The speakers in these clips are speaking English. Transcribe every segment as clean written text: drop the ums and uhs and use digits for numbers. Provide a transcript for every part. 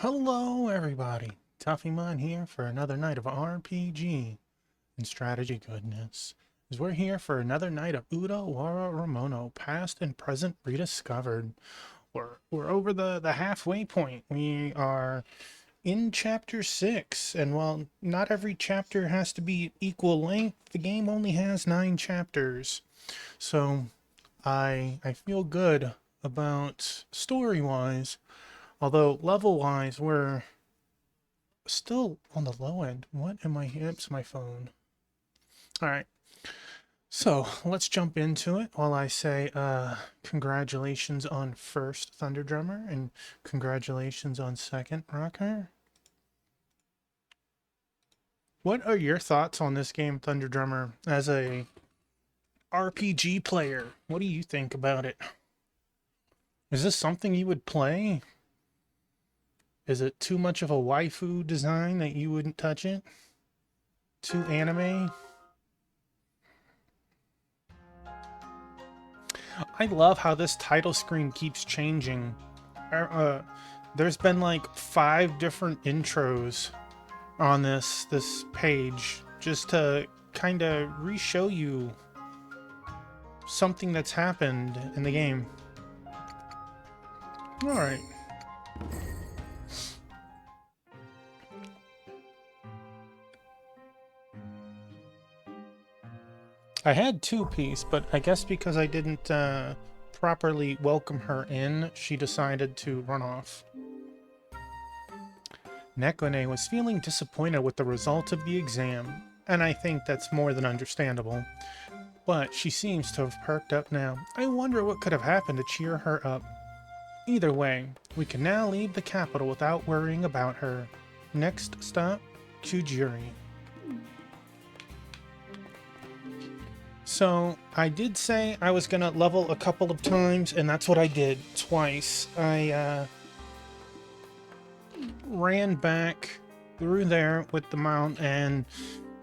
Hello, everybody. Tuffymon here for another night of RPG and strategy goodness. As we're here for another night of Utawarerumono, past and present rediscovered. We're over the halfway point. We are in chapter 6, and while not every chapter has to be equal length, the game only has 9 chapters. So I feel good about story-wise. Although level-wise, we're still on the low end. What am I? It's my phone. All right. So let's jump into it while I say congratulations on first Thunder Drummer and congratulations on second Rocker. What are your thoughts on this game, Thunder Drummer, as a RPG player? What do you think about it? Is this something you would play? Is it too much of a waifu design that you wouldn't touch it? Too anime? I love how this title screen keeps changing. There's been like 5 different intros on this page just to kind of re-show you something that's happened in the game. All right. I had 2-piece, but I guess because I didn't properly welcome her in, she decided to run off. Nekone was feeling disappointed with the result of the exam, and I think that's more than understandable. But she seems to have perked up now. I wonder what could have happened to cheer her up. Either way, we can now leave the capital without worrying about her. Next stop, Kujiri. So, I did say I was gonna level a couple of times, and that's what I did, twice. I ran back through there with the mount and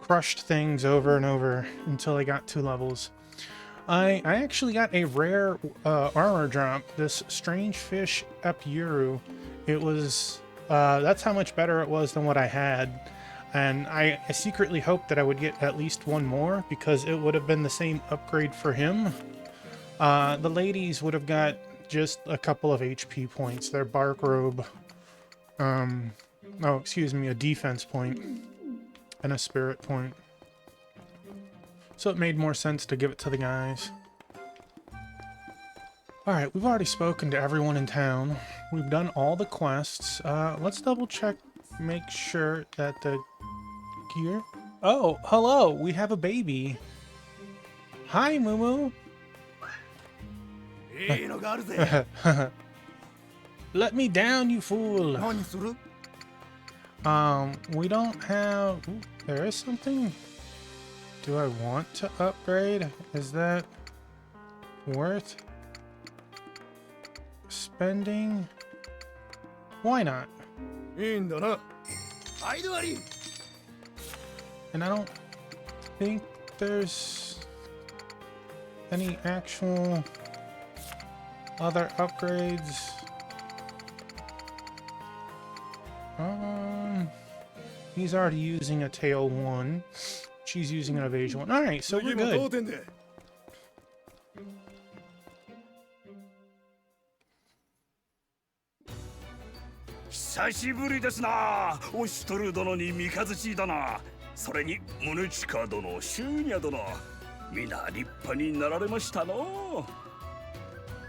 crushed things over and over until I got 2 levels. I actually got a rare armor drop, this strange fish Epuru. It was, that's how much better it was than what I had. And I secretly hoped that I would get at least 1 more because it would have been the same upgrade for him. The ladies would have got just a couple of HP points. Their bark robe, oh, excuse me, a defense point and a spirit point. So it made more sense to give it to the guys. Alright, we've already spoken to everyone in town. We've done all the quests. Let's double check, make sure that the gear... Oh, hello! We have a baby! Hi, Moo-Moo! Let me down, you fool! We don't have... Ooh, there is something? Do I want to upgrade? Is that worth spending? Why not? And I don't think there's any actual other upgrades. He's already using a tail 1. She's using an evasion 1. Alright, so we're good.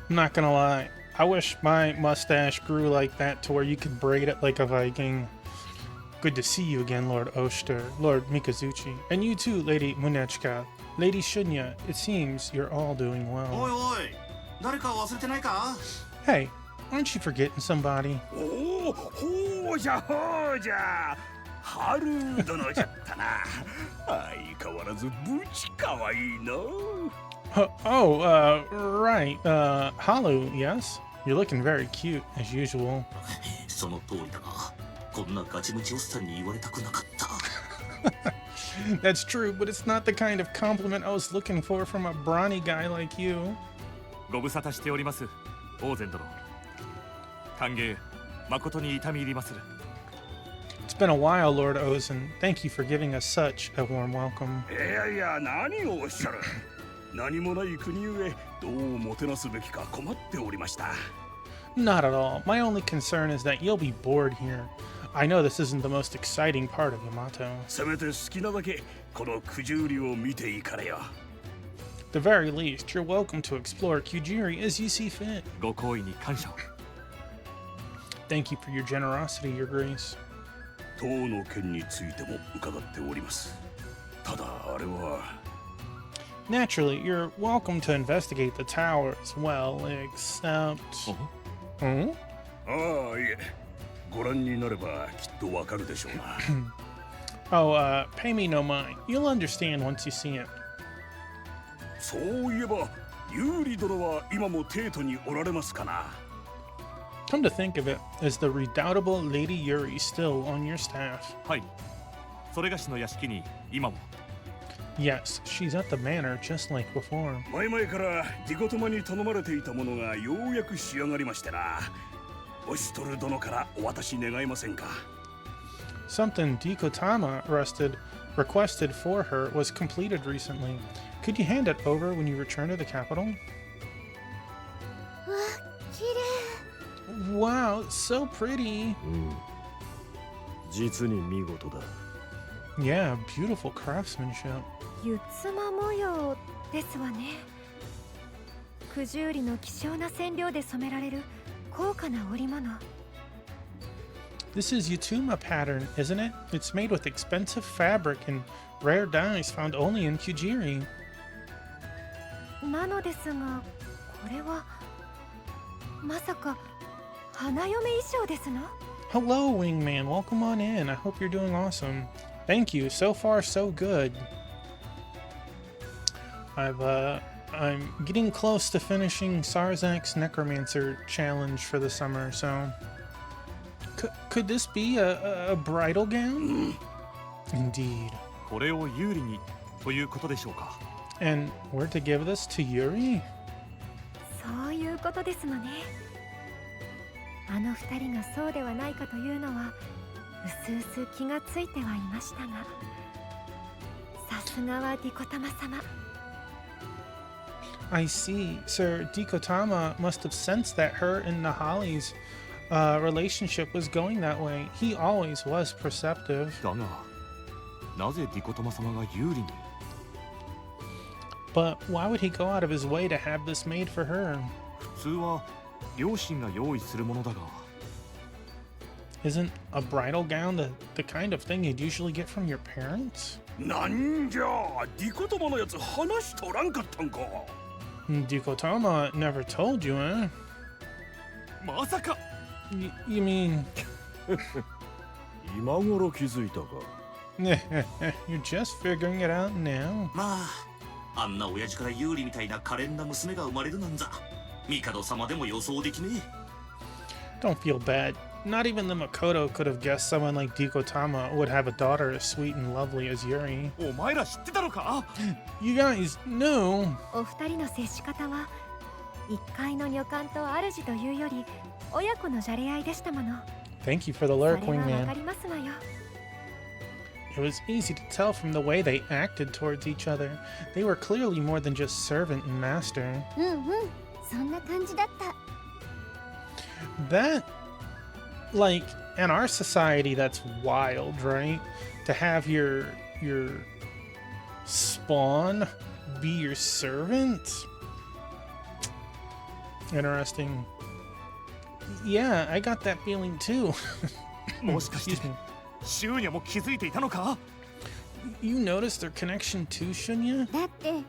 I'm not gonna lie, I wish my mustache grew like that to where you could braid it like a Viking. Good to see you again, Lord Oster, Lord Mikazuchi, and you too, Lady Munechka, Lady Shunya. It seems you're all doing well. Hey, aren't you forgetting somebody? Right. Haru, yes? You're looking very cute, as usual. That's true, but it's not the kind of compliment I was looking for from a brawny guy like you. 誠に痛み入りまする。 It's been a while, Lord Ozen. Thank you for giving us such a warm welcome. いやいや、何をおっしゃる。何もない国ゆえ、どうもてなすべきか困っておりました。Not at all. My only concern is that you'll be bored here. I know this isn't the most exciting part of Yamato. せめて好きなだけこの九十里を見ていかれよ。 At the very least, you're welcome to explore Kyujiri as you see fit. ご好意に感謝を。 Thank you for your generosity, Your Grace. 塔の件についても伺っております。ただあれは。 Naturally, you're welcome to investigate the tower as well, except... Hmm? ああ、いえ。ご覧になればきっとわかるでしょうな。Oh, pay me no mind. You'll understand once you see it. そういえば、有利殿は今も帝都におられますかな。 Come to think of it, is the redoubtable Lady Yuri still on your staff? はい。それがしの屋敷に今も。 Yes, she's at the manor just like before. 前々からディコトマに頼まれていたものがようやく仕上がりましてな。オシトル殿からお渡し願えませんか。 Something Dikotama requested for her was completed recently. Could you hand it over when you return to the capital? わ、綺麗。 Wow, it's so pretty. 実に見事だ。 Yeah, beautiful craftsmanship. ゆつま模様ですわね。九十里の希少な染料で染められる高価な織物。 This is Utuma pattern, isn't it? It's made with expensive fabric and rare dyes found only in Kyujiri. なのですが、これはまさか花嫁衣装ですの？ Hello, Wingman. Welcome on in. I hope you're doing awesome. Thank you. So far, so good. I'm getting close to finishing Sarzak's Necromancer challenge for the summer, so... Could this be a bridal gown? Indeed. これを有利にということでしょうか。 And we're to give this to Yuri? そういうことですのね。あの二人がそうではないかというのはうすうす気がついてはいましたが、さすがはディコタマ様。 I see. Sir Dikotama must have sensed that her and Nahali's relationship was going that way. He always was perceptive. だが、なぜディコトマ様が有利に。 But why would he go out of his way to have this made for her? 普通は両親が用意するものだが。 Isn't a bridal gown the kind of thing you'd usually get from your parents? なんじゃ、ディコトマのやつ話しとらんかったんか。 Dikotama never told you, eh? まさか。 You mean... 今頃気づいたか。 You're just figuring it out now. まあ、あんな親父から有利みたいな可憐な娘が生まれるなんざ、帝様でも予想できねえ。 Don't feel bad. Not even the Makoto could have guessed someone like Dikotama would have a daughter as sweet and lovely as Yuri. お前ら知ってたのか。 You guys knew. お二人の接し方は一階の女官と主というより親子のじゃれ合いでしたもの。 Thank you for the それ lurk, はわか Wingman. りますわよ。 It was easy to tell from the way they acted towards each other. They were clearly more than just servant and master. うんうん、そんな感じだった。 That, like, in our society, that's wild, right? To have your spawn be your servant? Interesting. Yeah, I got that feeling too. もしかし Excuse て me. シューニャも気づいていたのか。 You noticed their connection too, Shunya? だって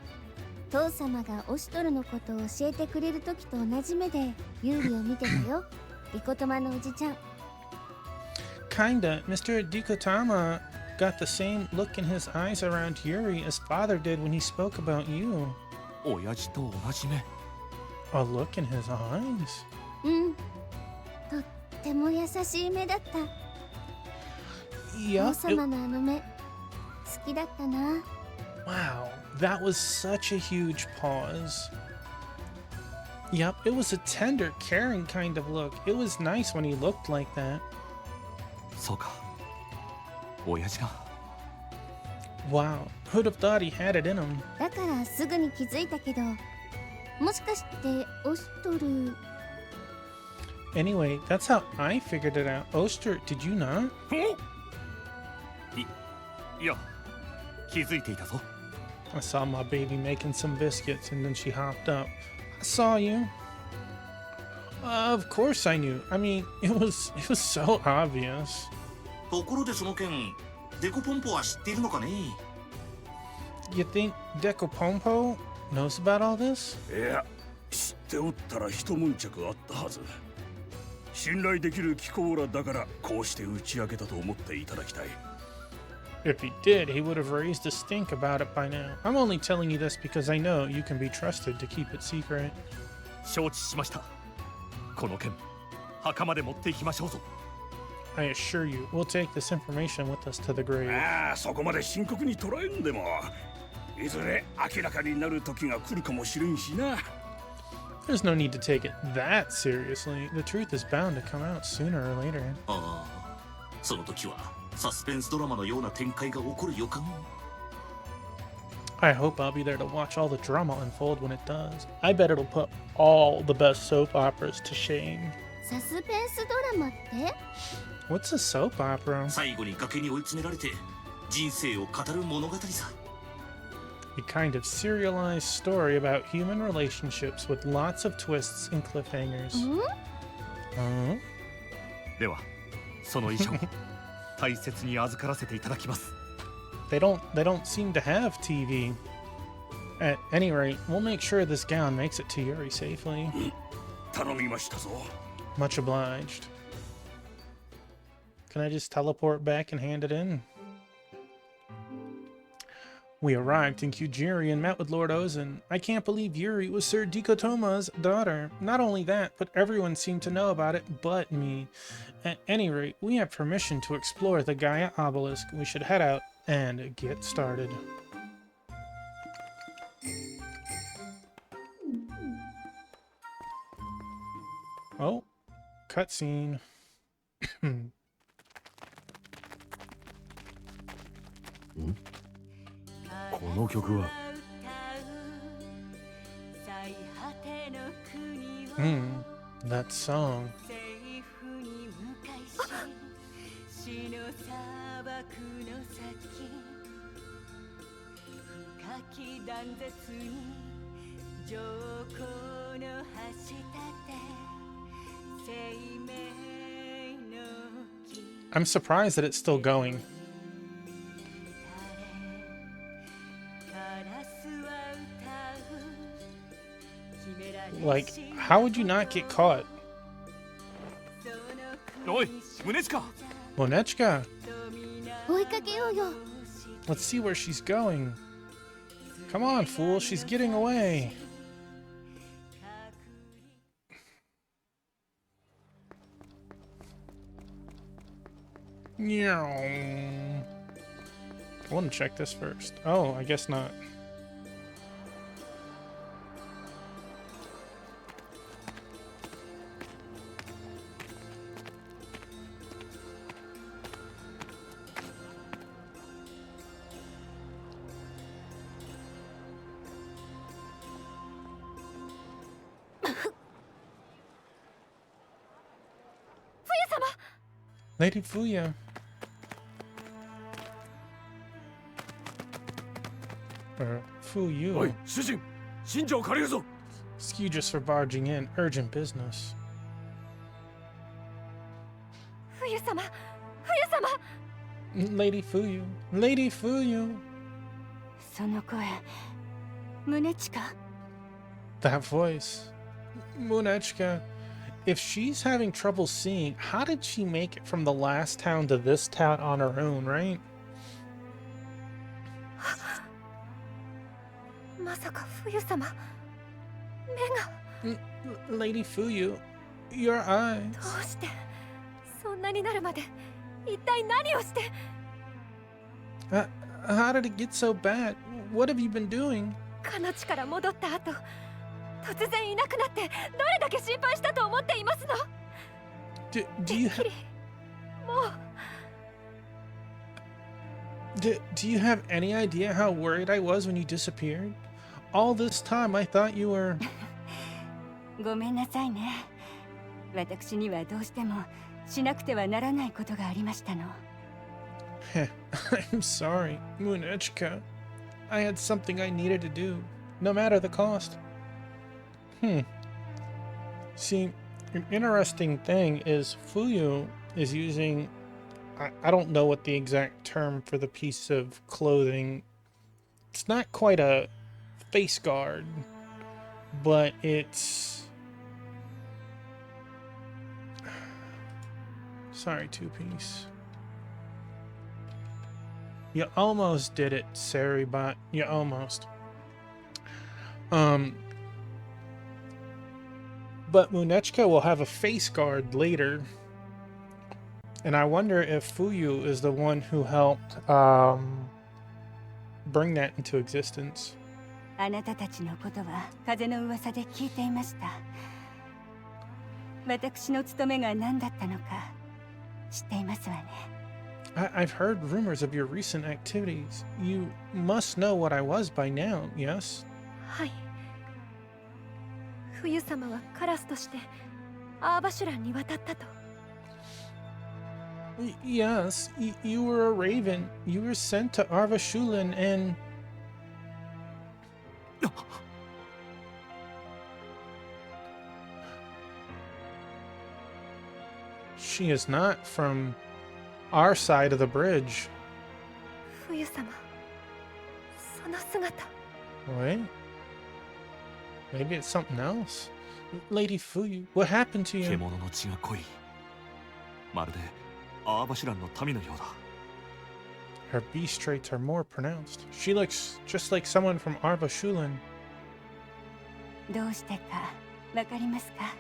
父様がオシトルのことを教えてくれる時と同じ目でユーリを見てたよ。リコトマのおじちゃん。 Kinda. Mr. Dikotama got the same look in his eyes around Yuri as father did when he spoke about you. 親父と同じ目。 A look in his eyes? うん。とっても優しい目だった。 Yep. 父様のあの目好きだったな。 Wow, that was such a huge pause. Yep, it was a tender, caring kind of look. It was nice when he looked like that. そうか親父が Wow, who'd have thought he had it in him? だからすぐに気づいたけど、もしかしてオストル。 Anyway, that's how I figured it out. Oster, did you not? いや気づいていたぞ I saw my baby making some biscuits and then she hopped up. I saw you. Of course I knew. I mean, it was so obvious. ところでその件デコポンポは知っているのかね You think Deco Pompo knows about all this? いや知っておったら一悶着あったはず。信頼できる貴公らだからこうして打ち明けたと思っていただきたい。 If he did, he would have raised a stink about it by now. I'm only telling you this because I know you can be trusted to keep it secret. 承知しましたこの件墓まで持っていきましょうぞ I assure you, we'll take this information with us to the grave. ああそこまで深刻に捉えんでもいずれ明らかになる時が来るかもしれんしな。 There's no need to take it that seriously. The truth is bound to come out sooner or later. ああその時はサスペンスドラマのような展開が起こる予感 I hope I'll be there to watch all the drama unfold when it does. I bet it'll put all the best soap operas to shame. サスペンスドラマって？ What's a soap opera? 最後に崖に追い詰められて人生を語る物語さ A kind of serialized story about human relationships with lots of twists and cliffhangers. ん？ Huh? ではその衣装大切に預からせていただきます They don't seem to have TV. At any rate, we'll make sure this gown makes it to Yuri safely. 頼みましたぞ。 Much obliged. Can I just teleport back and hand it in? We arrived in Kujiri and met with Lord Ozan. I can't believe Yuri was Sir Dikotoma's daughter. Not only that, but everyone seemed to know about it but me. At any rate, we have permission to explore the Gaia obelisk. We should head out and get started. Oh, cutscene. この曲は That song. 上皇の橋立て生命の木 I'm surprised that it's still going. カラスは歌う決められし Like, how would you not get caught? おい宗近 Monechka, 追いかけようよ。 let's see where she's going. Come on, fool, she's getting away. Meow. I want to check this first. Oh, I guess not. Lady Fuya. Or お Fuyu. い主人信者を借りるぞ。 Excuse us for barging in. Urgent business. 冬様冬様 Lady Fuyu. Lady Fuyu. その声宗近 That voice. Munechka. If she's having trouble seeing, how did she make it from the last town to this town on her own, right? まさか冬様目が Lady Fuyu, your eyes. どうしてそんなになるまで一体何をして How did it get so bad? What have you been doing? かの地から戻った後突然いなくなってどれだけ心配したと思っていますの。 Do you てっきりもう do you have any idea how worried I was when you disappeared? All this time I thought you were ごめんなさいね。私にはどうしてもしなくてはならないことがありましたの。I'm sorry, Munechka. I had something I needed to do, no matter the cost. See, an interesting thing is Fuyu is using... I don't know what the exact term for the piece of clothing... It's not quite a face guard, but it's... Sorry, two-piece. You almost did it, Saribot. You almost. But Munechka will have a face guard later. And I wonder if Fuyu is the one who helped bring that into existence. あなたたちのことは風の噂で聞いていました。私の務めが何だったのか知っていますわね。I've heard rumors of your recent activities. You must know what I was by now, yes? はい。冬様はカラスとしてアーバシュランに渡ったと。Yes, you were a raven. You were sent to Arvashulin and... She is not from our side of the bridge. 冬様、その姿。Wait. Maybe it's something else. Lady Fuyu, what happened to you? 獣の血が濃い。まるでアーバシュランの民のようだ。Her beast traits are more pronounced. She looks just like someone from Arvashulin. どうしてかわかりますか？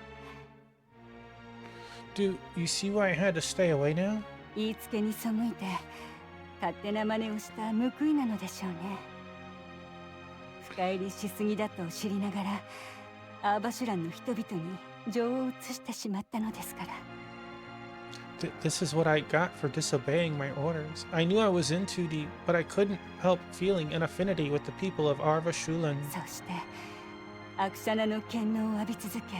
Do you see why I had to stay away now? 言いつけに背いて勝手な真似をした報いなのでしょうね。深入りしすぎだと知りながらアーバシュランの人々に情を移してしまったのですから。This is what I got for disobeying my orders. I knew I was in too deep, but I couldn't help feeling an affinity with the people of Arvashulin. そしてアクシャナの権能を浴び続け、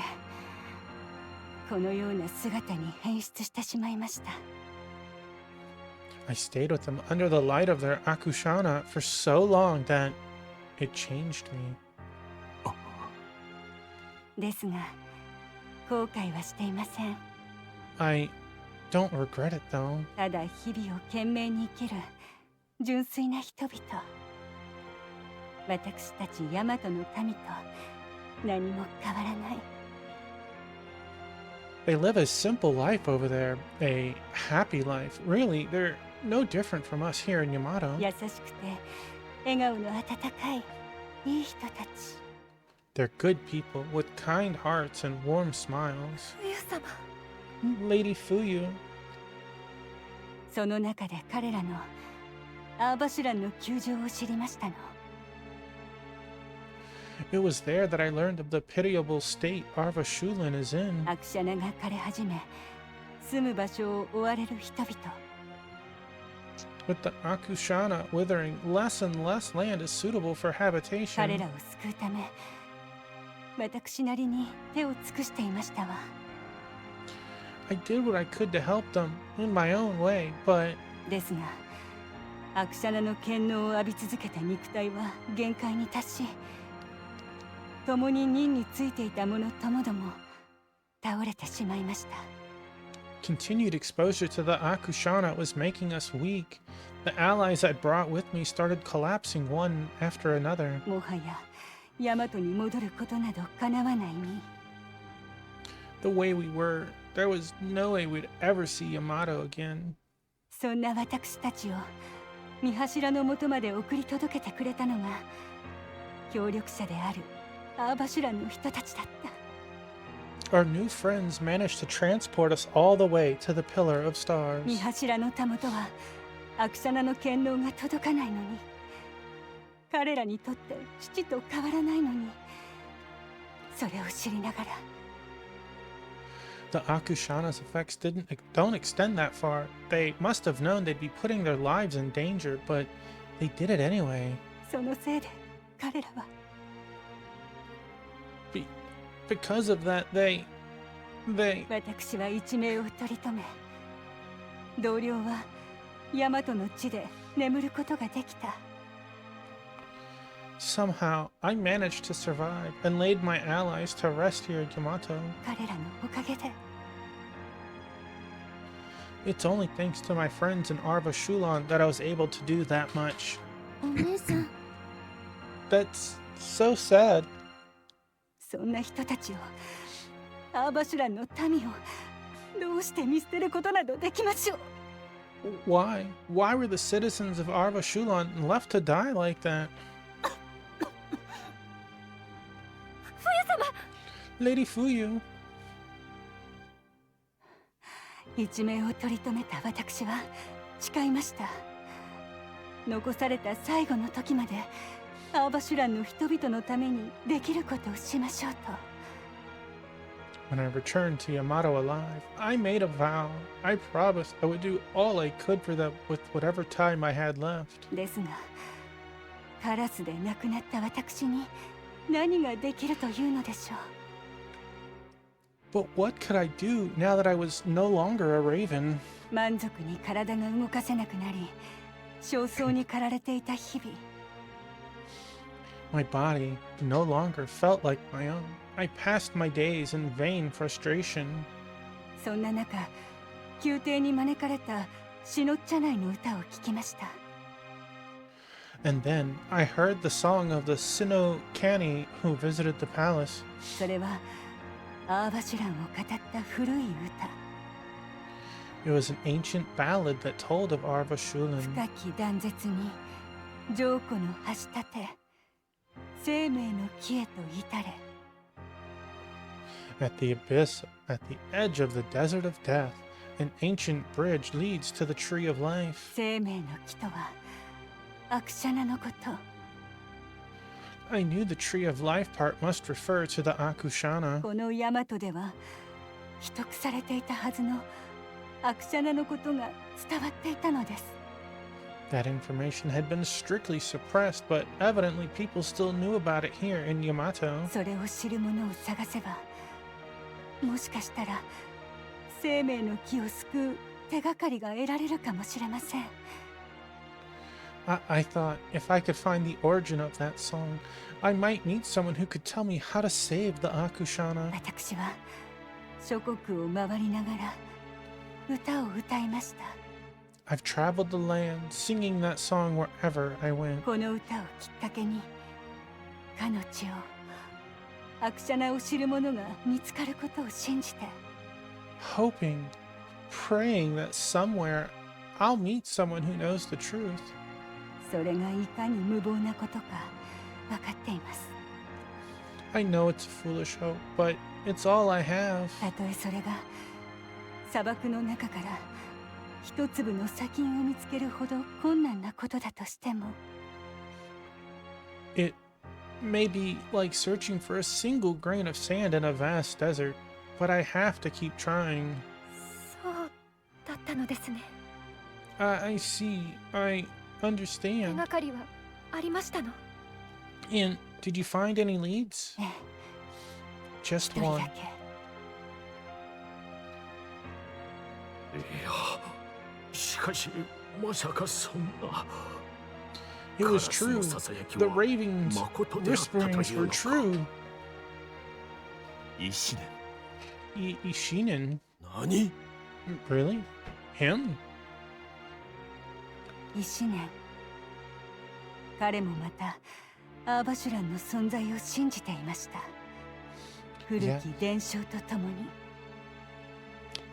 このような姿に変質してしまいました。I stayed with them under the light of their Akushana for so long that it changed me. ですが、後悔はしていません。I don't regret it though. ただ日々を懸命に生きる純粋な人々。私たちヤマトの民と何も変わらない。They live a simple life over there, a happy life. Really, they're no different from us here in Yamato. 優しくて笑顔の温かいいい人たち。They're good people with kind hearts and warm smiles. 冬様。Lady Fuyu. その中で彼らのアーバシュランの窮状を知りましたの。It was there that I learned of the pitiable state Arvashulin is in. アクシャナが枯れ始め、住む場所を追われる人々。With the Akushana withering, less and less land is suitable for 彼 habitation. らを救うため、私なりに手を尽くしていましたわ。I did what I could to help them in my own way, but ですが、アクシャナの権能を浴び続けた肉体は限界に達し、共に任についていた者ともども倒れてしまいました。continued exposure to the Akushana was making us weak. The allies I brought with me started collapsing one after another. もはやヤマトに戻ることなど叶わないに。The way we were, there was no way we'd ever see Yamato again. そんな私たちを見柱の元まで送り届けてくれたのが協力者であるアーバシュランの人たちだった。Our new friends managed to transport us all the way to the Pillar of Stars. 見柱のたもとはアクシャナの権能が届かないのに、彼らにとって父と変わらないのに、それを知りながら The Akushana's effects don't extend that far. They must have known they'd be putting their lives in danger, but they did it anyway. そのせいで彼らは Because of that, they... 私は一命を取り留め同僚は大和の地で眠ることができた Somehow, I managed to survive and laid my allies to rest here in Yamato. 彼らのおかげで It's only thanks to my friends in Arva Shulan that I was able to do that much. お姉さん That's so sad. そんな人たちをアーバシュランの民をどうして見捨てることなどできましょう Why? Why were the citizens of Arva Shulan left to die like that? Lady Fuyu. 一命を取り留めた私は誓いました残された最後の時までアーバシュランの人々のためにできることをしましょうと When I returned to Yamato alive, I made a vow. I promised I would do all I could for them with whatever time I had left. ですがカラスで亡くなった私に何ができるというのでしょう But what could I do now that I was no longer a raven? 満足に体が動かせなくなり焦燥に駆られていた日々 My body no longer felt like my own. I passed my days in vain frustration. そんな中宮廷に招かれたシノッチャ内の歌を聴きました And then I heard the song of the Sino Kani who visited the palace. それはアーバシュランを語った古い歌 It was an ancient ballad that told of Arva Shulan. 深き断絶に浄湖の橋立て生命の木へと至れ At the abyss, at the edge of the desert of death, an ancient bridge leads to the tree of life. 生命の木とはアクシャナのこと I knew the tree of life part must refer to the Akushana. このヤマトでは秘匿されていたはずのアクシャナのことが伝わっていたのです That information had been strictly suppressed, but evidently people still knew about it here in Yamato. それを知る者を探せばもしかしたら生命の木を救う手がかりが得られるかもしれません I thought if I could find the origin of that song, I might meet someone who could tell me how to save the Akushana. 私は諸国を回りながら歌を歌いました I've traveled the land singing that song wherever I went, この歌をきっかけにかの地をアクシャナを知る者が見つかることを信じて hoping, praying that somewhere I'll meet someone who knows the truth. それがいかに無謀なことか分かっています I know it's a foolish hope, but it's all I have. たとえそれが砂漠の中から一粒の砂金を見つけるほど困難なことだとしても It may be like searching for a single grain of sand in a vast desert, but I have to keep trying. そうだったのですね I see. I 手 understand. がかりはありましたの And did you find any leads? ええ Just 一人 one. だけいやしかしまさかそんな It was true. カラスのささやき The は ravens' 誠であったというの whisperings were か true. 一年 Ishinen? 何 Really? Him? 一年彼もまたアーバシュランの存在を信じていました古き伝承とともに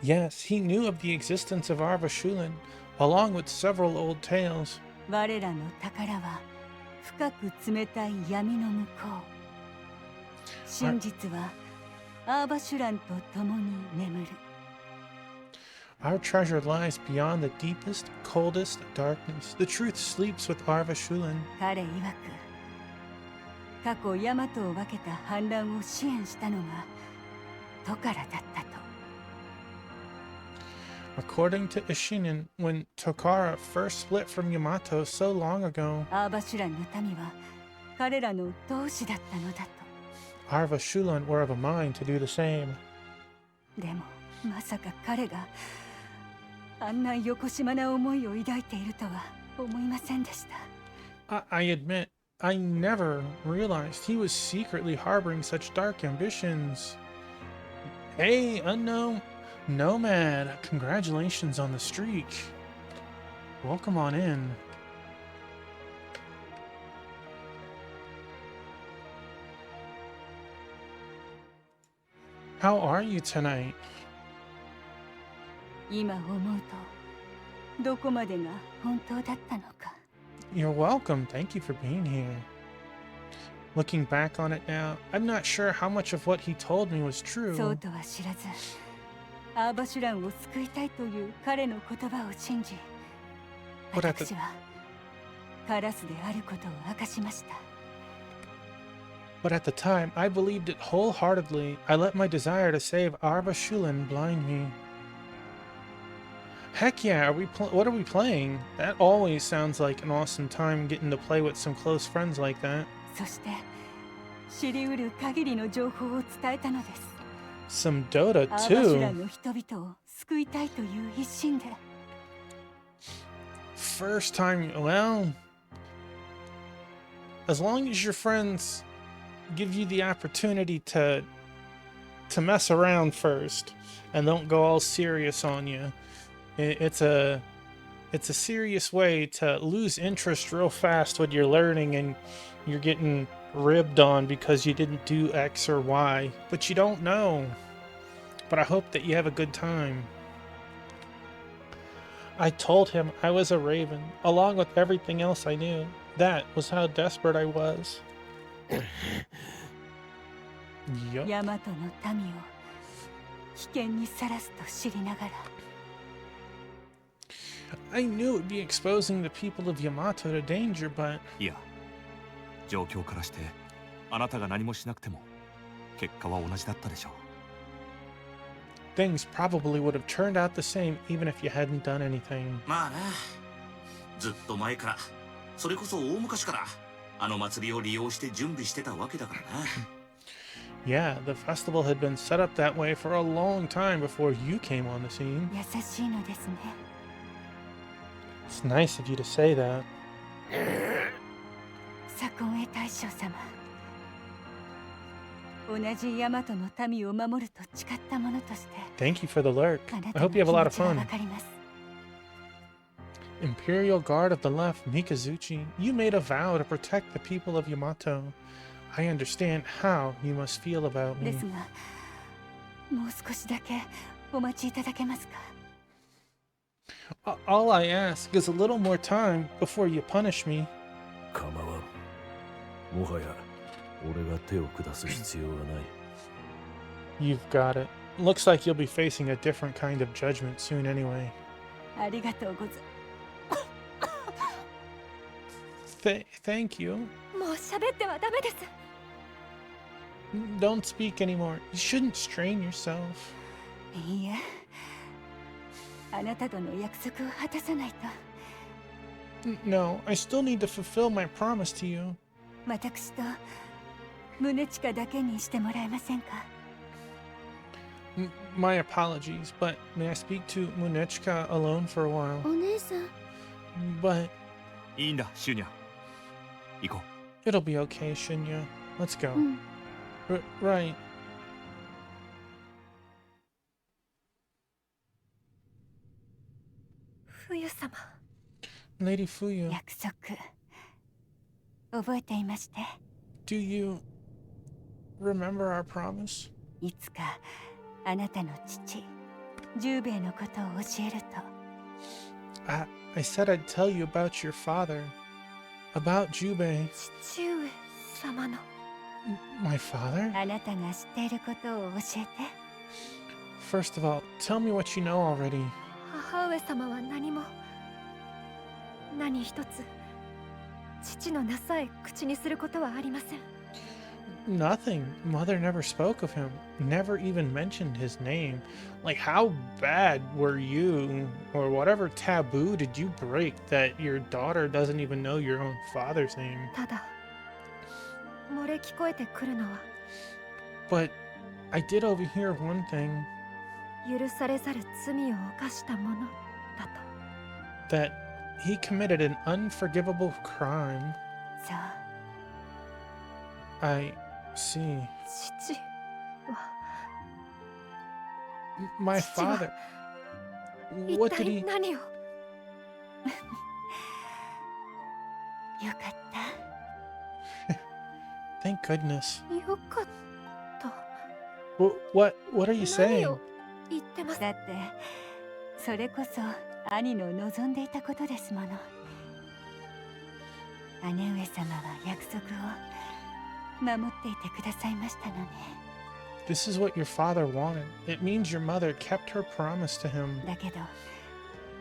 Yes, he knew of the existence of Arva Shulan, along with several old tales. 我らの宝は深く冷たい闇の向こう真実はアーバシュランと共に眠る Our treasure lies beyond the deepest, coldest darkness. The truth sleeps with Arva Shulan. 彼曰く過去ヤマトを分けた反乱を支援したのがトカラだったと。 According to Ishinin, when Tokara first split from Yamato so long ago, アーバシュランの民は彼らの同志だったのだと。 Arva Shulan were of a mind to do the same. でもまさか彼があんなよこしまな思いを抱いているとは思いませんでした。 I admit, I never realized he was secretly harboring such dark ambitions. Hey, unknown nomad, congratulations on the streak. Welcome on in. How are you tonight? 今思うとどこまでが本当だったのか。 You're welcome. Thank you for being here. Looking back on it now, I'm not sure how much of what he told me was そう true. とは知らず、アーバシュランを救いたいという彼の言葉を信じ、 But at the- 私はカラスであることを明かしました。 But at the time, I believed it wholeheartedly. I let my desire to save Arba Shulin blind me. Heck yeah, what are we playing? That always sounds like an awesome time getting to play with some close friends like that. そして知り得る限りの情報を伝えたのです。 Some Dota アーバシュラ too. ンの人々を救いたいという一心で。 First time, well, as long as your friends give you the opportunity to mess around first and don't go all serious on you, it's a serious way to lose interest real fast when you're learning and you're getting ribbed on because you didn't do X or Y, but you don't know. But I hope that you have a good time. I told him I was a raven, along with everything else I knew. That was how desperate I was. Yup. ヤマトの民を危険にさらすと知りながら。 I knew it would be exposing the people of Yamato to danger, but いや状況からしてあなたが何もしなくても結果は同じだったでしょう。 things probably would have turned out the same even if you hadn't done anything. まあな、ずっと前から、それこそ大昔からあの祭りを利用して準備してたわけだからな。Yeah, the festival had been set up that way for a long time before you came on the scene. 優しいのですね。 It's nice of you to say that. 左近衛大将様、同じヤマトの民を守ると誓ったものとして、 Thank you for the lurk. あな I たの hope 気 you have a lot 持 of ちは fun. わかります。 Imperial Guard of the Left, Mikazuchi, you made a vow to protect the people of Yamato. I understand how you must feel about で me. すが、もう少しだけお待ちいただけますか。 All I ask is a little more time before you punish me. 構わん。もはや俺が手を下す必要はない。 You've got it. Looks like you'll be facing a different kind of judgment soon anyway. ありがとうござ。Thank you. もう喋ってはダメです。 Don't speak anymore. You shouldn't strain yourself. いいえ、あなたとの約束を果たさないと。 No, I still need to fulfill my promise to you. 私と宗近だけにしてもらえませんか。 My apologies, but may I speak to Munechika alone for a while? お姉さん、 But いいんだシュニャ、行こう。 it'll be okay, Shinya. Let's go. うん、 Right. 冬様。 Lady Fuyu, 約束覚えていまして、 do you remember our promise? いつかあなたの父十兵衛のことを教えると。 I said I'd tell you about your father. About Jubei. 父上様の。 My father? あなたが知っていることを教えて。 First of all, tell me what you know already. 母上様は何も。何一つ父の名さえ口にすることはありません。Nothing. Mother never spoke of him, never even mentioned his name. Like, how bad were you, or whatever taboo did you break that your daughter doesn't even know your own father's name? ただ漏れ聞こえてくるのは But I did overhear one thing, 許されざる罪を犯したものだと that he committed an unforgivable crime. そう I see. 父は My Chichiwa. father. 一 What did 体 he... 何をよかった Thank goodness. よかった What are you 何 saying? を言ってますだってそれこそ兄の望んでいたことですもの。姉上様は約束を守っていてくださいましたのね。 This is what your father wanted. It means your mother kept her promise to him. だけど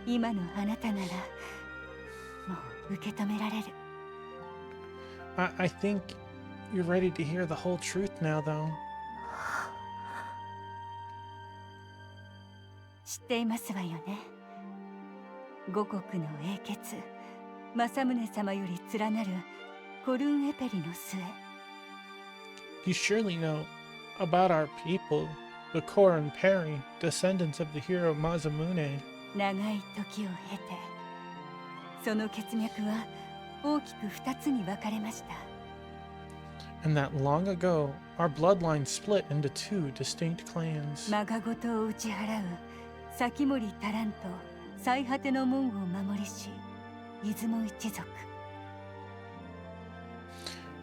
今のあなたならもう受け止められる。 I think you're ready to hear the whole truth now, though. 知っていますわよね。五国の英傑政宗様より連なるコルンエペリの末。 You surely know about our people, the Koran Peri, descendants of the hero Mazamune. 長い時を経てその血脈は大きく2つに分かれました。 And that long ago, our bloodline split into two distinct clans. マガごとを打ち払う先森タランと最果ての門を守りし出雲一族。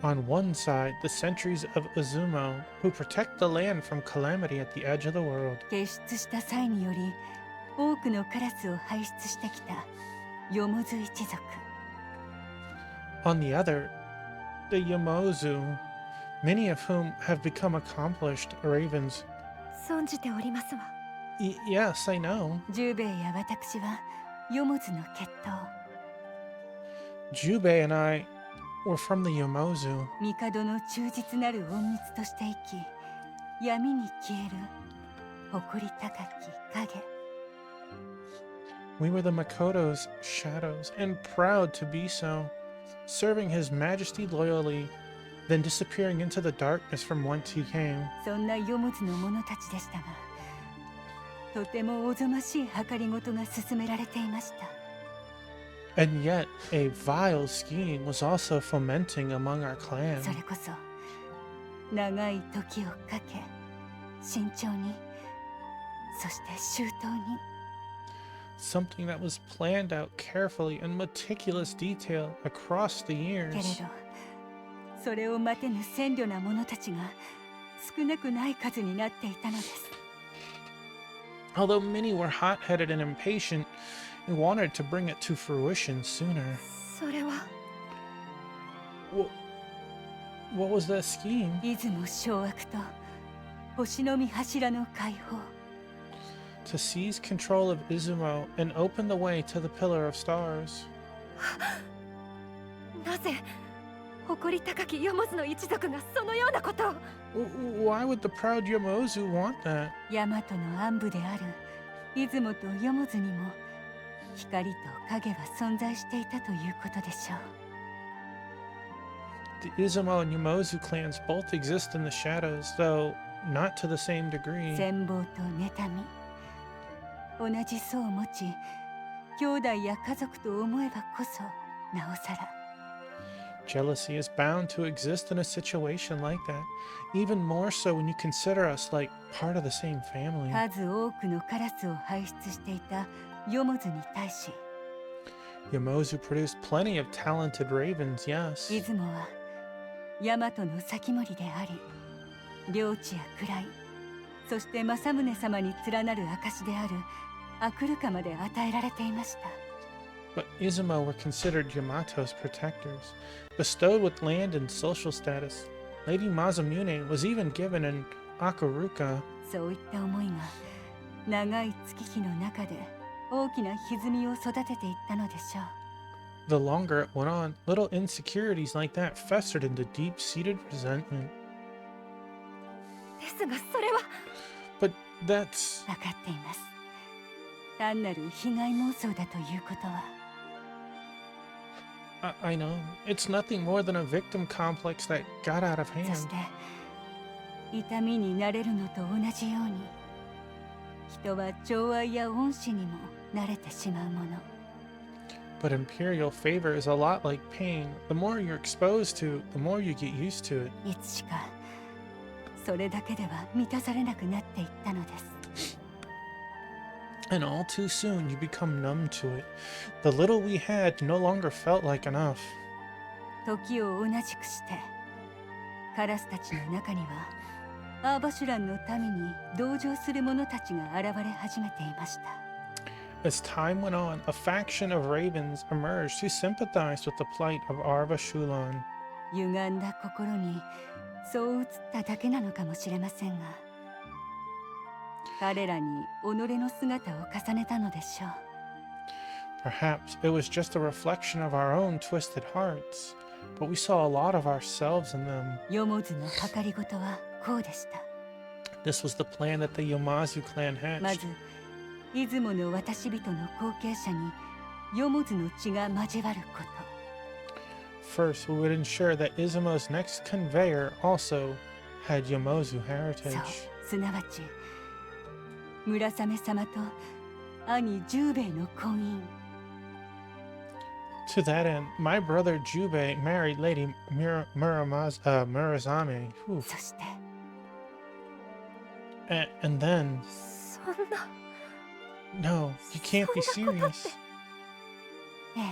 On one side, the sentries of Izumo, who protect the land from calamity at the edge of the world. 結出した際により多くのカラスを輩出してきたヨモズ一族。 On the other, the Yamozu, many of whom have become accomplished ravens. 存じておりますわ Yes, I know. 十兵衛や私はヨモズの血統。 Jubei and I were from the Yamozu. 帝の忠実なる隠密として生き闇に消える誇り高き影。 We were the Makoto's shadows, and proud to be so, serving His Majesty loyally, then disappearing into the darkness from whence he came. そんなヨモズの者たちでしたが、とてもおぞましい計りごとが進められていました。 And yet, a vile scheme was also fomenting among our clan. それこそ長い時をかけ慎重にそして周到に Something that was planned out carefully in meticulous detail across the けれ years. どそれを待てぬ鮮慮な者たちが少なくない数になっていたのです。 Although many were hot-headed and impatient and wanted to bring it to fruition sooner. それは What was that scheme? 出雲掌握と星の御柱の解放。 To seize control of Izumo and open the way to the Pillar of Stars. なぜ誇り高きヨモズの一族がそのようなことを Why would the proud Yamozu want that? 大和の暗部である出雲とヨモズにも光と影は存在していたということでしょう。 The Izumo and Yamozu clans both exist in the shadows, though not to the same degree. 羨望と妬み同じ層を持ち兄弟や家族と思えばこそなおさら。 Jealousy is bound to exist in a situation like that, even more so when you consider us like part of the same family. 数多くのカラスを輩出していたヨモズに対し Yamozu produced plenty of talented ravens, yes. 出雲は大和の先森であり領地や位そして政宗様に連なる証であるアクルカまで与えられていました。 But Izumo were considered Yamato's protectors, bestowed with land and social status. Lady Mazamune was even given an Akaruka. そういった思いが長い月日の中で大きな歪みを育てていったのでしょう。 The longer it went on, little insecurities like that festered into deep-seated resentment. ですがそれは。 But that's... 分かっています。単なる被害妄想だということは。I know. It's nothing more than a victim complex that got out of そ hand. して痛みに慣れるのと同じように、人は寵愛や恩師にも慣れてしまうもの。 But imperial favor is a lot like pain. The more you're exposed to, the more you get used to it. いつしかそれだけでは満たされなくなっていったのです。 And all too soon, you become numb to it. The little we had no longer felt like enough. 時を同じくしてカラスたちの中にはアーバシュランの民に同情する者たちが現れ始めていました。 As time went on, a faction of ravens emerged who sympathized with the plight of Arva Shulan. 歪んだ心にそう映っただけなのかもしれませんが、彼らに己の姿を重ねたのでしょう。 Perhaps it was just a reflection of our own twisted hearts, but we saw a lot of ourselves in them. ヨモズの計りごとはこうでした。 This was the plan that the Yomazu clan ま hatched. ず、出雲の渡し人の後継者にヨモズの血が交わること。 First, we would ensure that Izumo's next conveyor also had Yomozu そう heritage. すなわち村雨様と兄十兵衛の婚姻。 To that end, my brother Jubei married Lady Murazame. Whew. そして And then, そんな。 no, you can't be そんなことって。 serious. ええ、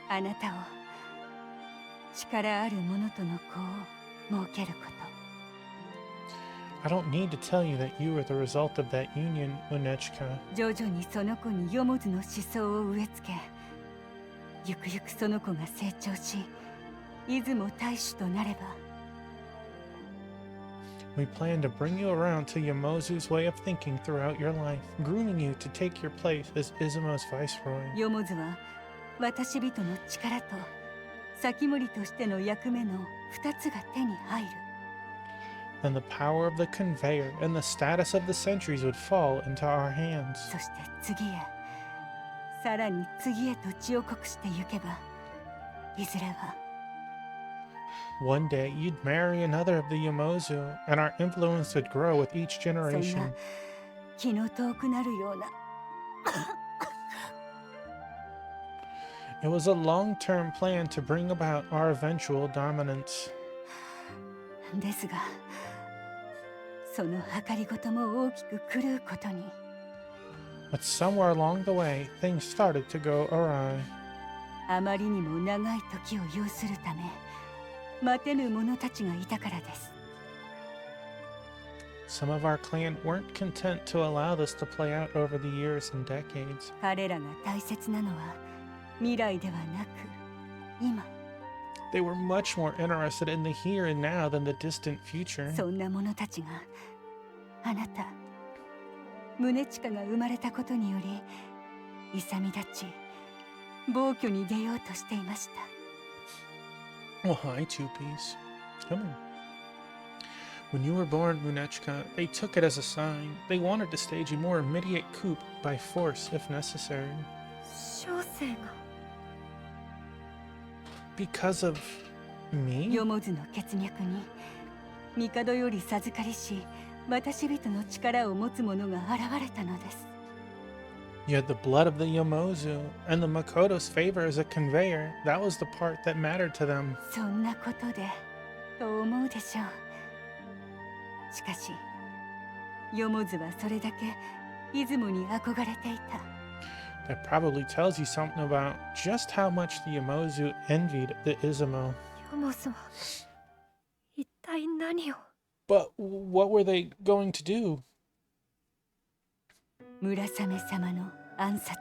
あなたを力ある者との子を設けること。 I don't need to tell you that you were the result of that union, Unechka. 徐々にその子にヨモズの思想を植え付け、ゆくゆくその子が成長し、出雲大主となれば、 We plan to bring you around to Yomozu's way of thinking throughout your life, grooming you to take your place as Izumo's viceroy. ヨモズは渡し人の力と先森としての役目の2つが手に入る。 Then the power of the conveyor and the status of the centuries would fall into our hands. そして次へ、さらに次へと血を濃くしてゆけば、いずれは One day, you'd marry another of the Yomozu, and our influence would grow with each そんな generation. 気の遠くなるような It was a long-term plan to bring about our eventual dominance. ですが、その計りごとも大きく狂うことに。 But somewhere along the way, things started to go awry. あまりにも長い時を要するため、待てぬ者たちがいたからです。 Some of our clan weren't content to allow this to play out over the years and decades. 彼らが大切なのは未来ではなく今。 They were much more interested in the here and now than the distant future. そんな者たちがあなた宗近が生まれたことにより勇み立ち暴挙に出ようとしていました。 Oh, hi, Two-Piece. Come on. When you were born, Munechka, they took it as a sign. They wanted to stage a more immediate coup by force if necessary. 小生が。 Because of me? ヨモズの血脈に帝より授かりし私人の力を持つ者が現れたのです。 You had the blood of the Yomozu, and the Makoto's favor as a conveyor. That was the part that mattered to them. そんなことでと思うでしょう。しかしヨモズはそれだけ出雲に憧れていた。 That probably tells you something about just how much the Yomozu envied the Izumo. ヨモズは一体何を。 But what were they going to do? 村雨様の暗殺。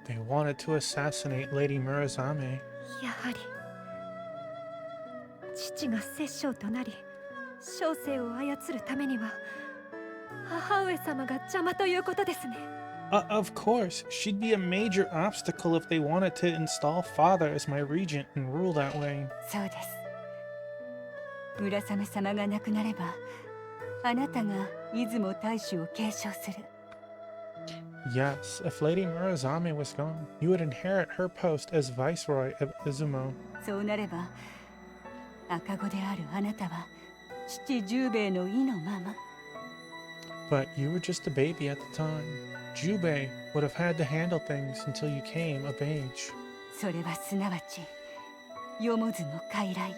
They wanted to assassinate Lady Murazame. やはり父が摂政となり小生を操るためには母上様が邪魔ということですね。 Of course, she'd be a major obstacle if they wanted to install father as my regent and rule that way. そうです。村雨様が亡くなれば、あなたが出雲大守を継承する。 Yes, if Lady Murazame was gone, you would inherit her post as Viceroy of Izumo. そうなれば、赤子であるあなたは父十兵衛の意のまま。 But you were just a baby at the time. Jubei would have had to handle things until you came of age. それはすなわちヨモズの傀儡。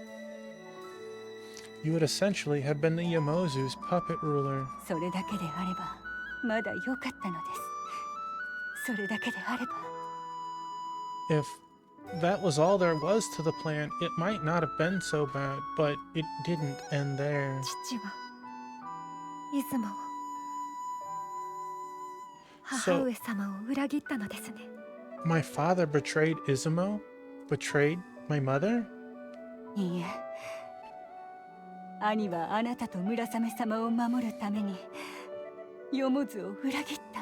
You would essentially have been the Yamozu's puppet ruler. それだけであればまだ良かったのです。それだけであれば。 If that was all there was to the plan, it might not have been so bad, but it didn't end there. 父は出雲を、 So- 母上様を裏切ったのですね。 My father betrayed Izumo? Betrayed my mother? いいえ、兄はあなたと村雨様を守るためにヨモズを裏切った。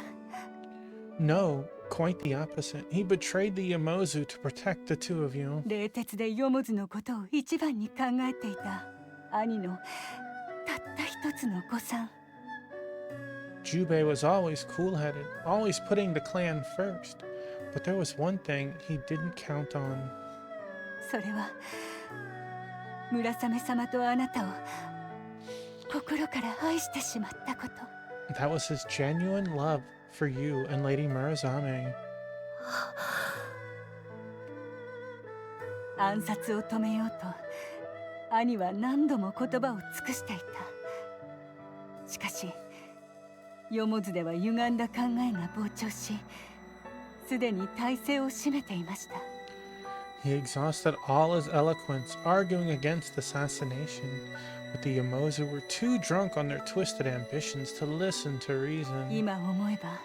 No, quite the opposite. He betrayed the Yamozu to protect the two of you. 冷徹でヨモズのことを一番に考えていた兄のたった一つの子さん。 Jubei was always cool-headed, always putting the clan first. But there was one thing he didn't count on. それは村雨様とあなたを心から愛してしまったこと。 That was his genuine love for you and Lady Murazame. 暗殺を止めようと兄は何度も言葉を尽くしていた。しかしヨモズでは歪んだ考えが膨張し、すでに体勢を占めていました。 He exhausted all his eloquence, arguing against assassination, but the Yamozu were too drunk on their twisted ambitions to listen to reason. 今思えば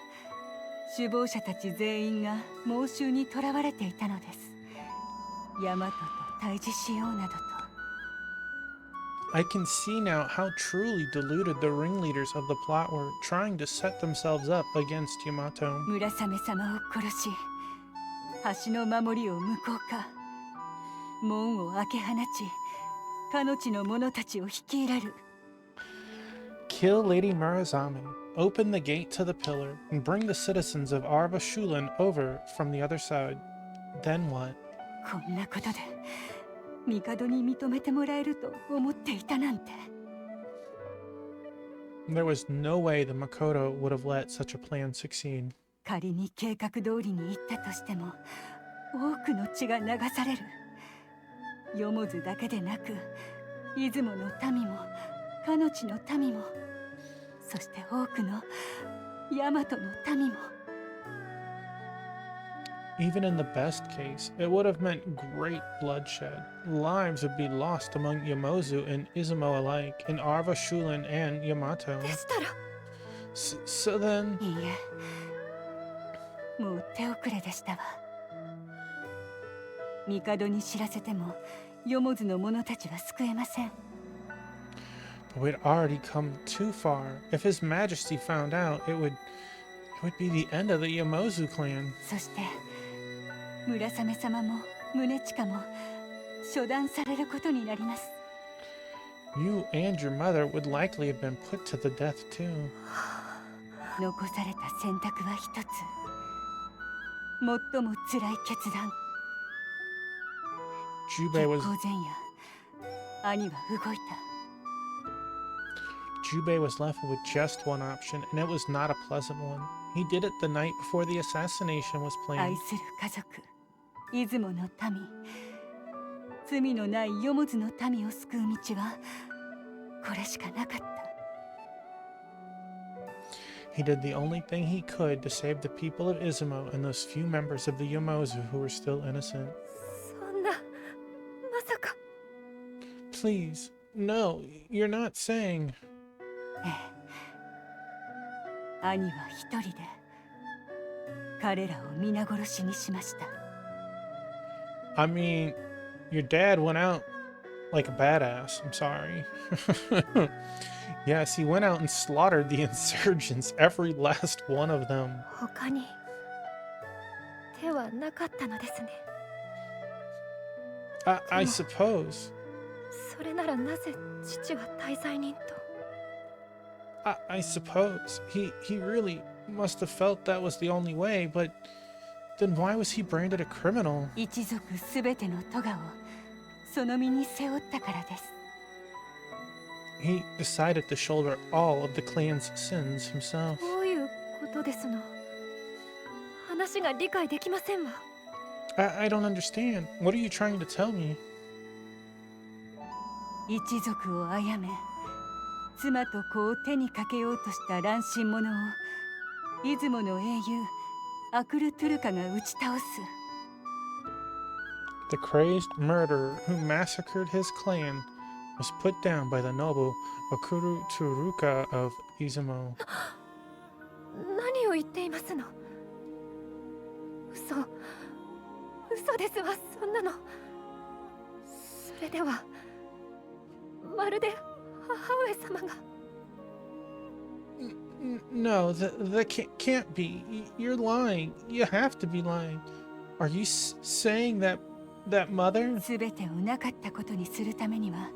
首謀者たち全員が猛襲に囚われていたのです。ヤマトと対峙しようなどと。 I can see now how truly deluded the ringleaders of the plot were, trying to set themselves up against Yamato. 村雨様を殺し、橋の守りを無効化、門を開け放ち、かの地の者たちを率いられる。 Kill Lady Murazame, open the gate to the pillar, and bring the citizens of Arba Shulan over from the other side. Then what? こんなことで帝に認めてもらえると思っていたなんて。 There was no way the Makoto would have let such a plan succeed. 仮に計画通りに行ったとしても多くの血が流される。ヨモズだけでなく出雲の民もかの地の民も、そして多くのヤマトの民も。 Even in the best case, it would have meant great bloodshed. Lives would be lost among Yamozu and Izumo alike, in Arba Shulan and Yamato. でしたら So then... いいえ、もう手遅れでしたわ。帝に知らせてもヨモズの者たちは救えません。 But we'd already come too far. If His Majesty found out, it would be the end of the Yamozu clan. そして村雨様も宗近も処断されることになります。 You and your mother would likely have been put to the death too. 残された選択は一つ。最も辛い決断。 Jubei 結 was 構前夜、兄は動いた。 Jubei was left with just one option, and it was not a pleasant one. He did it the night before the assassination was 愛 planned. する家族、出雲の民、罪のないヨモズの民を救う道はこれしかなかった。 He did the only thing he could to save the people of Izumo and those few members of the Yamozu who were still innocent. そんな、まさか。 Please, no, you're not saying... ええ、兄は一人で彼らを皆殺しにしました。 I mean, your dad went out like a badass. I'm sorry. Yes, he went out and slaughtered the insurgents, every last one of them. 他に手はなかったのですね。I suppose. それならなぜ父は大罪人と。 I suppose he really must have felt that was the only way, but then why was he branded a criminal? 一族すべての咎をその身に背負ったからです。 He decided to shoulder all of the clan's sins himself. どういうことですの？話が理解できませんわ。 I don't understand. What are you trying to tell me? 一族を殺め、妻と子を手にかけようとした乱心者を出雲の英雄アクルトゥルカが打ち倒す。 The crazed murderer who massacred his clan was put down by the noble Akuru Turuka of Izumo. 何を言っていますの？嘘ですわ、そんなの。それではまるで母上様が。 No, that can't be. You're lying. You have to be lying. Are you saying that mother? すべてをなかったことにするためには、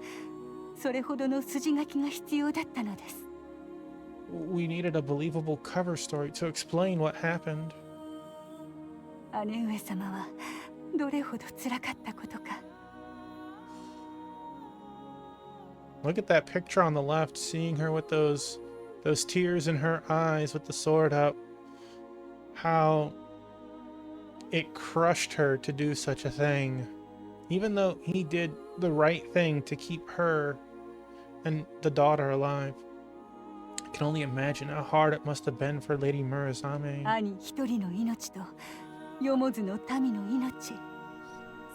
それほどの筋書きが必要だったのです。 We needed a believable cover story to explain what happened. 姉上様はどれほど辛かったことか。 Look at that picture on the left, seeing her with those tears in her eyes with the sword up. How it crushed her to do such a thing. Even though he did the right thing to keep her and the daughter alive. I can only imagine how hard it must have been for Lady Murazame. 兄一人の命とヨモズの民の命、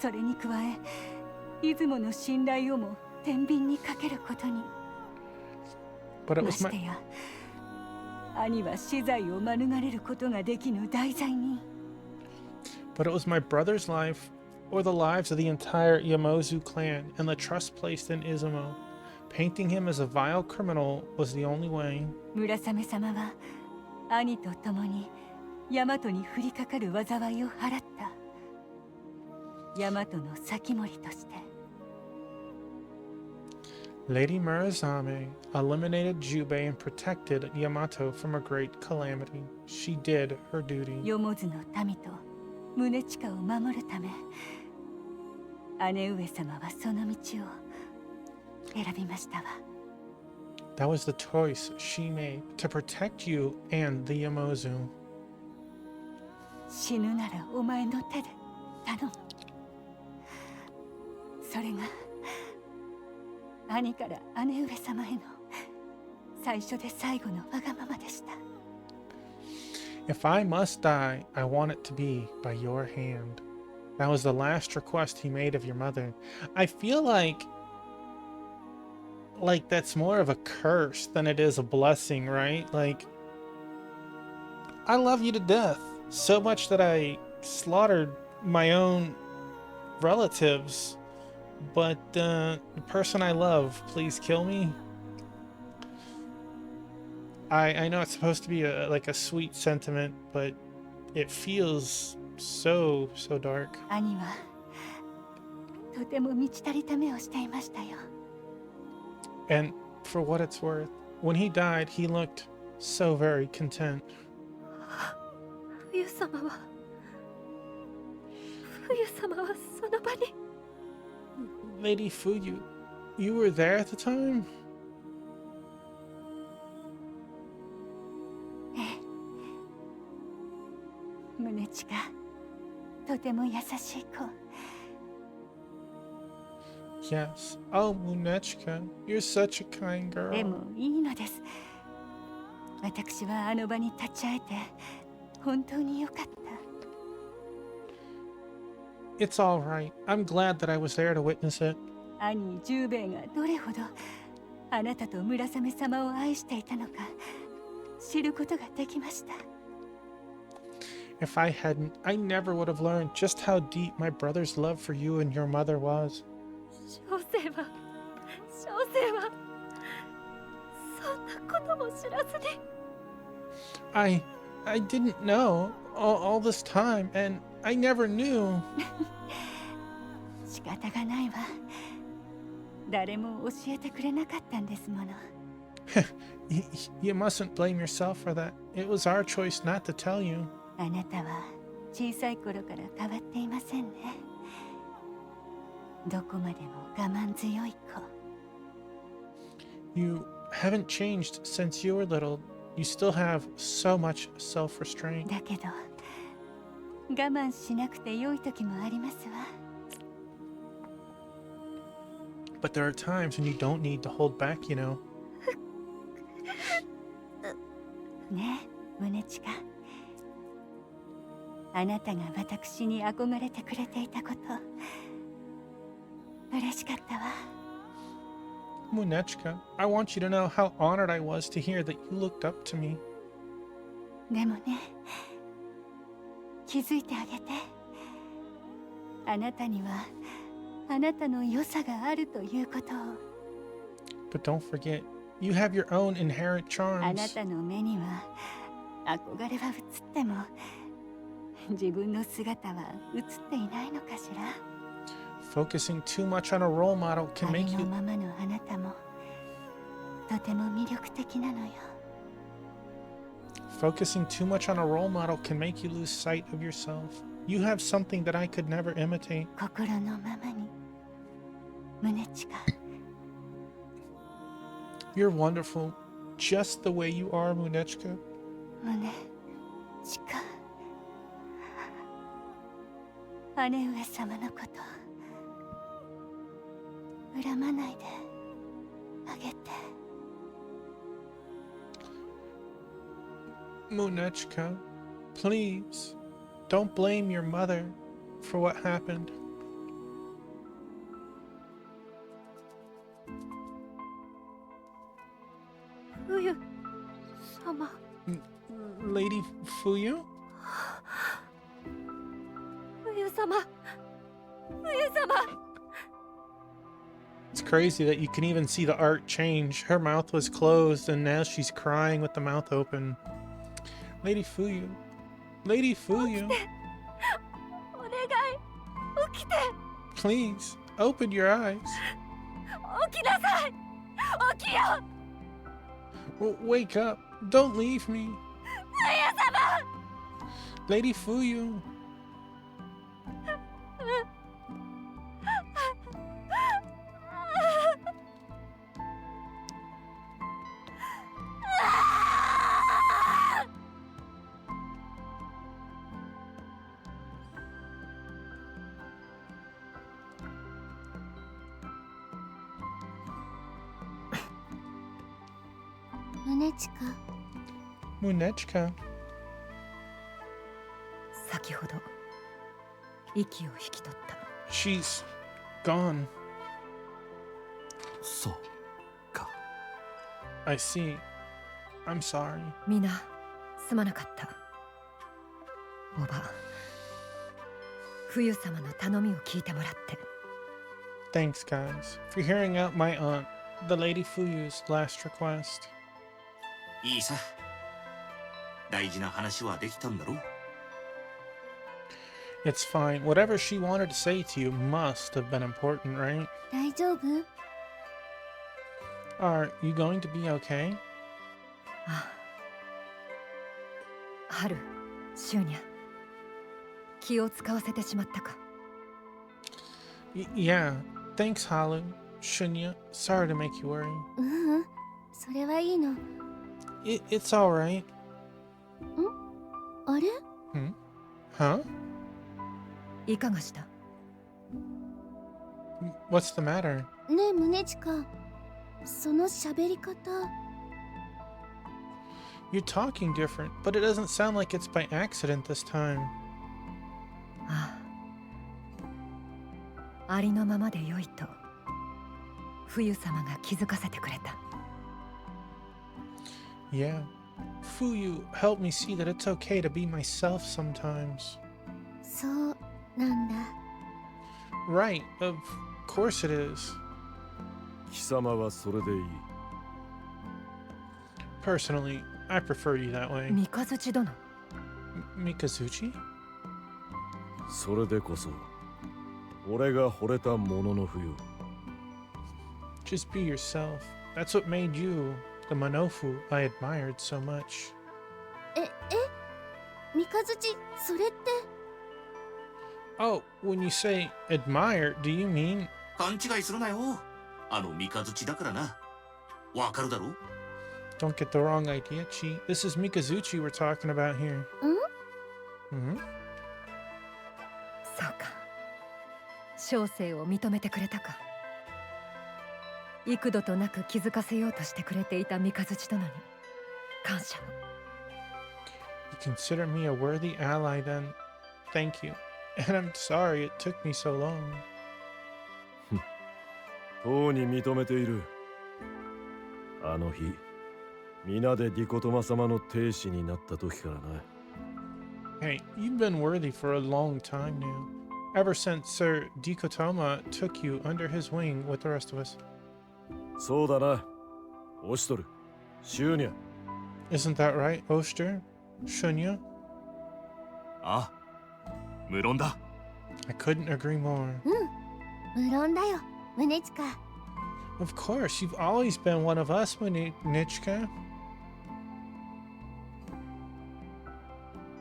それに加え出雲の信頼をも天秤にかけることに。 But it ま was して my や兄は死罪を免れることができぬ大罪人。 But it was my brother's life, or the lives of the entire Yamozu clan, and the trust placed in Izumo. Painting him as a vile criminal was the only way. 村雨様は兄と共に大和に降りかかる災いを払った。大和の先森として。 Lady Murazame eliminated Jubei and protected Yamato from a great calamity. She did her duty. ヨモズの民と宗近を守るため、姉上様はその道を選びましたわ。 That was the choice she made to protect you and the Yamozu. 死ぬならお前の手で頼む。それが兄から姉上様への最初で最後のわがままでした。 If I must die, I want it to be by your hand. That was the last request he made of your mother. I feel like that's more of a curse than it is a blessing, right? Like, I love you to death, so much that I slaughtered my own relatives, but the person I love, please kill me. I know it's supposed to be like a sweet sentiment, but it feels so dark. 兄はとても満ち足りた目をしていましたよ。 And for what it's worth, when he died, he looked so very content. 冬様はその場に。 Lady Fuyu, you were there at the time? 宗近、とても優しい子。 Yes. Oh, Munechka, you're such a kind で girl. もいいのです。私はあの場に立ち会えて本当に良かった。 It's all right. I'm glad that I was there to witness it. 兄十兵衛がどれほどあなたと村雨様を愛していたのか知ることができました。 If I hadn't, I never would have learned just how deep my brother's love for you and your mother was. 小生はそんなことも知らずに。 I didn't know all this time, and I never knew. 仕方がないわ。誰も教えてくれなかったんですもの。You mustn't blame yourself for that. It was our choice not to tell you. あなたは小さい頃から変わっていませんね。どこまでも我慢強い子。You haven't changed since you were little. You still have so much self-restraint. だけど我慢しなくて良い時もありますわ。But there are times when you don't need to hold back, you know. ねえ、宗近。あなたが私に憧れてくれていたこと、嬉しかったわ。Munechka, I want you to know how honored I was to hear that you looked up to me. でもね、気づいてあげて。あなたにはあなたの良さがあるということを。But don't forget, you have your own inherent あな charms. たの目には憧れは映っても自分の姿は映っていないのかしら。Focusing too much on a role model あ can り make の you ままのあなたもとても魅力的なのよ。Focusing too much on a role model can make you lose sight of yourself. You have something that I could never imitate. 心のままに、宗近。 You're wonderful, just the way you are, Munechka. 宗近。姉上様のこと恨まないであげて。 Munechka, please, don't blame your mother for what happened. 冬様。 Lady Fuyu? 冬様。冬様。 It's crazy that you can even see the art change. Her mouth was closed and now she's crying with the mouth open. Lady Fuyu. Lady Fuyu. お願い、起きて。 Please, open your eyes. 起きなさい。起きよ。 Wake up. Don't leave me. 冬様。 Lady Fuyu. Munechka. 先ほど息を引き取った。 She's gone. そうか。 I see. I'm sorry. みんなすまなかった。おば、冬様の頼みを聞いてもらって。 Thanks, guys, for hearing out my aunt, the Lady Fuyu's last request. いいさ。大事な話はできたんだろう。 It's fine. Whatever she wanted to say to you must have been important, right? 大丈夫？ Are you going to be okay? ああ、春、シューニャ、気を使わせてしまったか。 Yeah. Thanks, Halu. Shunya. Sorry to make you worry. ううん、それはいいの。It's alright. あれ？ Huh? いかがした？ What's the matter? ねえ宗近、その喋り方。 You're talking different, but it doesn't sound like it's by accident this time. ああ、ありのままでよいと冬様が気づかせてくれた。 Yeah. Fuyu helped me see that it's okay to be myself sometimes. そうなんだ。 Right, of course it is. 貴様はそれでいい。 Personally, I prefer you that way. 三日月殿。 Mikazuchi? それでこそ俺が惚れたものの冬。Just be yourself. That's what made you the Manofu I admired so much. 三日月、それって。 Oh, when you say admire, do you mean... 勘違いするなよ。あの三日月だからな。わかるだろ？ Don't get the wrong idea, Chi. This is Mikazuchi we're talking about here. Hmm? そうか。小生を認めてくれたか。幾度となく気づかせようとしてくれていた三日月殿に感謝を。You consider me a worthy ally then. Thank you. And I'm sorry it took me so long. とうに認めている。あの日、皆でディコトマ様の亭主になった時からな。Hey, you've been worthy for a long time now. Ever since Sir Dikotoma took you under his wing with the rest of us. そうだな。オシトル、シューニャ。 Isn't that right, Oster? Shunya? ああ、無論だ。 I couldn't agree more. 無論だよ、宗近。 Of course, you've always been one of us, Nichka.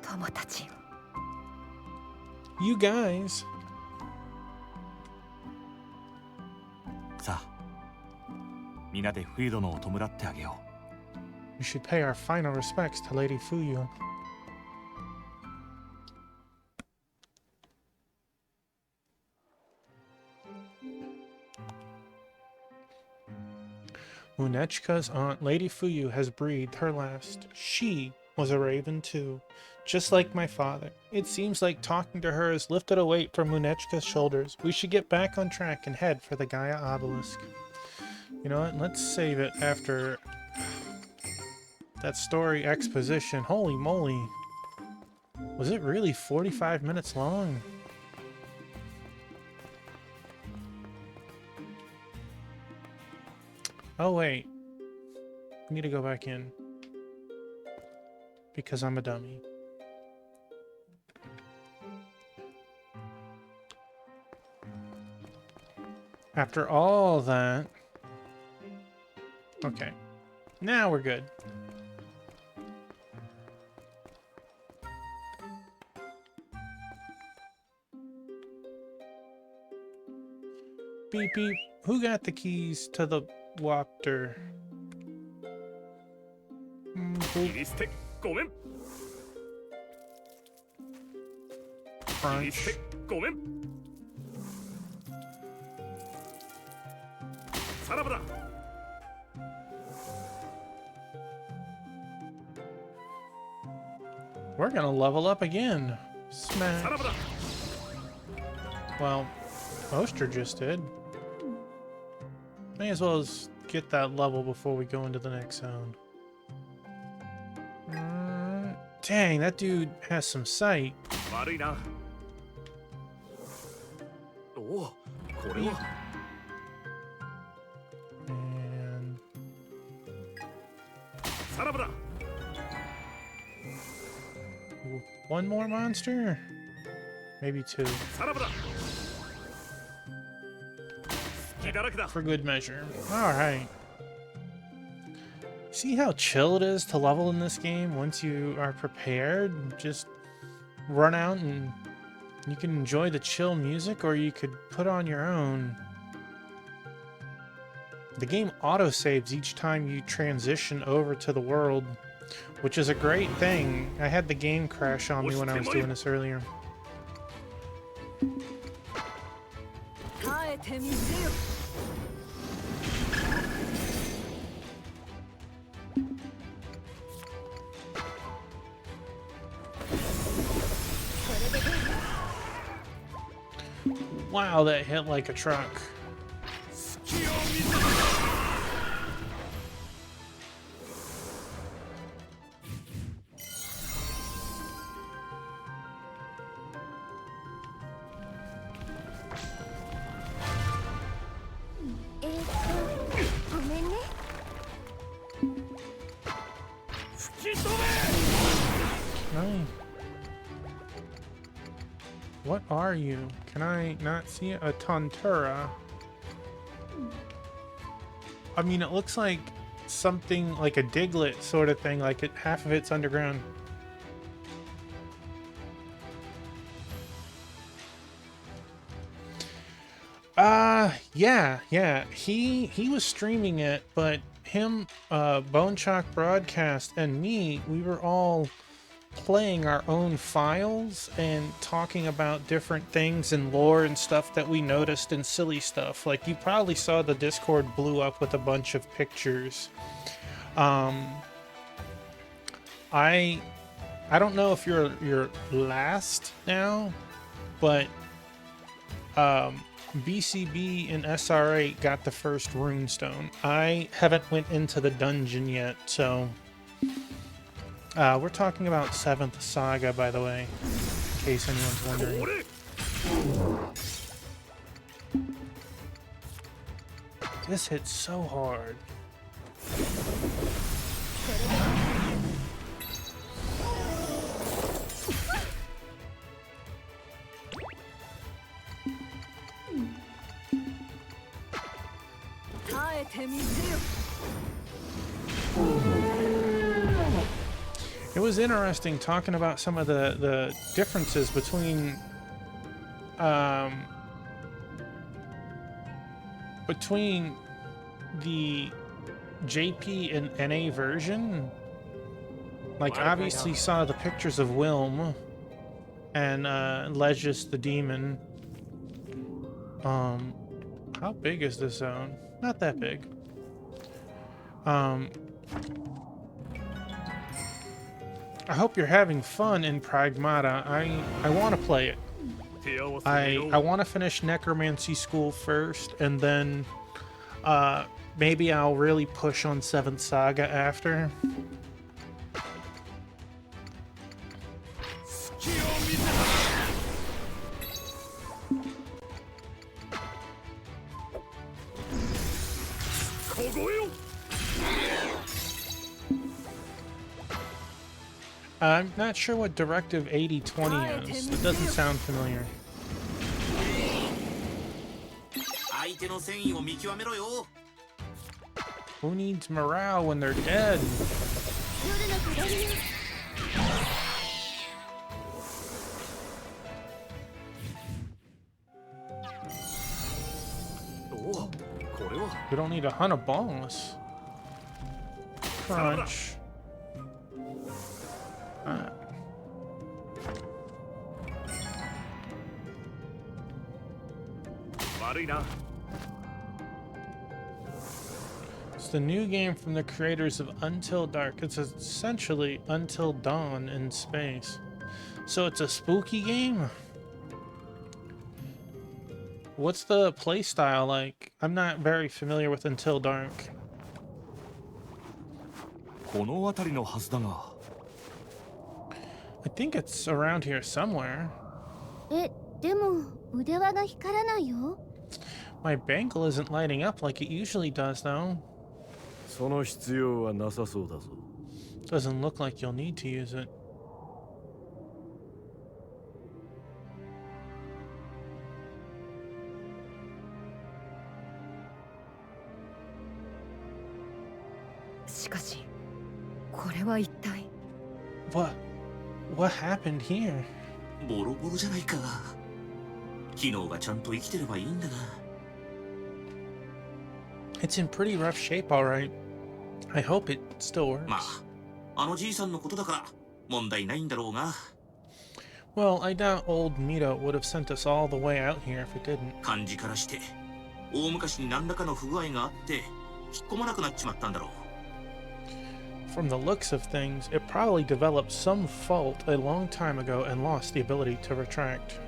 友達よ。You guys. さあ、皆で冬殿を弔ってあげよ We should pay our final respects to Lady Fuyu. Munechka's aunt, Lady Fuyu, has breathed her last. She was a raven too, just like my father. It seems like talking to her has lifted a weight from Munechka's shoulders. We should get back on track and head for the Gaia obelisk. You know what? Let's save it after that story exposition. Holy moly. Was it really 45 minutes long? Oh wait, I need to go back in because I'm a dummy. After all that, okay, now we're good. Beep beep, who got the keys to the water? 切り捨て、ごめん。 Crunch. ごめん。さらばだ。 We're gonna level up again. Smash. さらばだ。 Well, Oster just did. May as well as get that level before we go into the next zone. Dang, that dude has some sight. 悪いな。おお、これは。 And さらばだ。 one more monster? Maybe two. さらばだ。隙だらけだ。 For good measure. Alright. See how chill it is to level in this game once you are prepared? Just run out and you can enjoy the chill music, or you could put on your own. The game autosaves each time you transition over to the world, which is a great thing. I had the game crash on me when I was doing this earlier. 耐えてみせよ。 Wow, that hit like a truck. 隙を見せろ。 ごめんね。 吹き飛べ。 Nice. What are you? Can I not see it? A Tontura. I mean, it looks like something like a Diglett sort of thing, like half of it's underground. Yeah. He was streaming it, but him, Bone Chalk Broadcast, and me, we were all playing our own files and talking about different things and lore and stuff that we noticed and silly stuff. Like, you probably saw the Discord blew up with a bunch of pictures. I don't know if you're last now, but BCB and SR8 got the first runestone. I haven't went into the dungeon yet, so we're talking about 7th Saga, by the way, in case anyone's wondering. This hits so hard. It was interesting talking about some of the differences between the JP and NA version. Like, obviously saw the pictures of Wilm and Legis the Demon. How big is this zone? Not that big. I hope you're having fun in Pragmata. I want to play it. I want to finish Necromancy School first, and then maybe I'll really push on 7th Saga after. I'm not sure what Directive 8020 is. It doesn't sound familiar. Who needs morale when they're dead? We don't need to hunt a boss. Crunch. It's the new game from the creators of Until Dark. It's essentially Until Dawn in space. So it's a spooky game? What's the playstyle like? I'm not very familiar with Until Dark. この辺りのはずだが。 I think it's around here somewhere. でも腕輪が光らないよ。 My bangle isn't lighting up like it usually does, though. その必要はなさそうだぞ。 Doesn't look like you'll need to use it. What happened here? ボロボロじゃないか。機能がちゃんと生きてればいいんだが。 It's in pretty rough shape, alright. I hope it still works. まあ、あのじいさんのことだから問題ないんだろうが。 Well, I doubt old Mito would have sent us all the way out here if it didn't. 感じからして大昔に何らかの不具合があって引っ込まなくなっちまったんだろう。 From the looks of things, it probably developed some fault a long time ago and lost the ability to retract.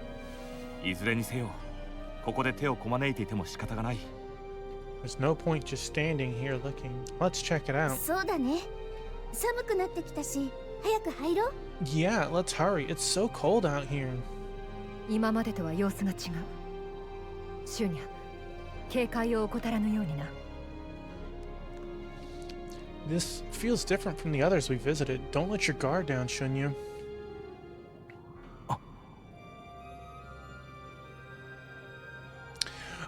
いずれにせよ、ここで手をこまねいていても仕方がない。 There's no point just standing here looking. Let's check it out. そうだね。寒くなってきたし、早く入ろう。 Yeah, let's hurry. It's so cold out here. 今までとは様子が違う。シュニャ、警戒を怠らぬようにな。 This feels different from the others we visited. Don't let your guard down, Shunya.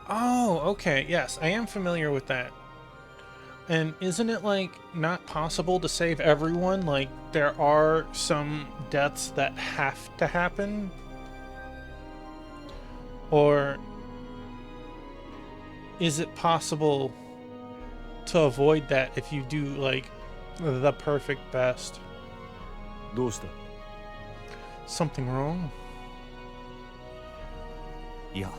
Oh, okay. Yes, I am familiar with that. And isn't it like not possible to save everyone? Like there are some deaths that have to happen? Or is it possible to avoid that if you do like the perfect best? どうした？ Something wrong? いや、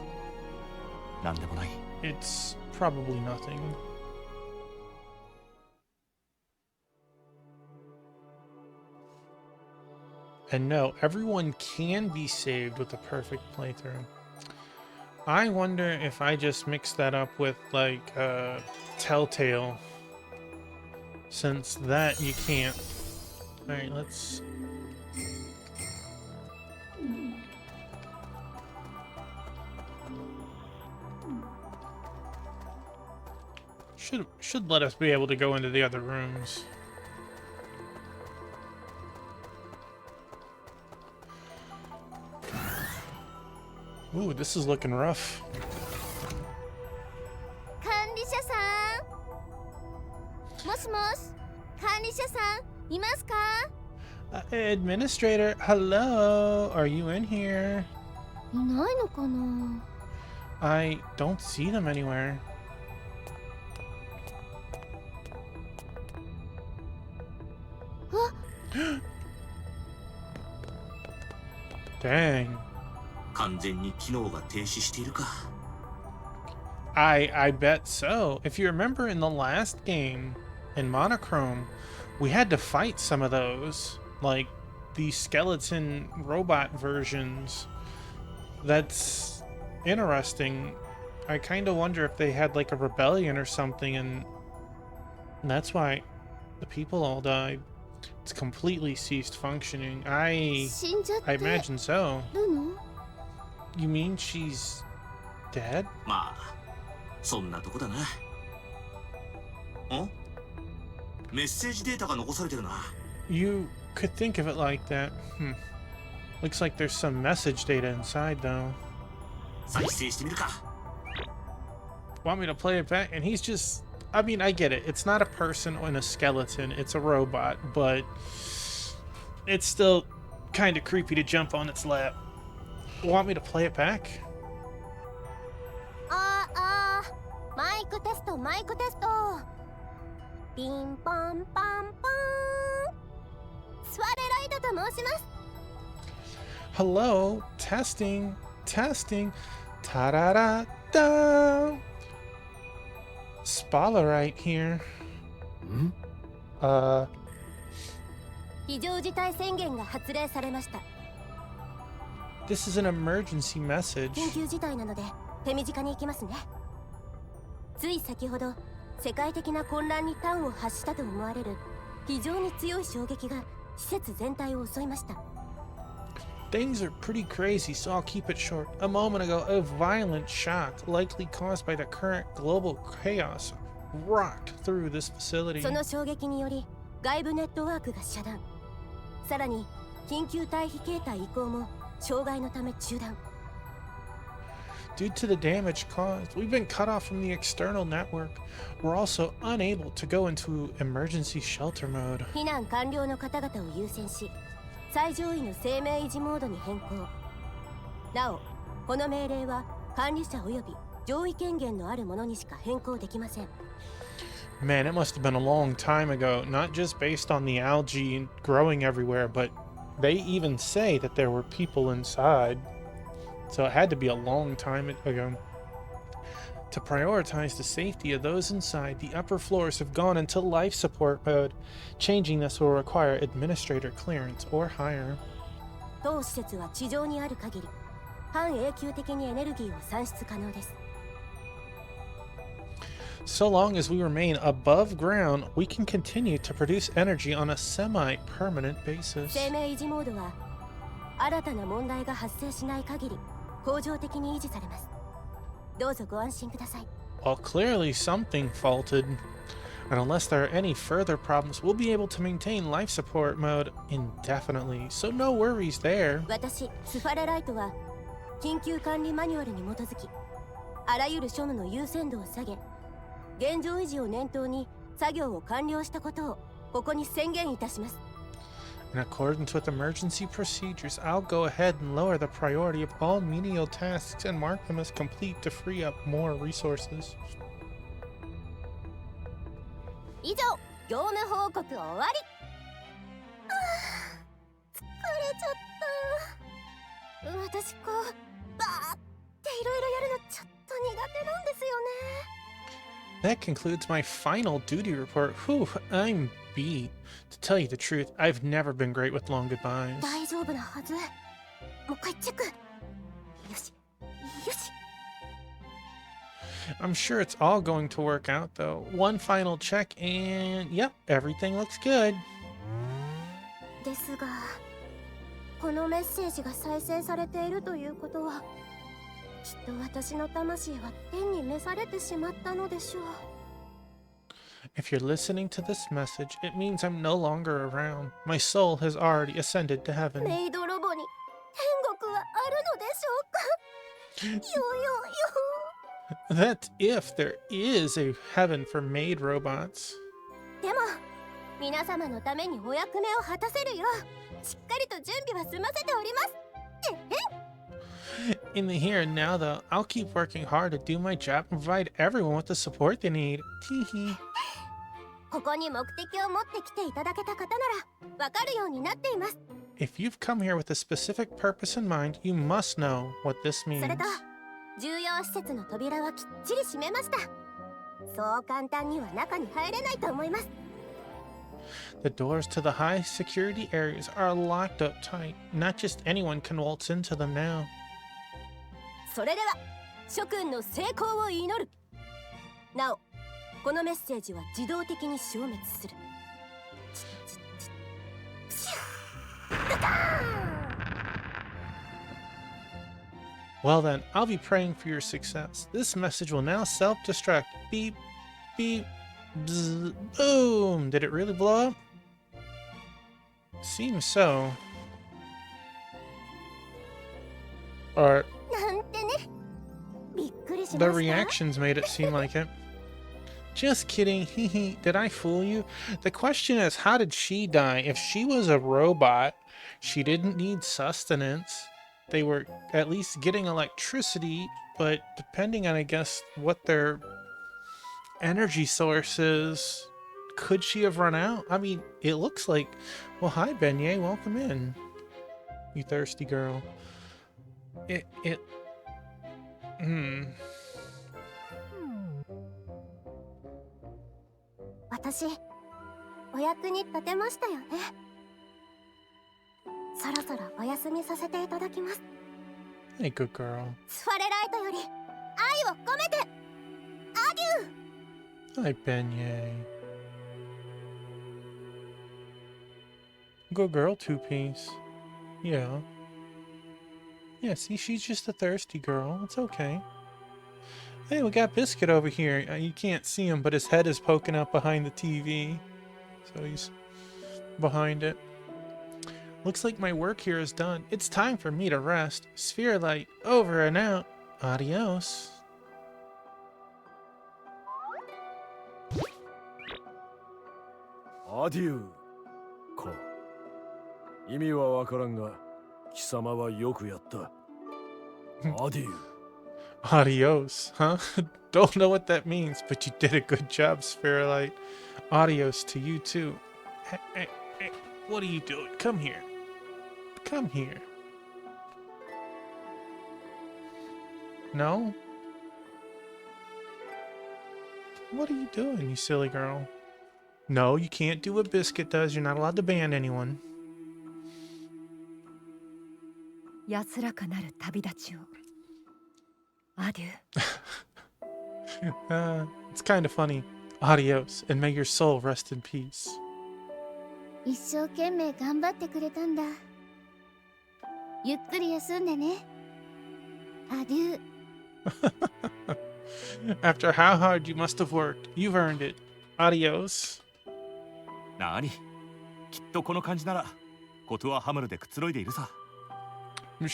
なんでもない。 It's probably nothing. And no, everyone can be saved with a perfect playthrough. I wonder if I just mix that up with like Telltale, since that you can't. All right, let's. Should let us be able to go into the other rooms. Ooh, this is looking rough. 管理者さん、もしもし、管理者さんいますか？ Administrator, hello. Are you in here? いないのかな？ I don't see them anywhere. Dang. 完全に機能が停止しているか。 I bet so. If you remember in the last game in Monochrome, we had to fight some of those, like the skeleton robot versions. That's interesting. I kind of wonder if they had like a rebellion or something, and that's why the people all died. It's completely ceased functioning. 死んじゃって I imagine so. るの？ You mean she's dead? まあそんなとこだな。ん？メッセージデータが残されてるな。 You could think of it like that. Looks like there's some message data inside, though. 再生してみるか。 Want me to play it back? And he's just... I mean, I get it. It's not a person and a skeleton. It's a robot, but... It's still kind of creepy to jump on its lap. Want me to play it back? マイクテストマイクテスト。ピンポンパンポン。スワレライトと申します。 Hello? Testing. Testing. Ta-da-da-da! Spotlight here. 非常事態宣言が発令されました。 This is an emergency message. 緊急事態なので手短に行きますね。つい先ほど世界的な混乱に端を発したと思われる非常に強い衝撃が施設全体を襲いました。 Things are pretty crazy, so I'll keep it short. A moment ago, a violent shock, likely caused by the current global chaos, rocked through this facility. その衝撃により外部ネットワークが遮断。さらに緊急退避形態移行も障害のため中断。 Due to the damage caused, we've been cut off from the external network. We're also unable to go into emergency shelter mode. 避難完了の方々を優先し、最上位の生命維持モードに変更。なお、この命令は管理者及び上位権限のある者にしか変更できません。 Man, it must have been a long time ago, not just based on the algae growing everywhere, but they even say that there were people inside. So it had to be a long time ago. To prioritize the safety of those inside, the upper floors have gone into life support mode. Changing this will require administrator clearance or higher. 当施設は地上にある限り、半永久的にエネルギーを産出可能です。 So long as we remain above ground, we can continue to produce energy on a semi-permanent basis. 生命維持モードは新たな問題が発生しない限り恒常的に維持されます。どうぞご安心ください。 Well, clearly something faulted. And unless there are any further problems, we'll be able to maintain life support mode indefinitely. So no worries there. 私、スファレライトは緊急管理マニュアルに基づき、あらゆる庶務の優先度を下げ、現状維持を念頭に作業を完了したことをここに宣言いたします。 In accordance with emergency procedures, I'll go ahead and lower the priority of all menial tasks and mark them as complete to free up more resources. 以上、業務報告終わり。疲れちゃった。私こうバーっていろいろやるのちょっと苦手なんですよね。 That concludes my final duty report. Whew, I'm beat. To tell you the truth, I've never been great with long goodbyes. 大丈夫なはず。もう一回チェック。よし、よし。 I'm sure it's all going to work out, though. One final check, and yep, everything looks good. ですが、このメッセージが再生されているということは、きっと私の魂は天に召されてしまったのでしょう。 If you're listening to this message, it means I'm no longer around. My soul has already ascended to heaven. メイドロボに天国はあるのでしょうか。よよよ。 That's if there is a heaven for maid robots. でも皆様のためにお役目を果たせるようしっかりと準備は済ませております。In the here and now, though, I'll keep working hard to do my job and provide everyone with the support they need. Teehee. ここに目的を持ってきていただけた方ならわかるようになっています。 If you've come here with a specific purpose in mind, you must know what this そ means. れと重要施設の扉はきっちり閉めました。そう簡単には中に入れないと思います。 The doors to the high security areas are locked up tight. Not just anyone can waltz into them now. それでは諸君の成功を祈る。なおこのメッセージは自動的に消滅する。Well then, I'll be praying for your success. This message will now self-destruct. Beep, beep, bzz, boom! Did it really blow up? Seems so. Or なんてね。びっくりしま the した。 reactions made it seem like it. Just kidding, hee hee. Did I fool you? The question is, how did she die? If she was a robot, she didn't need sustenance. They were at least getting electricity, but depending on, I guess, what their energy source is, could she have run out? I mean, it looks like... Well, hi, Beignet. Welcome in. You thirsty girl. Hmm. 私お役に立てましたよね。そろそろお休みさせていただきます。 Hey, good girl. スファレライトより愛を込めてアデュー。 Hi, Beignet. Good girl, two-piece. Yeah. Yeah, see, she's just a thirsty girl. It's okay. Hey, we got Biscuit over here. You can't see him, but his head is poking up behind the TV. So he's behind it. Looks like my work here is done. It's time for me to rest. Sphere Light, over and out. Adios. アデューか。意味はわからんが貴様はよくやった。アデュー。 Adios, huh? Don't know what that means, but you did a good job, Spherolite. Adios to you too. Hey, what are you doing? Come here. Come here. No? What are you doing, you silly girl? No, you can't do what Biscuit does. You're not allowed to ban anyone. 安らかなる旅立ちを。アデュ It's kind of funny. Adios, and may your soul rest in peace. 一生懸命頑張ってくれたんだ。ゆっくり休んでね。アデュー。 After how hard you must have worked, you've earned it. Adios. なに、きっとこの感じならコトゥアハムルでくつろいでいるさ。 I'm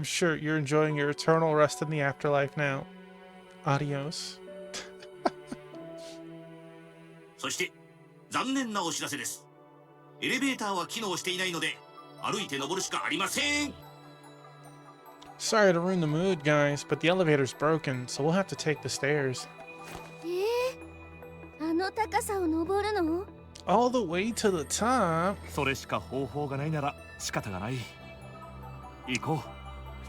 sure you're enjoying your eternal rest in the afterlife now. Adios. そして残念なお知らせです。エレベーターは機能していないので歩いて登るしかありません。 Sorry to ruin the mood, guys, but the elevator's broken, so we'll have to take the stairs. あの高さを登るの？ All the way to the top? それしか方法がないなら仕方がない。行こ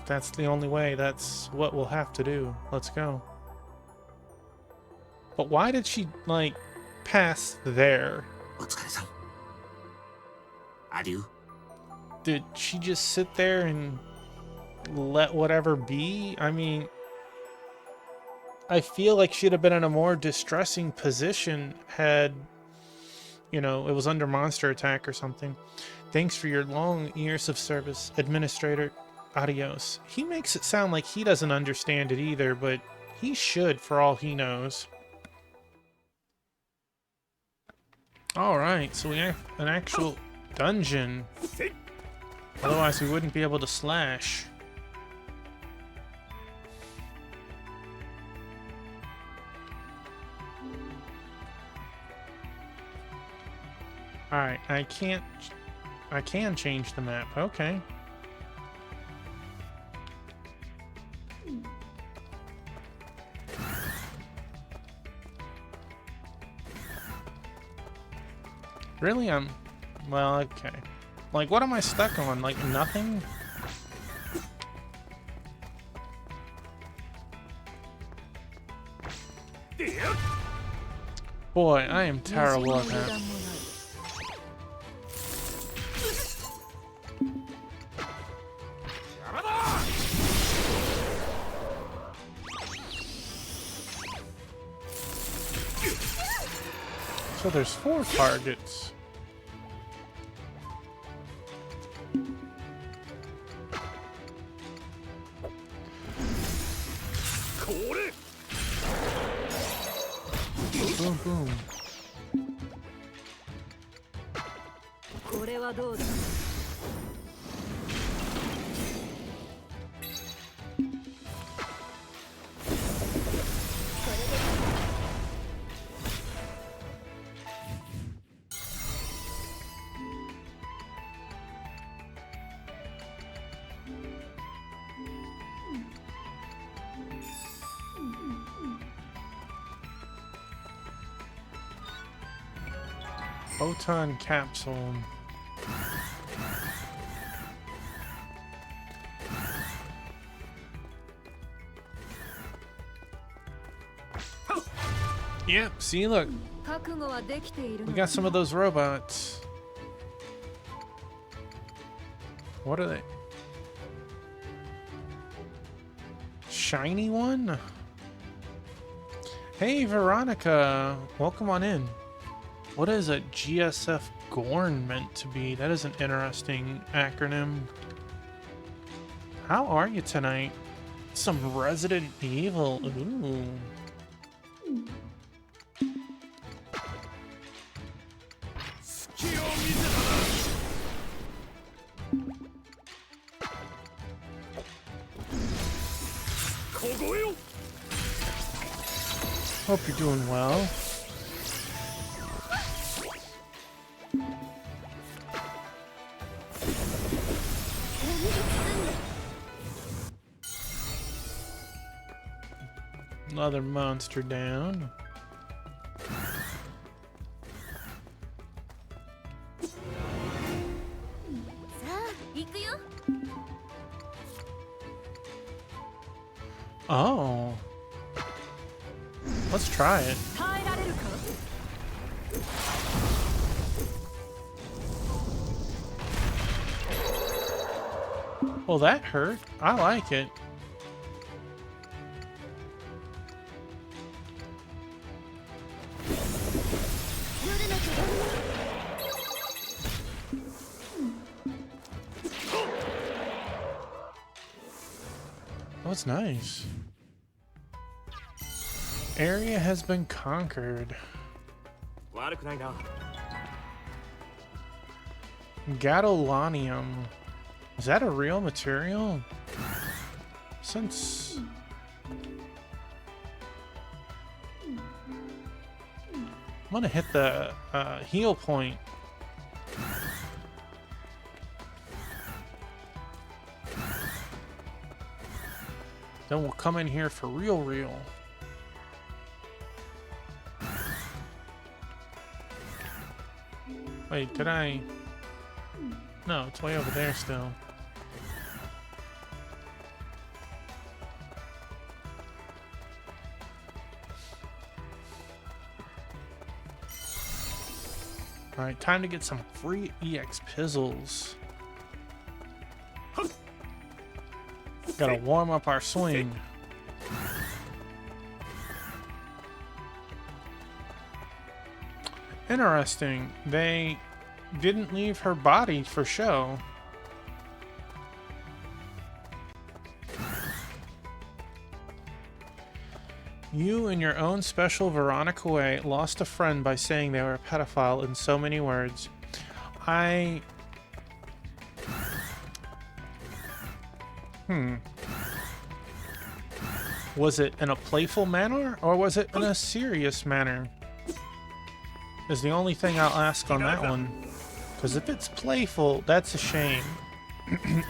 If that's the only way, that's what we'll have to do. Let's go. But why did she, like, pass there? お疲れさん。アデュー。 Did she just sit there and let whatever be? I mean, I feel like she'd have been in a more distressing position had, you know, it was under monster attack or something. Thanks for your long years of service, Administrator. Adios. He makes it sound like he doesn't understand it either, but he should for all he knows. Alright, so we have an actual dungeon. Otherwise we wouldn't be able to slash. Alright, I can change the map. Okay. Really? Well, okay. Like, what am I stuck on? Like, nothing? Boy, I am terrible at that. So there's 4 targets. Boom, boom. これはどうだ。Photon capsule. Yep, see, look. 覚悟はできている We の got some of those robots. What are they? Shiny one? Hey, Veronica. Welcome on in. What is a GSF Gorn meant to be? That is an interesting acronym. How are you tonight? Some Resident Evil. Ooh. Hope you're doing well. Another monster down. Oh. Let's try it. 耐えられるか。 Well, that hurt. I like it. Oh, it's nice. Area has been conquered. 悪くないな。 Gadolinium. Is that a real material? gonna hit the heal point. Then we'll come in here for real. Wait, did I? No, it's way over there still. Alright, time to get some free EX pizzles. Gotta warm up our swing. Interesting. They didn't leave her body for show. You, in your own special Veronica way, lost a friend by saying they were a pedophile in so many words. Was it in a playful manner, or was it in a serious manner? Is the only thing I'll ask on that one. Because if it's playful, that's a shame.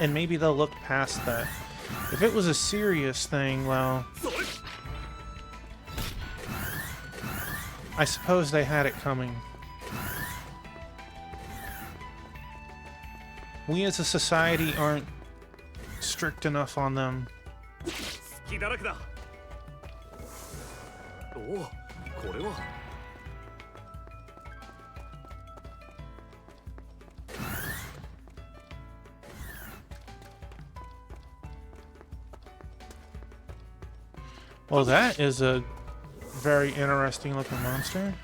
And maybe they'll look past that. If it was a serious thing, well... I suppose they had it coming. We as a society aren't strict enough on them. Well, that is a very interesting looking monster.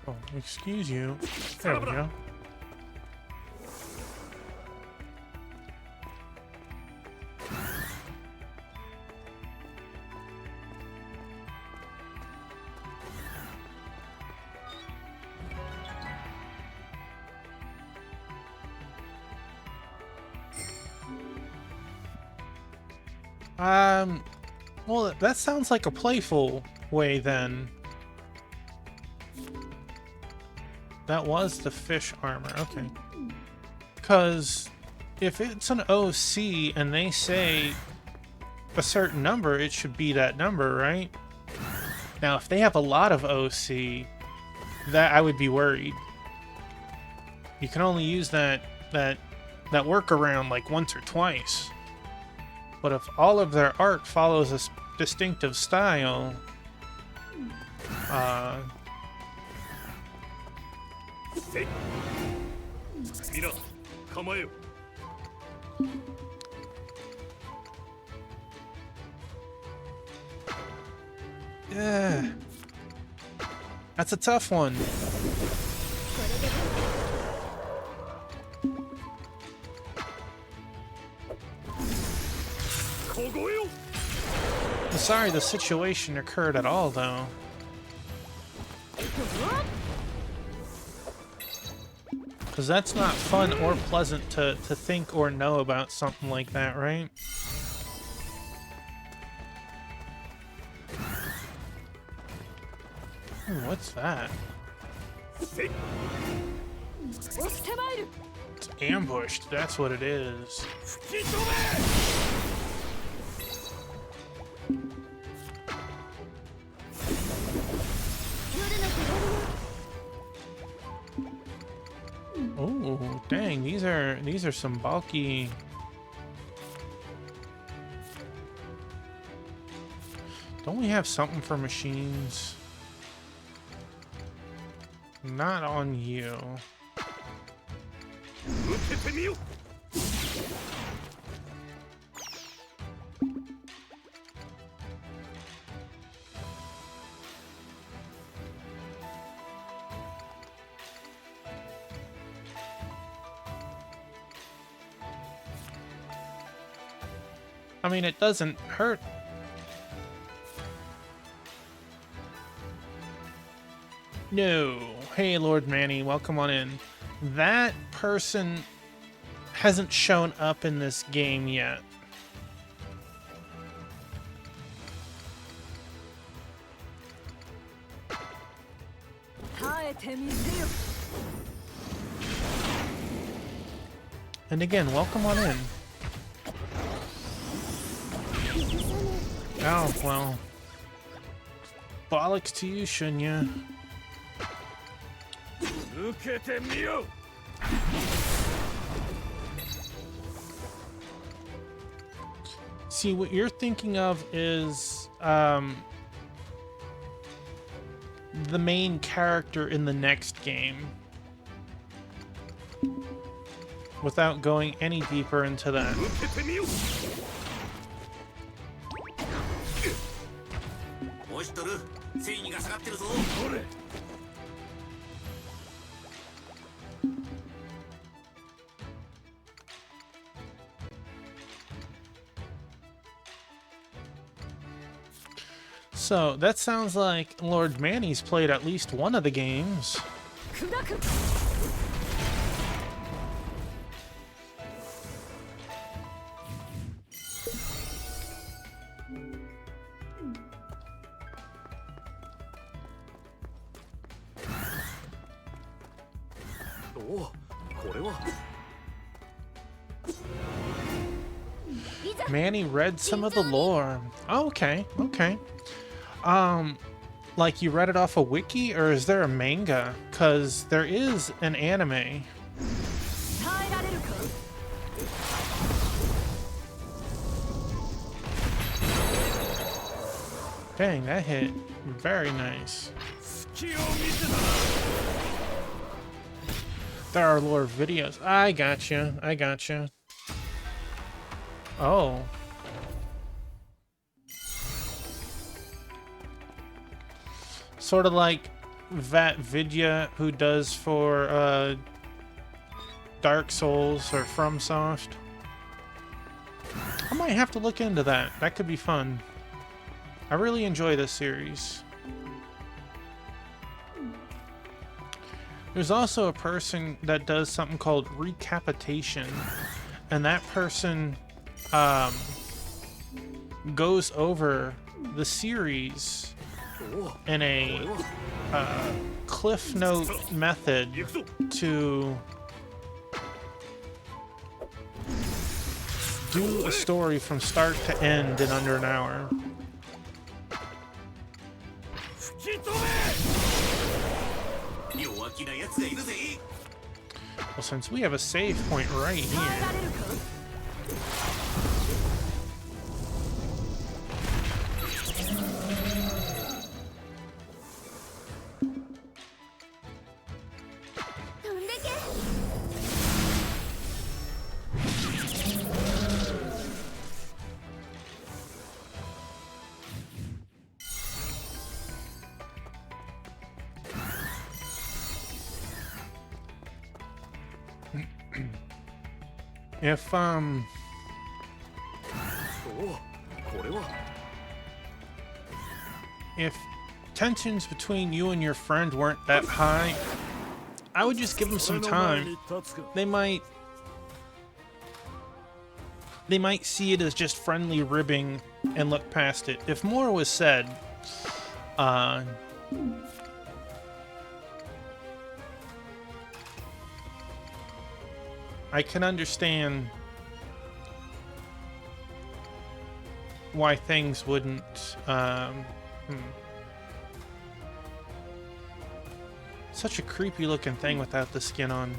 Oh, excuse you. There we go. Well, that sounds like a playful way then. That was the fish armor, okay. Because if it's an OC and they say a certain number, it should be that number, right? Now, if they have a lot of OC, that I would be worried. You can only use that workaround like once or twice. But if all of their art follows a distinctive style, yeah, that's a tough one. I'm sorry the situation occurred at all, though. Because that's not fun or pleasant to think or know about something like that, right? Ooh, what's that? It's ambushed, that's what it is. Oh, dang, these are some bulky. Don't we have something for machines? Not on you. 受けてみよ。 I mean, it doesn't hurt. No. Hey, Lord Manny, welcome on in. That person hasn't shown up in this game yet. And again, welcome on in. Oh, well. Bollocks to you, Shunya. 受けてみよ。 See, what you're thinking of is the main character in the next game. Without going any deeper into that. 受けてみよ。 押しとる。正義が下がってるぞ。 これ。 So, that sounds like Lord Manny's played at least one of the games. Manny read some of the lore. Oh, okay, okay. Like you read it off a wiki, or is there a manga? 'Cause there is an anime. Dang, that hit very nice. There are lore videos. I gotcha. I gotcha. Oh. Sort of like Vat Vidya, who does for Dark Souls or FromSoft. I might have to look into that. That could be fun. I really enjoy this series. There's also a person that does something called recapitation, and that person goes over the series in a cliff note method to do a story from start to end in under an hour. Well, since we have a save point right here. If tensions between you and your friend weren't that high, I would just give them some time. They might see it as just friendly ribbing and look past it. If more was said, I can understand why things wouldn't, Such a creepy looking thing without the skin on.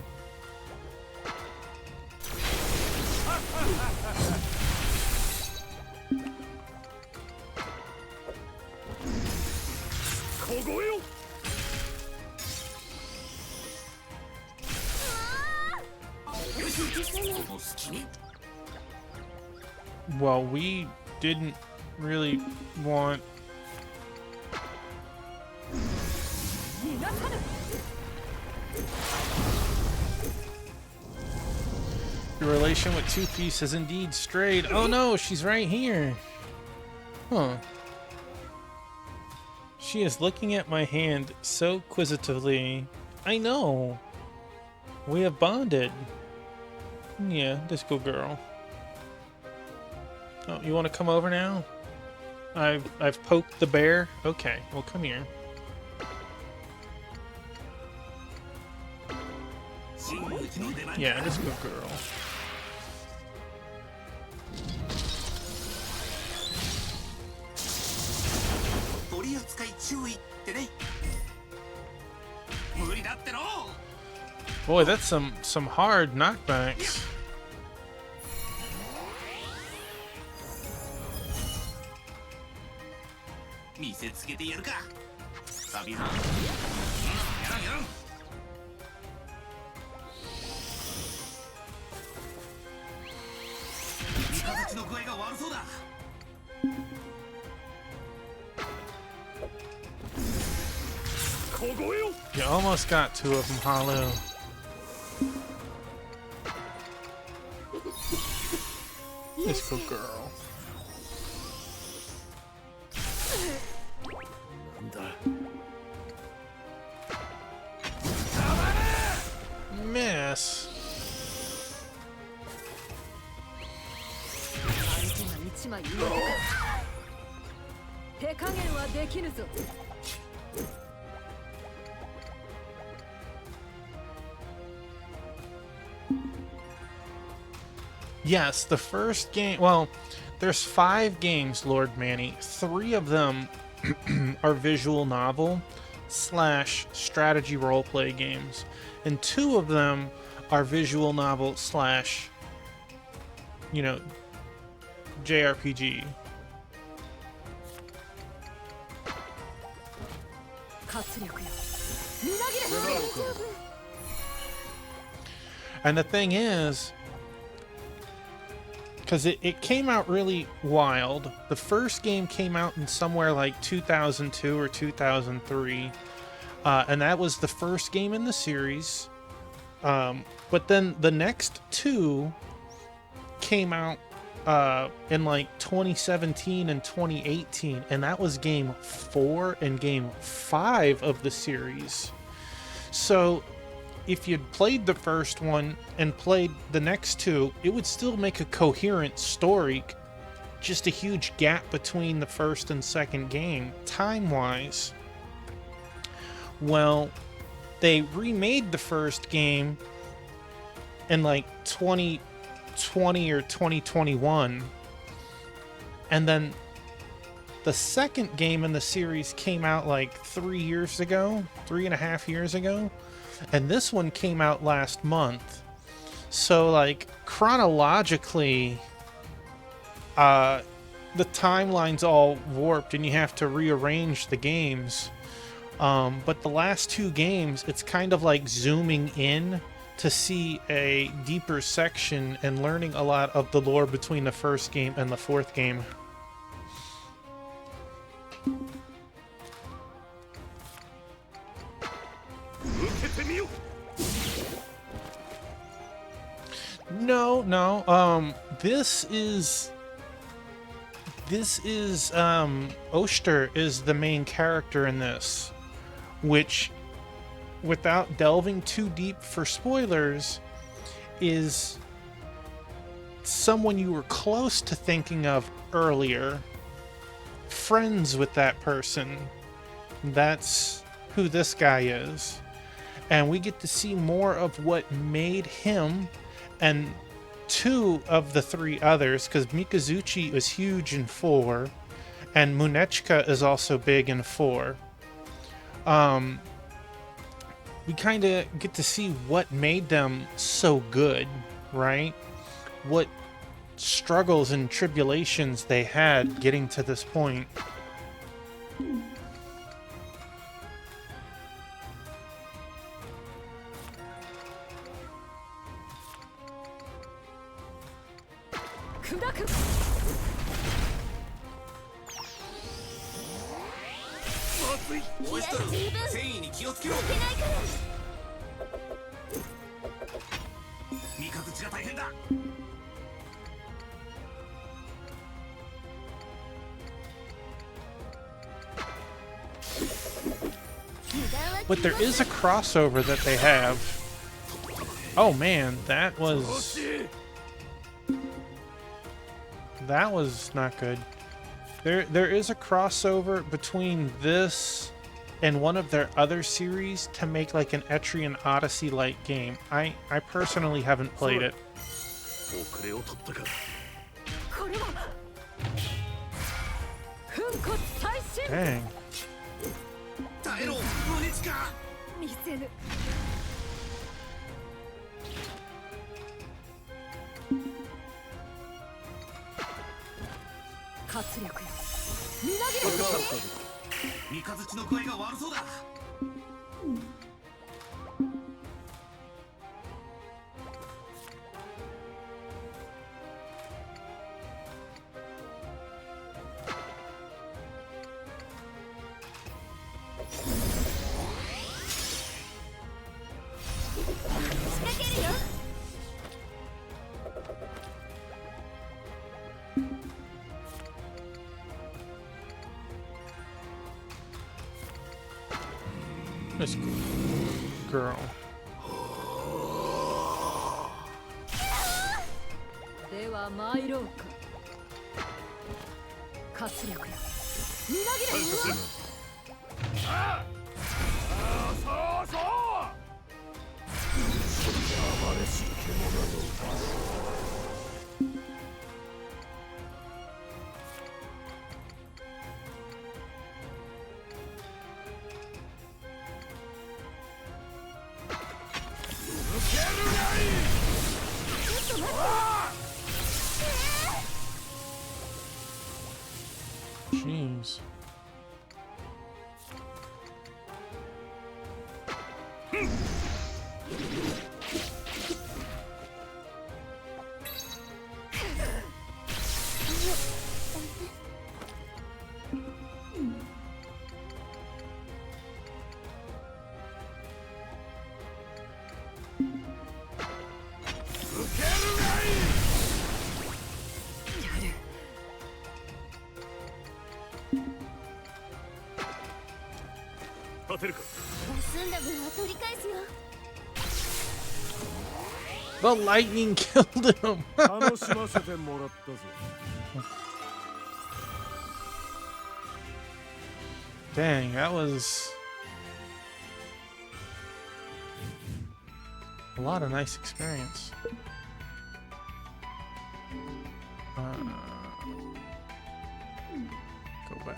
Well, we didn't really want... Your relation with Two Piece has indeed strayed. Oh no, she's right here. Huh. She is looking at my hand so quizzitively. I know. We have bonded. Yeah, Disco Girl. Oh, you want to come over now? I've poked the bear. Okay, well come here. Yeah, Disco Girl. Boy, that's some hard knockbacks. You almost got two of them, Halu. Disco Girl. Miss. Yes, the first game... Well, there's 5 games, Lord Manny. 3 of them are visual novel / strategy roleplay games. And 2 of them are visual novel / you know, JRPG. And the thing is, because it came out really wild. The first game came out in somewhere like 2002 or 2003. And that was the first game in the series. But then the next 2 came out in like 2017 and 2018. And that was game 4 and game 5 of the series. So if you'd played the first one and played the next 2, it would still make a coherent story. Just a huge gap between the first and second game, time-wise. Well, they remade the first game in like 2020 or 2021. And then the second game in the series came out like 3.5 years ago. And this one came out last month. So, like, chronologically, the timeline's all warped and you have to rearrange the games. But the last 2 games, it's kind of like zooming in to see a deeper section and learning a lot of the lore between the first game and the 4th game. No. This is Oster is the main character in this, which, without delving too deep for spoilers, is someone you were close to thinking of earlier, friends with that person. That's who this guy is. And we get to see more of what made him and 2 of the 3 others, because Mikazuchi is huge in 4, and Munechika is also big in 4. We kind of get to see what made them so good, right? What struggles and tribulations they had getting to this point. 応援しとる。繊維に気をつけろ。味方地が大変だ。But there is a crossover that they have. Oh man, that was not good. There is a crossover between this and one of their other series to make like an Etrian Odyssey like game. I personally haven't played it. 遅れを取ったか。これは粉骨最新 Dang. 耐えろ、胸近。見せぬ。活力よ、みなぎれ。三日月の具合が悪そうだ。This girl. では参ろうか。活力よ、みなぎれ。Jeez. The lightning killed him. 楽しませてもらったぞ。Dang, that was a lot of nice experience. Go back.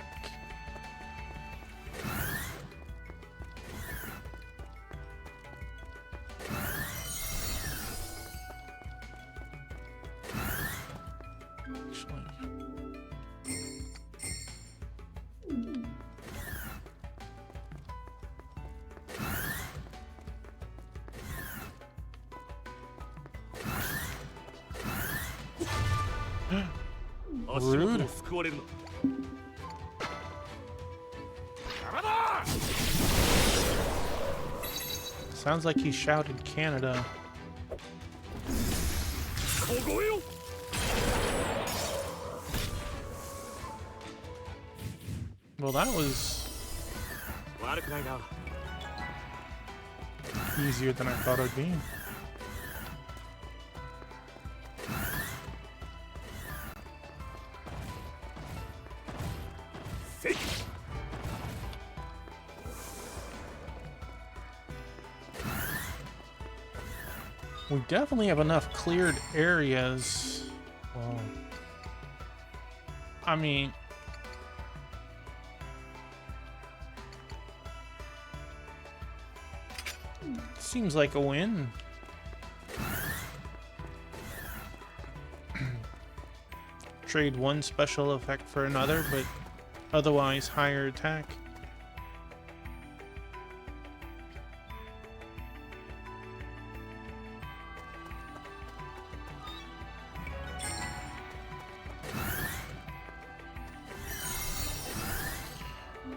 Rude. Sounds like he shouted Canada. Well, that was easier than I thought it would be. We definitely have enough cleared areas. Well, I mean, seems like a win. Trade one special effect for another, but otherwise higher attack.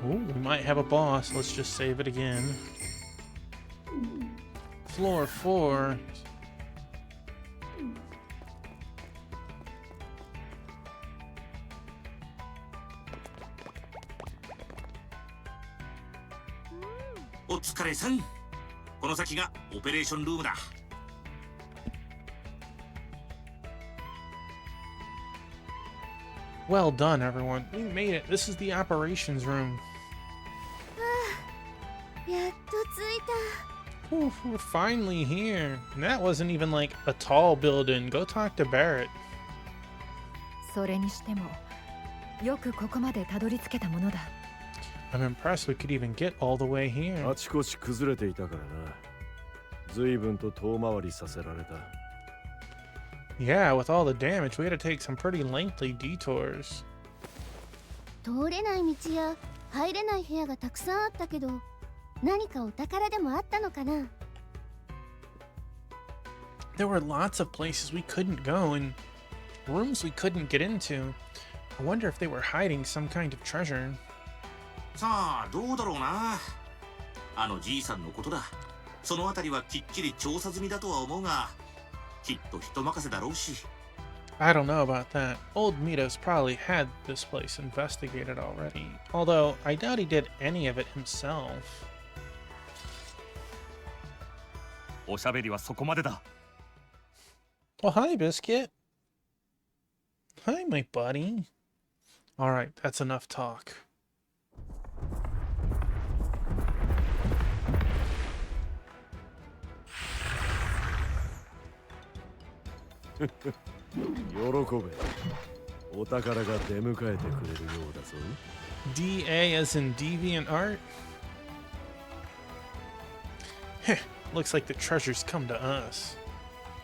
Ooh, we might have a boss. Let's just save it again. Floor 4.お疲れさん。この先がオペレーションルームだ。Well done, everyone. We made it. This is the operations room. やっと着いた。 Ooh, we're finally here. And that wasn't even like a tall building. Go talk to Barrett. それにしてもよくここまでたどり着けたものだ。 I'm impressed we could even get all the way here. あちこち崩れていたからな。随分と遠回りさせられた。 Yeah, with all the damage, we had to take some pretty lengthy detours. 通れない道や入れない部屋がたくさんあったけど、何かお宝でもあったのかな。 There were lots of places we couldn't go and rooms we couldn't get into. I wonder if they were hiding some kind of treasure. さあどうだろうな。あのじいさんのことだ。そのあたりはきっちり調査済みだとは思うが、きっと人任せだろうし。 I don't know about that. Old Mitos probably had this place investigated already. Although, I doubt he did any of it himself. おしゃべりはそこまでだ。 Well, hi, Biscuit. Hi, my buddy. Alright, that's enough talk. Yoroko 喜べ。お宝が出迎えてくれるようだぞ。 DA as in deviant art? Heh, looks like the treasure's come to us.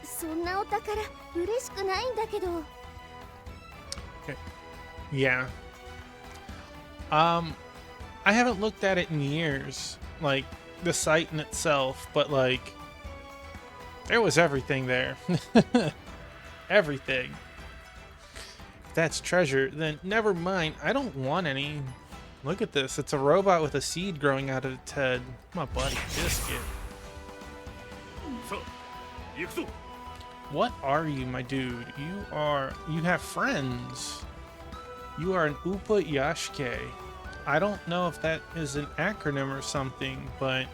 そんなお宝嬉しくないんだけど。 Yeah. I haven't looked at it in years, like the site in itself, but like there was everything there. Everything. If that's treasure, then never mind. I don't want any. Look at this. It's a robot with a seed growing out of its head. My buddy Biscuit. さあ行くぞ。 What are you, my dude? You have friends. You are an Upa Yashike. I don't know if that is an acronym or something, but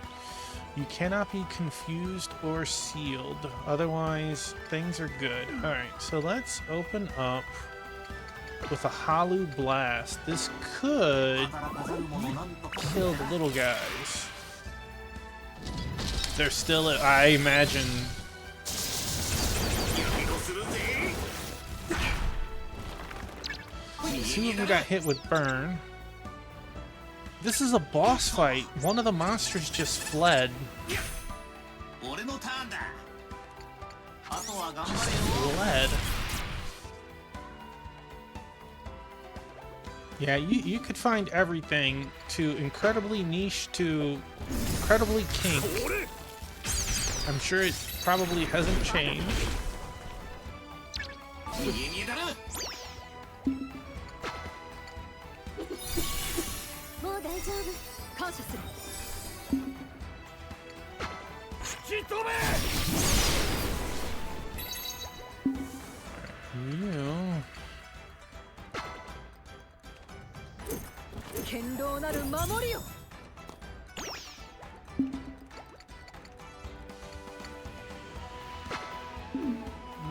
you cannot be confused or sealed. Otherwise, things are good. Alright, so let's open up with a Halu Blast. This could kill the little guys. They're still, I imagine. Two of them got hit with burn. This is a boss fight. One of the monsters just fled. 俺のターンだ。あとは頑張 Fled. Yeah, you could find everything to incredibly niche to incredibly kink. I'm sure it probably hasn't changed. れよ。見え見えだな。もう大丈夫。感謝する。吹き飛べ。 You. 堅牢なる守りよ。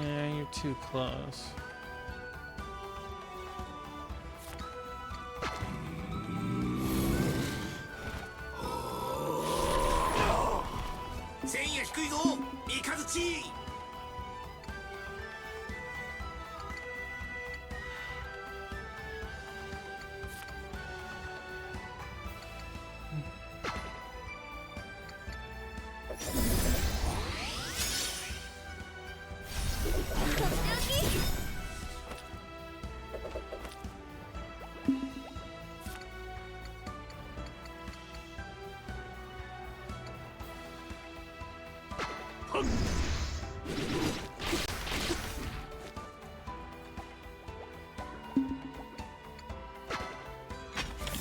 Yeah, you're too close. 線や低いぞ。三日月。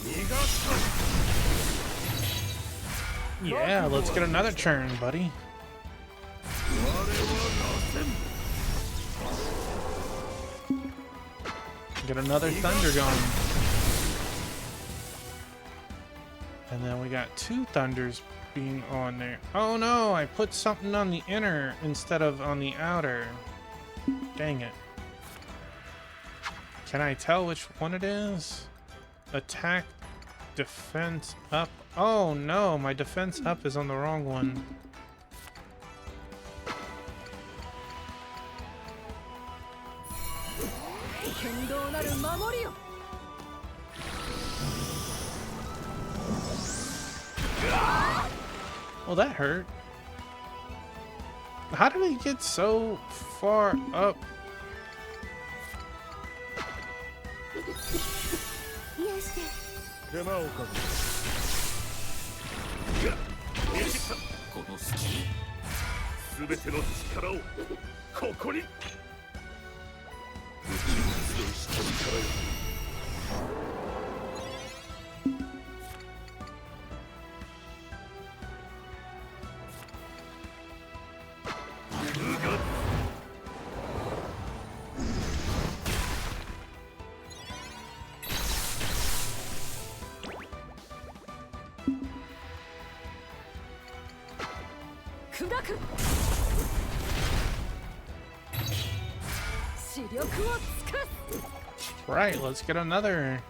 逃がすか。Yeah, let's get another turn, buddy. Get another thunder going. And then we got 2 thunders being on there. Oh no, I put something on the inner instead of on the outer. Dang it. Can I tell which one it is? Attack, defense up. Oh no, my defense up is on the wrong one. Well, that hurt. How did he get so far up? Right, let's get another.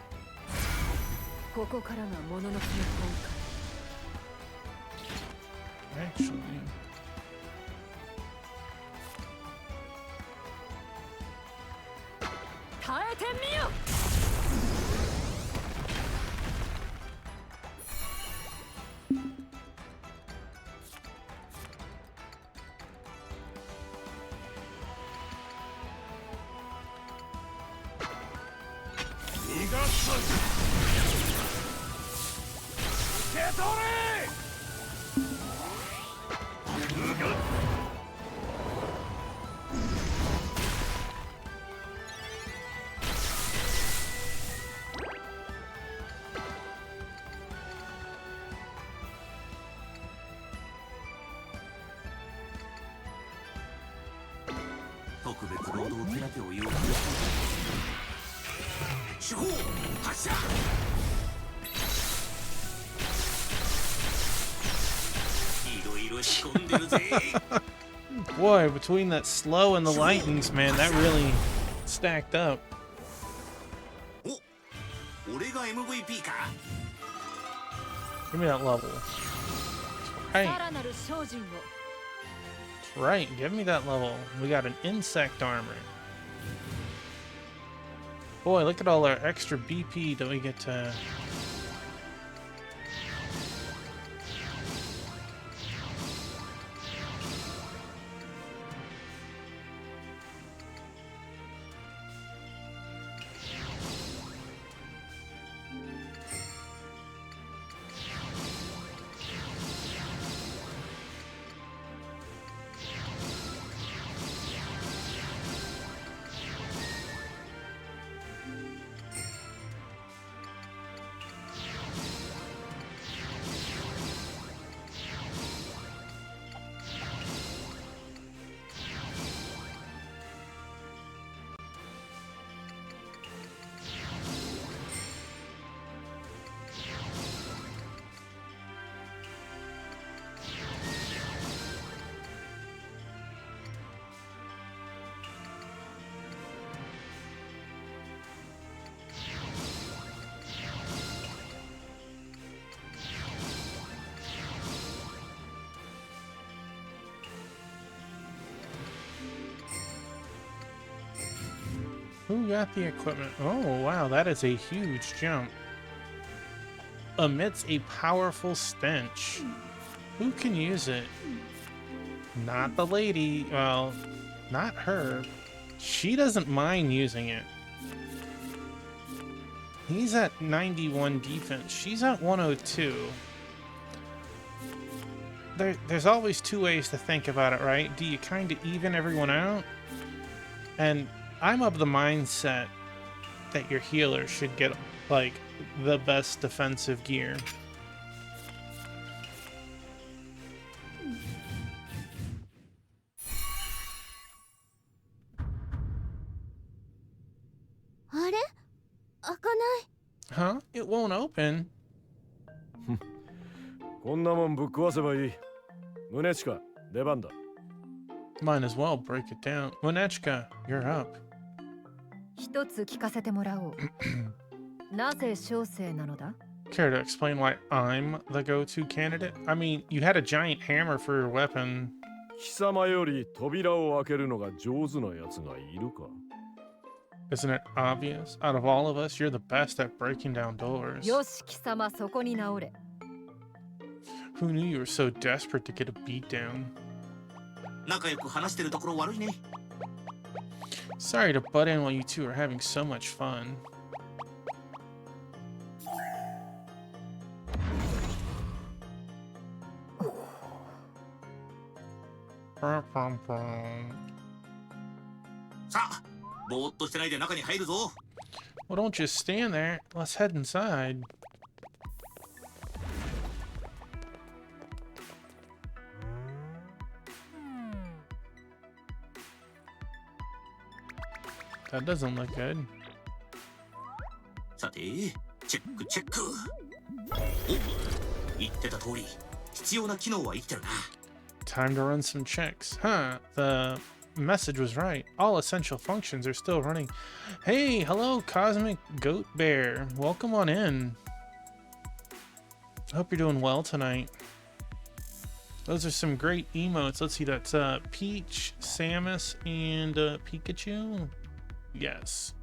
Actually, boy, between that slow and the lightnings, man, that really stacked up. Give me that level. Right. Right, give me that level. We got an insect armor. Boy, look at all our extra BP that we get to... Who got the equipment? Oh, wow, that is a huge jump. Emits a powerful stench. Who can use it? Not the lady. Well, not her. She doesn't mind using it. He's at 91 defense. She's at 102. There's always 2 ways to think about it, right? Do you kind of even everyone out? And I'm of the mindset that your healer should get, like, the best defensive gear. Huh? It won't open. こんなもんぶっ壊せばいい。宗近、出番だ。Might as well break it down. Monechka, you're up. 一つ聞かせてもらおう。なぜ小生なのだ？ Care to explain why I'm the go-to candidate? I mean, you had a giant hammer for your weapon. 貴様より扉を開けるのが上手なやつがいるか？ Isn't it obvious? Out of all of us, you're the best at breaking down doors. よし、貴様そこに直れ。 Who knew you were so desperate to get a beat down? 仲良く話してるところ悪いね。 Sorry to butt in while you two are having so much fun. Brum, brum, brum. さあ、ぼーっとしてないで中に入るぞ。 Well, don't just stand there. Let's head inside. That doesn't look good. さて、チェックチェック。お、言ってた通り、必要な機能は生きてるな。 Time to run some checks. Huh, the message was right. All essential functions are still running. Hey, hello, Cosmic Goat Bear. Welcome on in. I hope you're doing well tonight. Those are some great emotes. Let's see, that's Peach, Samus, and Pikachu. Yes.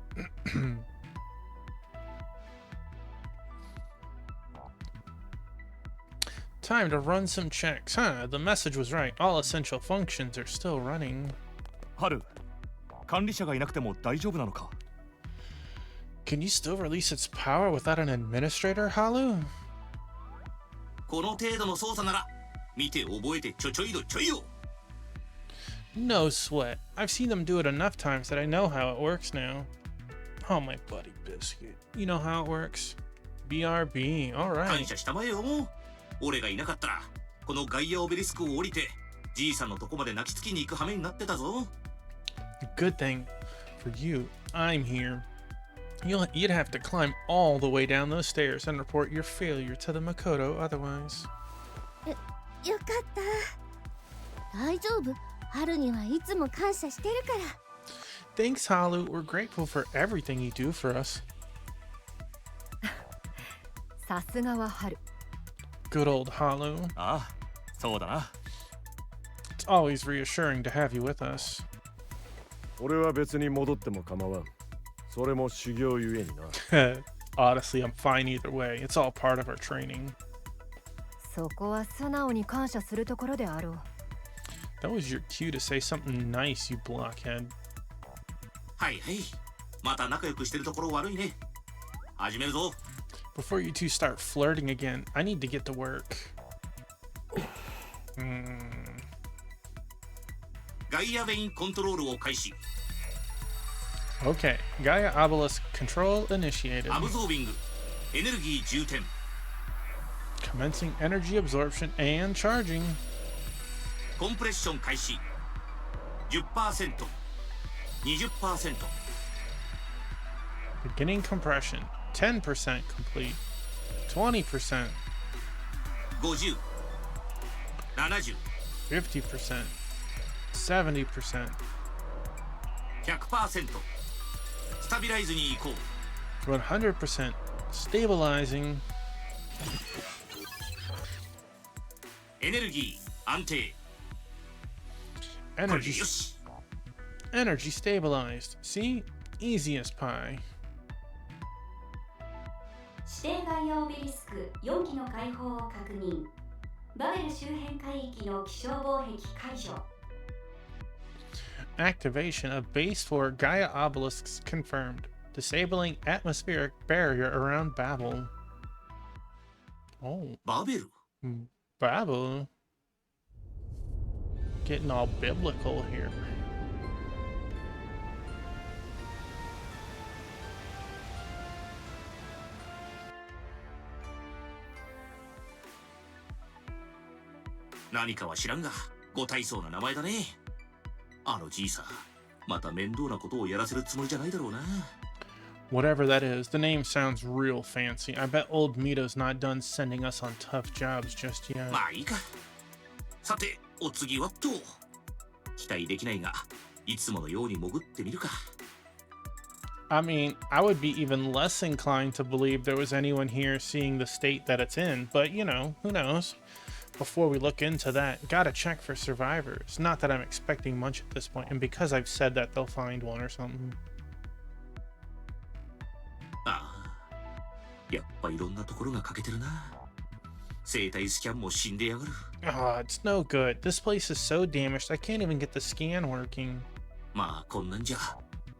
Time to run some checks. Huh, the message was right. All essential functions are still running. 春、管理者がいなくても大丈夫なのか？ Can you still release its power without an administrator, Halu? この程度の操作なら、見て覚えてちょいよ。 No sweat. I've seen them do it enough times that I know how it works now. Oh, my buddy Biscuit. You know how it works? BRB. 感 Alright. 謝したまえよ。俺がいなかったら、このガイアオベリスクを降りて、じいさんのとこまで泣きつきに行く羽目になってたぞ。 Good thing for you, I'm here. You'd have to climb all the way down those stairs and report your failure to the Makoto otherwise. よかった。大丈夫。春にはいつも感謝してるから。 Thanks, Halu. We're grateful for everything you do for us. さすがは春。 Good old Halu. ああ、そうだな。 It's always reassuring to have you with us. 俺は別に戻っても構わん。それも修行ゆえにな。Honestly, I'm fine either way. It's all part of our training. そこは素直に感謝するところであろう。 That was your cue to say something nice, you blockhead. はいはい。また仲良くしてるところ悪いね。始めるぞ。 Before you two start flirting again, I need to get to work. ガイアベインコントロールを開始。 Okay, Gaia Obelisk control initiated. アブゾービング、エネルギー充填。 Commencing energy absorption and charging. コンプレッション開始。10%、20%、 Beginning compression. 10% complete. 20%. 50、70、 50%. 70%. 100%。スタビライズに行こう。 100%. Stabilizing. エネルギー安定。これで Energy よし。 energy stabilized. See? Easy as pie. 指定ガイアオベリスク4機の解放を確認。バベル周辺海域の気象防壁解除。 Activation of Base 4 Gaia Obelisks confirmed. Disabling atmospheric barrier around Babel. Oh, バベル。 Babel. Getting all biblical here. 何かは知らんが、ご大層な名前だね。あのじいさん、また面倒なことをやらせるつもりじゃないだろうな。Whatever that is, the name sounds real fancy. I bet old Mito's not done sending us on tough jobs just yet. まあいいか。さて、お次はと。期待できないが、いつものように潜ってみるか。I mean, I would be even less inclined to believe there was anyone here seeing the state that it's in, but you know, who knows? Before we look into that, gotta check for survivors. Not that I'm expecting much at this point, and because I've said that, they'll find one or something. ああ、やっぱいろんなところが欠けてるな。生体スキャンも死んでやがる。Ah, it's no good. This place is so damaged, I can't even get the scan working. まあこんなんじゃ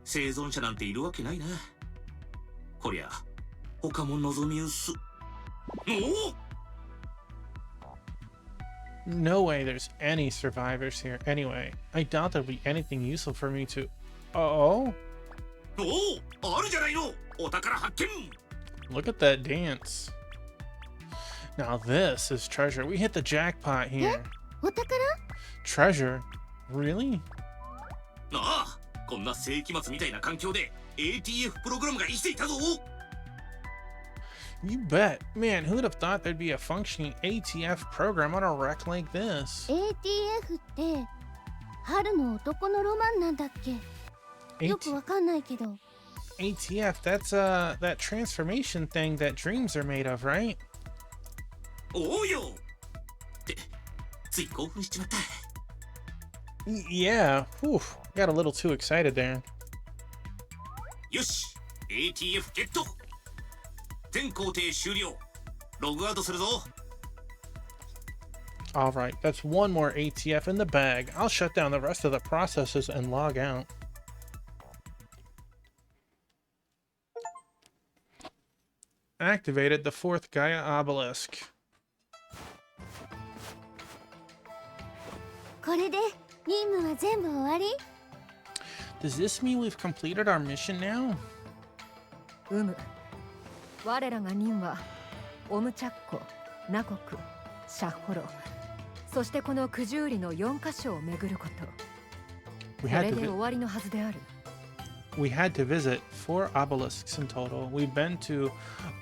生存者なんているわけないな。こりゃ他も望み薄。おお No way there's any survivors here. Anyway, I doubt there'll be anything useful for me to... Oh? おお、あるじゃないの。お宝発見。 Look at that dance. Now this is treasure. We hit the jackpot here. お宝？ Treasure? Really? ああ、こんな世紀末みたいな環境で ATF プログラムが生きていたぞ。 You bet. Man, who'd have thought there'd be a functioning ATF program on a wreck like this? ATF って春の男のロマンなんだっけ？よくわかんないけど。ATF, that's that transformation thing that dreams are made of, right? おうよ。ってつい興奮しちまった。 Yeah. Whew. Got a little too excited there. よし、ATF ゲット。全工程終了。ログアウトするぞ。 All right, that's one more ATF in the bag. I'll shut down the rest of the processes and log out. Activated the fourth Gaia obelisk. これで任務は全部終わり？ Does this mean we've completed our mission now? 我らが任はオムチャッコ、ナコク、シャッホロ、そしてこの九十里の4カ所を巡ること。こ We had れ to で vi- 終わりのはずである。we had to visit 4 obelisks in total. We've been to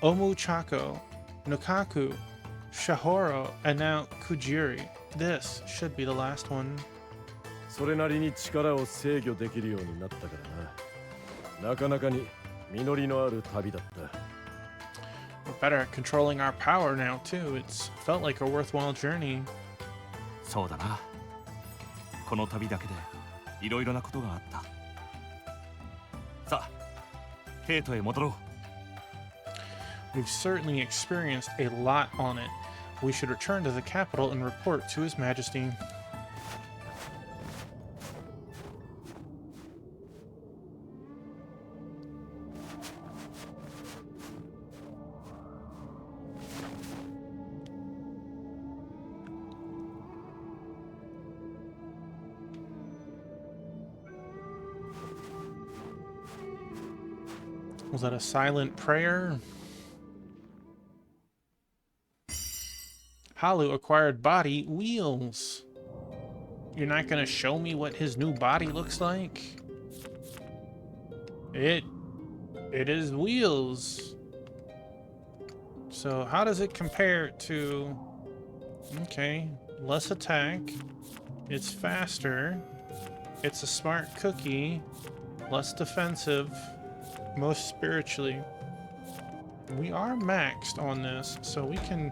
Omuchako, Nukaku, Shahoro, and now Kujiri. This should be the last one. それなりに力を制御できるようになったからな。なかなかに実りのある旅だった。 We're better at controlling our power now, too. It's felt like a worthwhile journey. そうだな。この旅だけでいろいろなことがあった。さあ、ヘイトへ戻ろう。 We've certainly experienced a lot on it. We should return to the capital and report to His Majesty. Was that a silent prayer? Halu acquired body wheels. You're not gonna show me what his new body looks like? It is wheels. So how does it compare to... Okay, less attack. It's faster. It's a smart cookie. Less defensive. Most spiritually. We are maxed on this, so we can...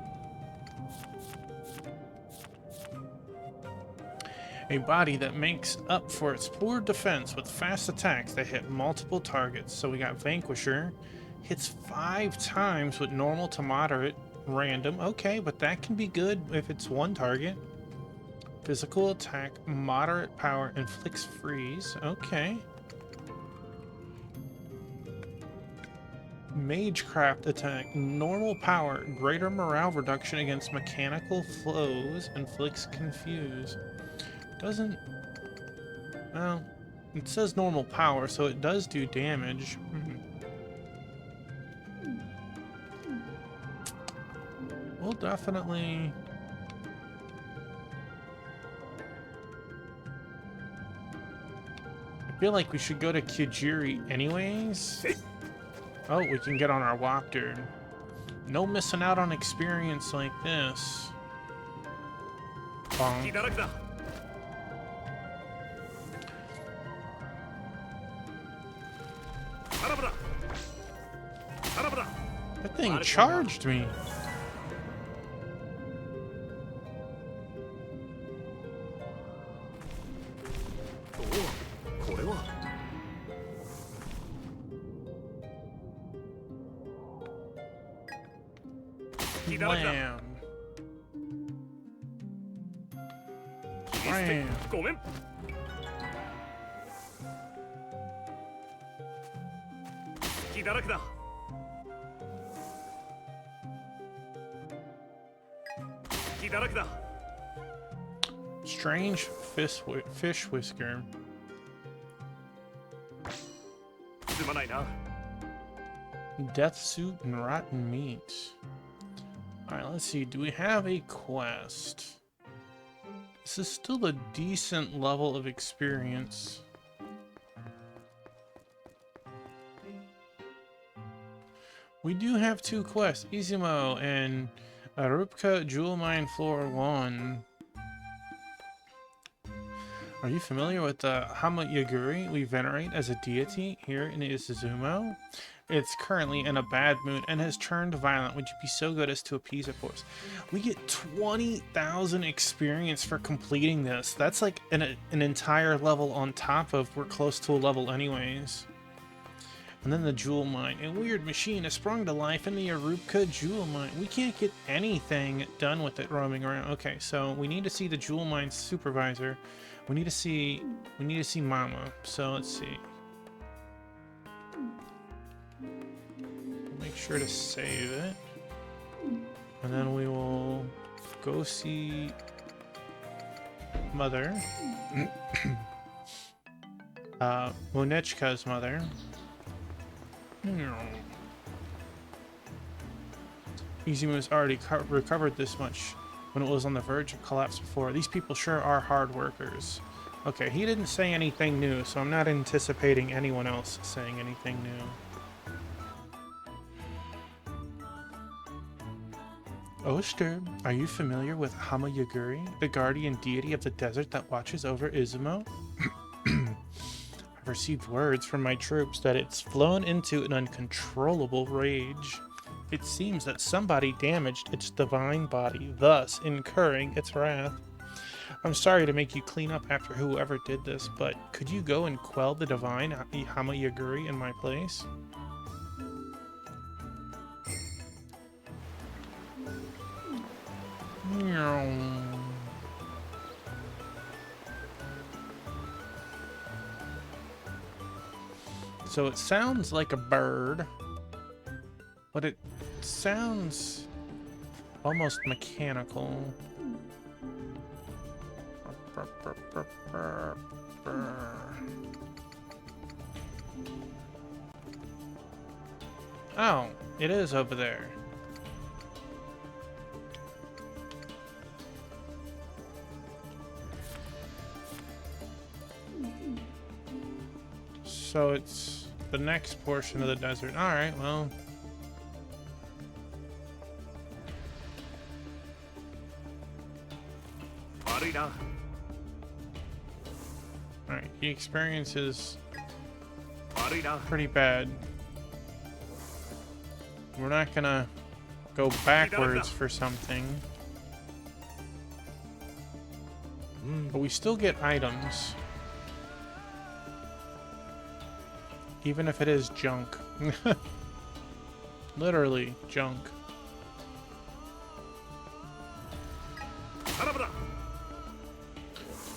A body that makes up for its poor defense with fast attacks that hit multiple targets. So we got Vanquisher. Hits 5 times with normal to moderate random. Okay, but that can be good if it's one target. Physical attack, moderate power, inflicts freeze. Okay. Magecraft attack, normal power, greater morale reduction against mechanical flows, inflicts confuse. Doesn't... Well, it says normal power, so it does do damage. We'll definitely... I feel like we should go to Kujiri anyways. Oh, we can get on our Wapter. No missing out on experience like this. Bonk. That thing charged me. Wham. Wham. Strange fish whisker. Death soup and rotten meat. Alright, let's see. Do we have a quest? This is still a decent level of experience. We do have 2 quests. Izumo and Arupka Jewel Mine Floor 1. Are you familiar with the Hama Yaguri we venerate as a deity here in Izumo? It's currently in a bad mood and has turned violent. Would you be so good as to appease it for us? We get 20,000 experience for completing this. That's like an entire level on top of we're close to a level anyways. And then the jewel mine. A weird machine has sprung to life in the Arupka jewel mine. We can't get anything done with it roaming around. Okay, so we need to see the jewel mine supervisor. We need to see Mama. So let's see. Make sure to save it. And then we will go see Mother. Monechka's mother. Izumo's already recovered this much when it was on the verge of collapse before. These people sure are hard workers. Okay, he didn't say anything new, so I'm not anticipating anyone else saying anything new. Oster, are you familiar with Hama Yaguri, the guardian deity of the desert that watches over Izumo? I've received words from my troops that it's flown into an uncontrollable rage. It seems that somebody damaged its divine body, thus incurring its wrath. I'm sorry to make you clean up after whoever did this, but could you go and quell the divine Hama Yaguri in my place? So it sounds like a bird, but it sounds almost mechanical. Oh, it is over there. So it's the next portion of the desert. Alright, well. Alright, the experience is pretty bad. We're not gonna go backwards for something. But we still get items. Even if it is junk. Literally junk.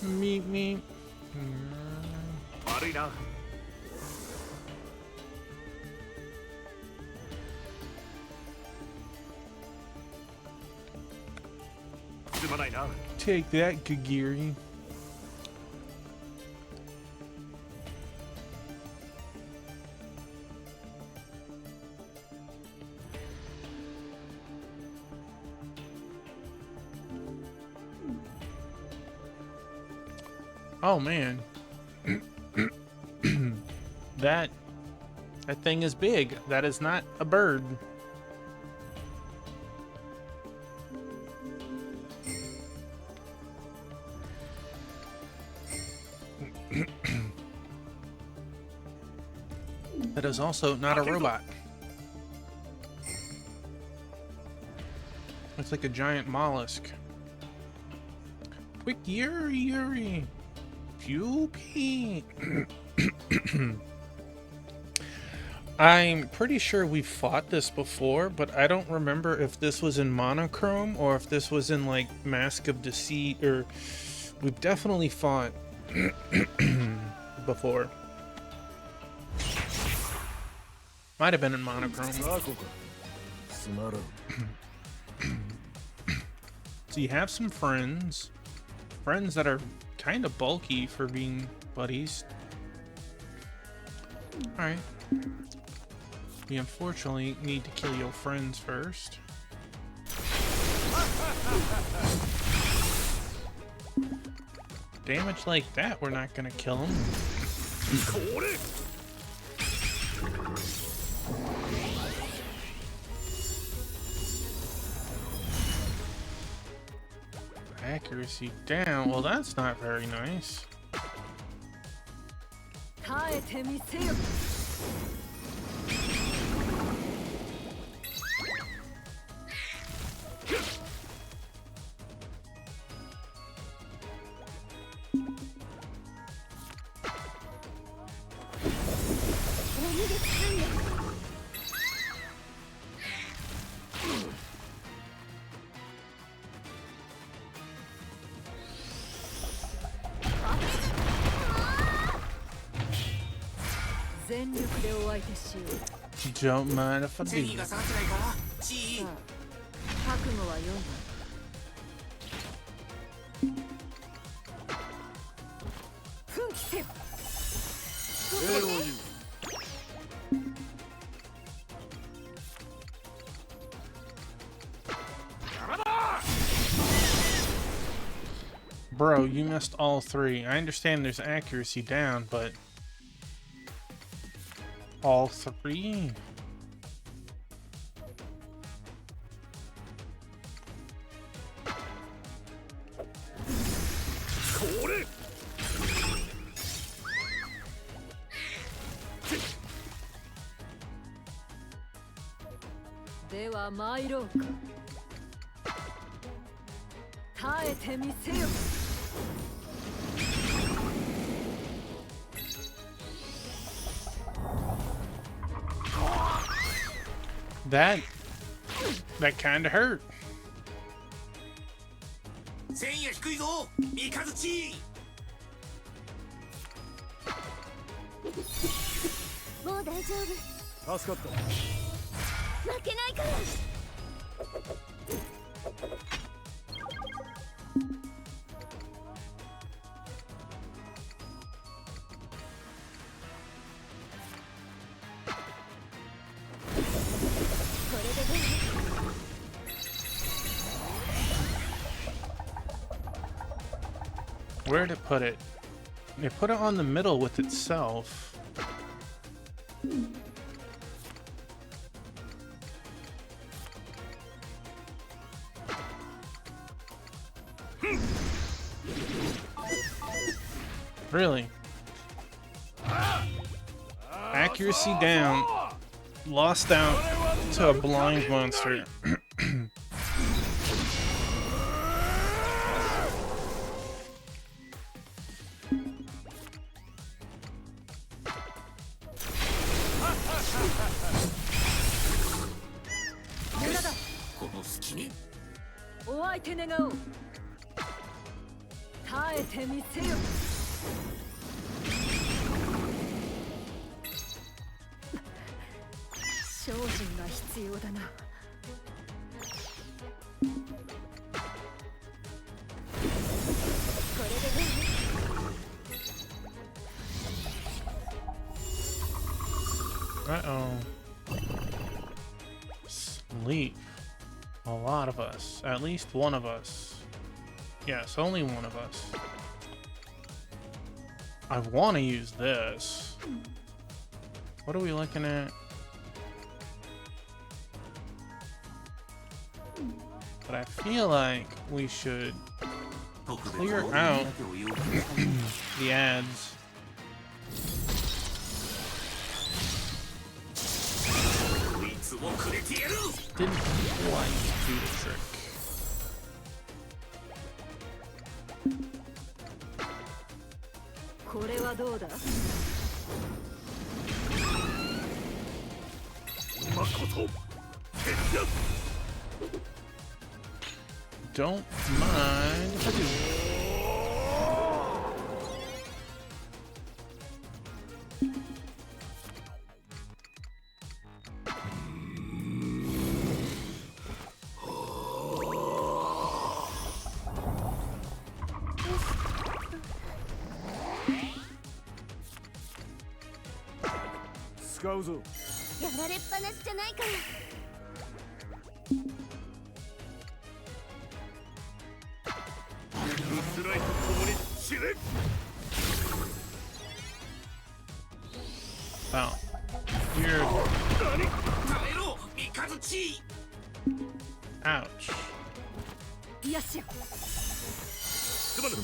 Meep meep. Take that, Gagiri. Oh man. That thing is big. That is not a bird. That is also not a robot. It's like a giant mollusk. Quick, Yuri! Pewpee! I'm pretty sure we've fought this before, but I don't remember if this was in monochrome or if this was in like Mask of Deceit, or we've definitely fought before. Might have been in monochrome. So you have some friends that are kind of bulky for being buddies. Alright. We unfortunately need to kill your friends first. Damage like that, we're not gonna kill him. Accuracy down. Well, that's not very nice. Don't mind if I do. Bro, you missed all three. I understand there's accuracy down, but all three? That kinda hurt. Where'd it put it? It put it on the middle with itself. Really? Accuracy down. Lost out to a blind monster. Uh-oh. Sleep. A lot of us. At least one of us. Yes, only one of us. I want to use this. What are we looking at? But I feel like we should clear out the ads. Didn't quite do the trick. Don't mind if I do.使うぞ。やられっぱなしじゃないから。スライと共に死ね。 Wow. You're. 耐えろ、三日月。 Ouch. いやしよ。すまぬ。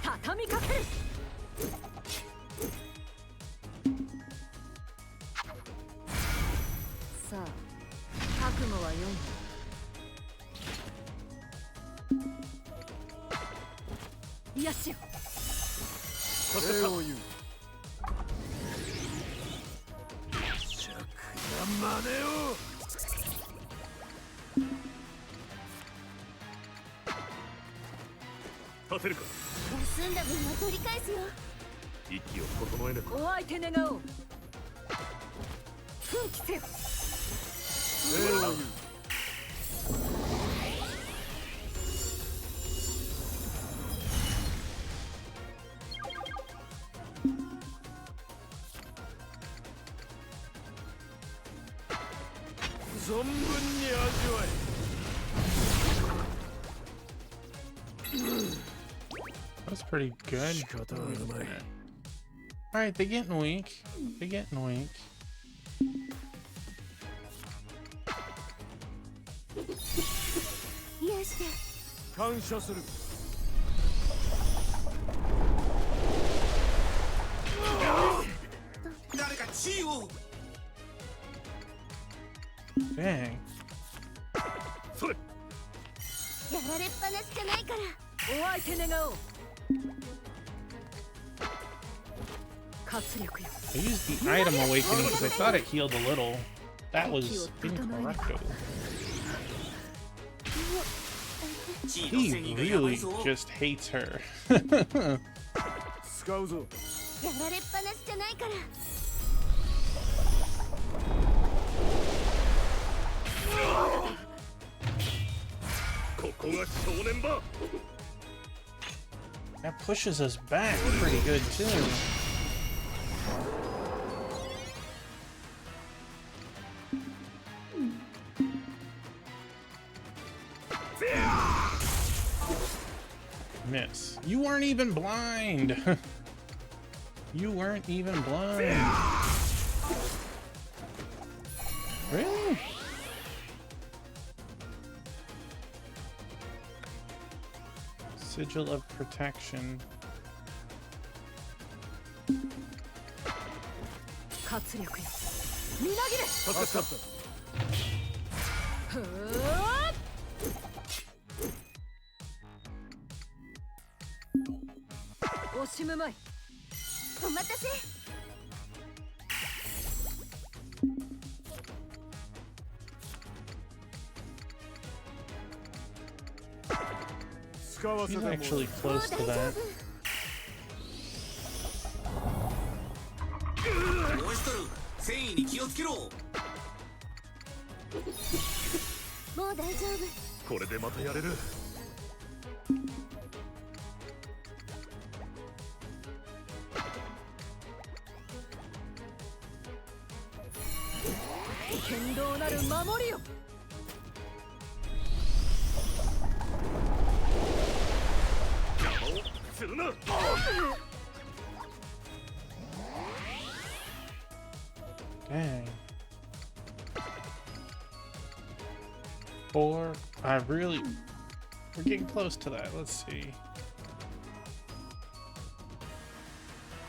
畳みかける。さあ、覚悟は良いな。いやしよ。礼を言う。尺や真似を。立てるか。休んだ分は取り返すよ。息を整えねば。お相手願おう。奮起せよ。礼を言う。存分に味わえ。 That's pretty good. Alright, they're getting weak. They're getting weak. 癒して。感謝する。誰か地位を。 Dang. それ。やられっぱなしじゃないから。お相手願おう。活力よ。 I used the item awakening because I thought it healed a little. That was incorrecto. He really just hates her. 使うぞ。やられっぱなしじゃないから。 ここが正念場。 That pushes us back pretty good too. Miss. You weren't even blind. You weren't even blind. Really? Sigil of protection. 活力よ。みなぎれ。助かった。ふーっ。惜しむまい。お待たせ。 He's actually close to that. モンストル、繊維に気をつけろ。もう大丈夫。これでまたやれる。剣道なる守りよ。 するな。Dang. 4. We're getting close to that. Let's see.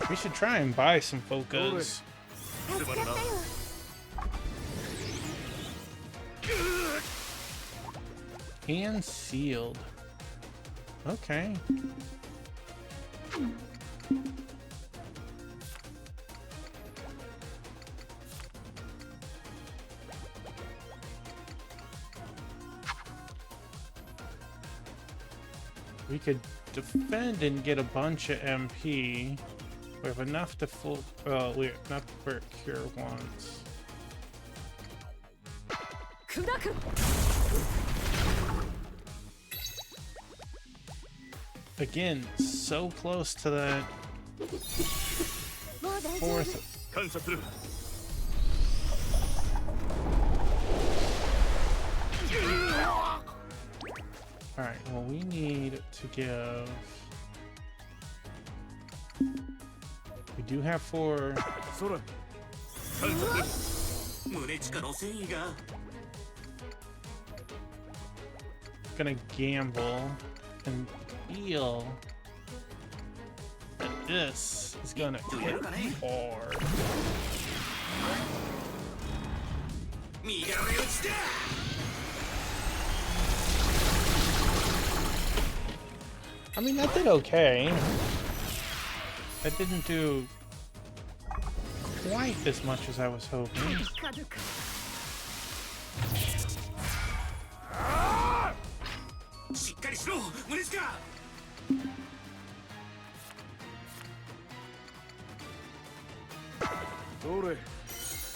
We should try and buy some focus. 助かったよ。 And sealed. Okay. We could defend and get a bunch of MP. We have enough to we have enough for cure once. 砕く Again, so close to that もう大丈夫。 4th. 感謝する。 Alright, well, we need to give. We do have 4. それ。感謝する。胸地下の繊維が Gonna gamble and feel that this is gonna hit hard. 身軽打ちだ I mean, that did okay. That didn't do quite as much as I was hoping. かるか しっかりしろ胸地下 どれ。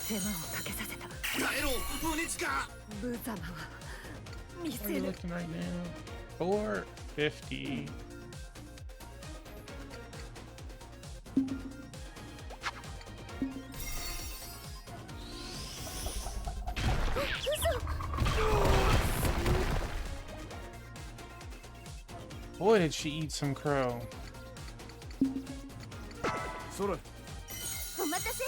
手間をかけさせた耐えろ胸地下 無様は見 What are せ you る looking right now? 450. Boy, did she eat some crow. それ。お待たせ。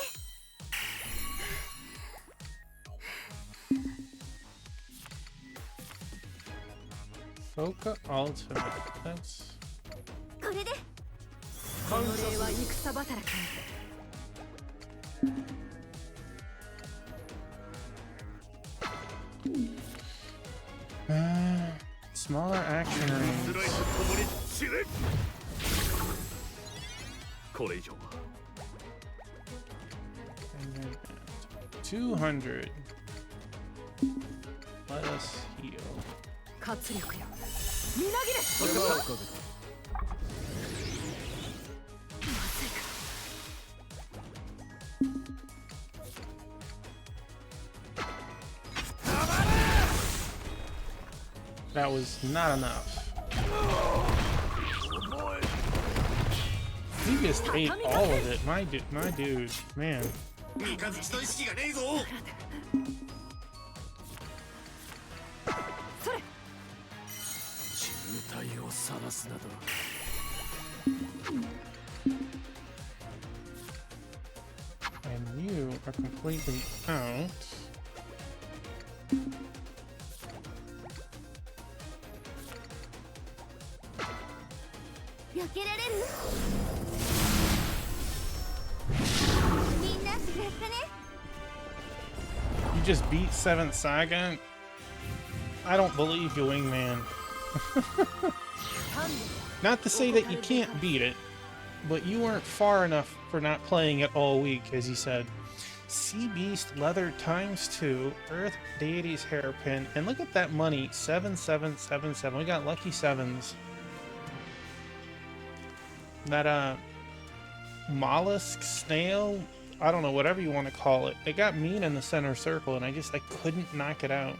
Foca Ultimate. That's これで。この礼は戦働き smaller action スライ range. スともに散れ。これ以上は。 200. Let us heal. 活力よみなぎれ手間をかけた。まずいか That was not enough. He just ate all of it. My dude, man. 三日月の意識がねえぞ 渋滞を晒すなど。 And you are completely out.避けられる。みんなやったね。 You just beat 7th Saga? I don't believe you, Wingman. Not to say that you can't beat it, but you weren't far enough for not playing it all week, as you said. Sea Beast Leather ×2, Earth Deity's Hairpin, and look at that money, 7777. We got lucky 7s. That, mollusk, snail, I don't know, whatever you want to call it. It got mean in the center circle, and I couldn't knock it out.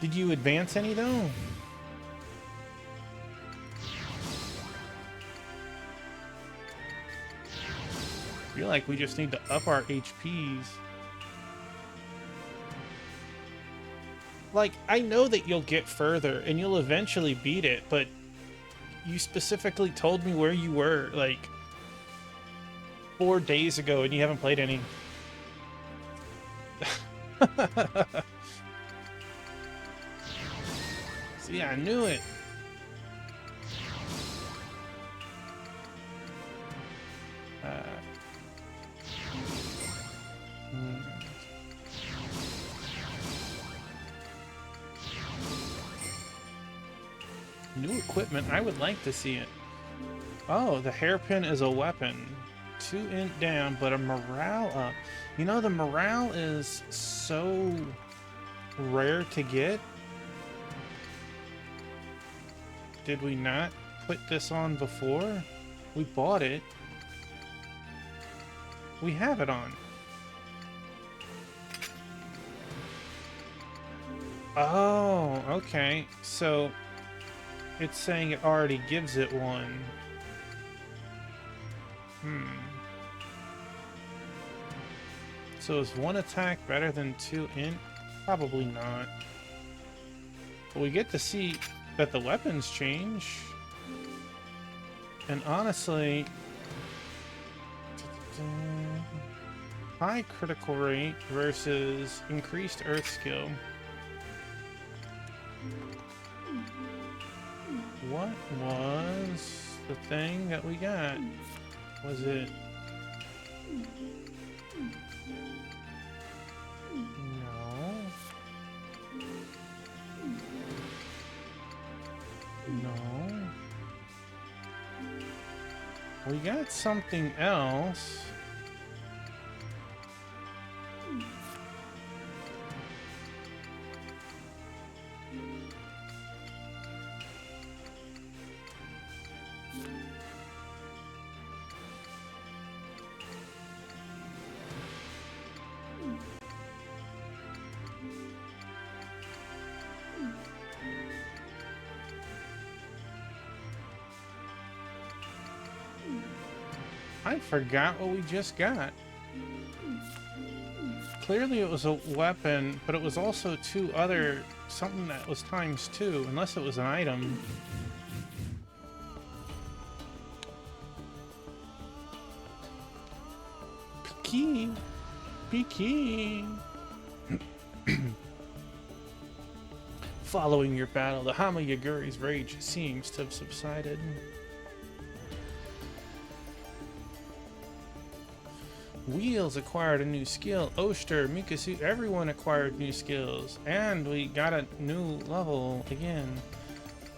Did you advance any, though? I feel like we just need to up our HPs. Like, I know that you'll get further, and you'll eventually beat it, but you specifically told me where you were, like, 4 days ago, and you haven't played any. See, I knew it. New equipment. I would like to see it. Oh, the hairpin is a weapon. 2 int down, but a morale up. You know, the morale is so rare to get. Did we not put this on before? We bought it. We have it on. Oh, okay. So it's saying it already gives it one. So is 1 attack better than 2 int? Probably not. But we get to see that the weapons change. And honestly, high critical rate versus increased earth skill. What was the thing that we got? Was it... No. No. We got something else. I forgot what we just got. Clearly it was a weapon, but it was also 2 other... something that was ×2, unless it was an item. Peking. Peking. Following your battle, the Hama Yaguri's rage seems to have subsided. Wheels acquired a new skill. Oster, Mikasu, everyone acquired new skills. And we got a new level again.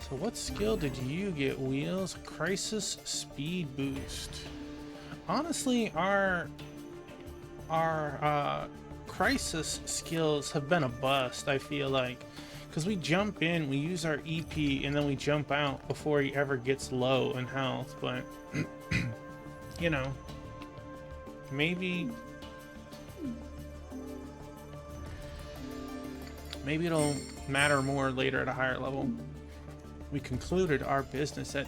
So what skill did you get, Wheels? Crisis speed boost. Honestly, our crisis skills have been a bust, I feel like. Because we jump in, we use our EP, and then we jump out before he ever gets low in health. But, you know... Maybe it'll matter more later at a higher level. We concluded our business at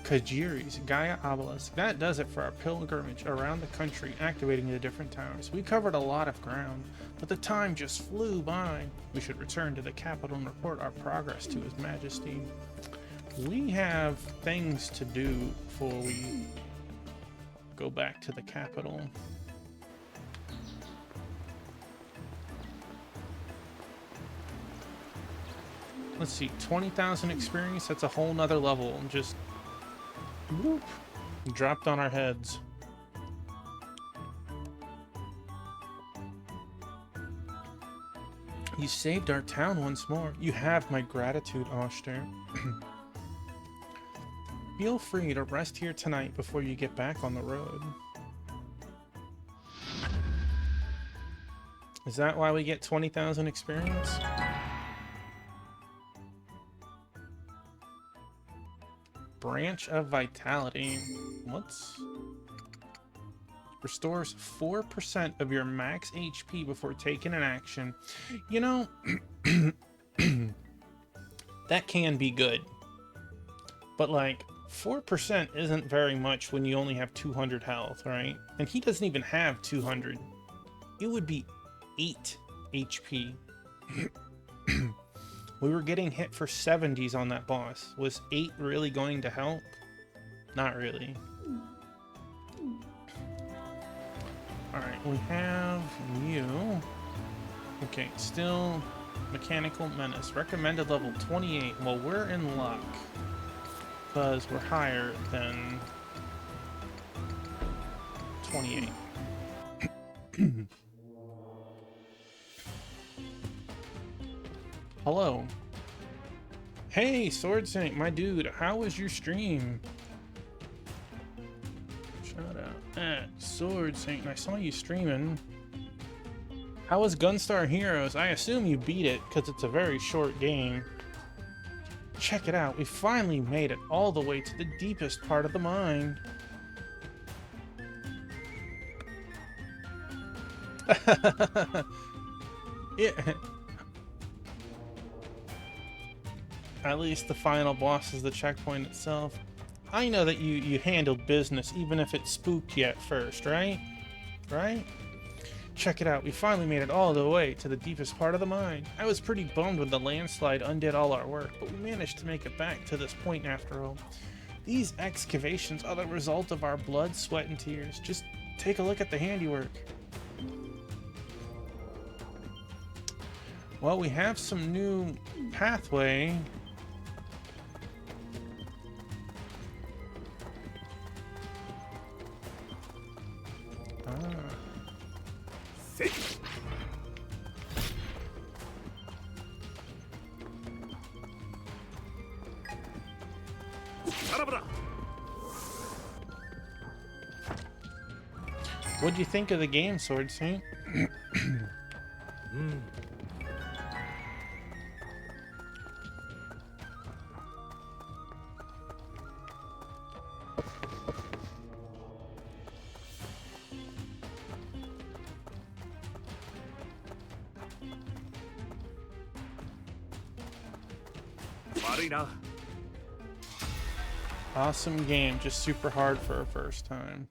Kajiri's Gaia Obelisk. That does it for our pilgrimage around the country, activating the different towers. We covered a lot of ground, but the time just flew by. We should return to the capital and report our progress to His Majesty. We have things to do before we go back to the capital. Let's see, 20,000 experience, that's a whole nother level. And just whoop, dropped on our heads. You saved our town once more. You have my gratitude, Oster. Feel free to rest here tonight before you get back on the road. Is that why we get 20,000 experience? Branch of Vitality. What's... Restores 4% of your max HP before taking an action. You know, that can be good. But like, 4% isn't very much when you only have 200 health, right? And he doesn't even have 200. It would be 8 HP. We were getting hit for 70s on that boss. Was 8 really going to help? Not really. Alright, we have you. Okay, still mechanical menace. Recommended level 28. Well, we're in luck. Because we're higher than 28. Hello. Hey, Sword Saint, my dude, how was your stream? Shout out at Sword Saint, I saw you streaming. How was Gunstar Heroes? I assume you beat it, because it's a very short game. Check it out, we finally made it all the way to the deepest part of the mine. Yeah. At least the final boss is the checkpoint itself. I know that you handled business even if it spooked you at first, right? Right? Check it out, we finally made it all the way to the deepest part of the mine. I was pretty bummed when the landslide undid all our work, but we managed to make it back to this point after all. These excavations are the result of our blood, sweat, and tears. Just take a look at the handiwork. Well, we have some new pathway. What'd you think of the game, Sword Saint? Awesome game, just super hard for a first time.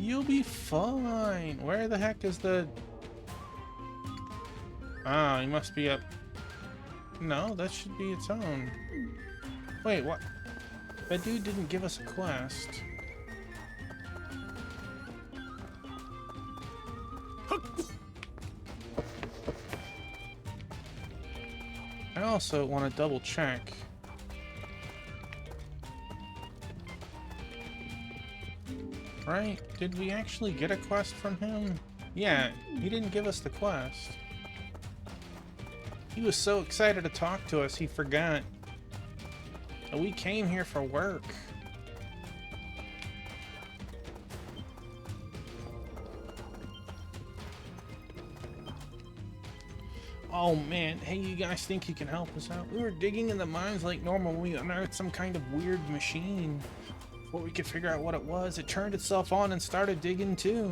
You'll be fine. Where the heck is the... Ah, he must be up... No, that should be its own. Wait, what? That dude didn't give us a quest. I also want to double check. Right? Did we actually get a quest from him? Yeah, he didn't give us the quest. He was so excited to talk to us, he forgot. We came here for work. Oh man, hey, you guys think you can help us out? We were digging in the mines like normal when we unearthed some kind of weird machine. Before we could figure out what it was, it turned itself on and started digging too.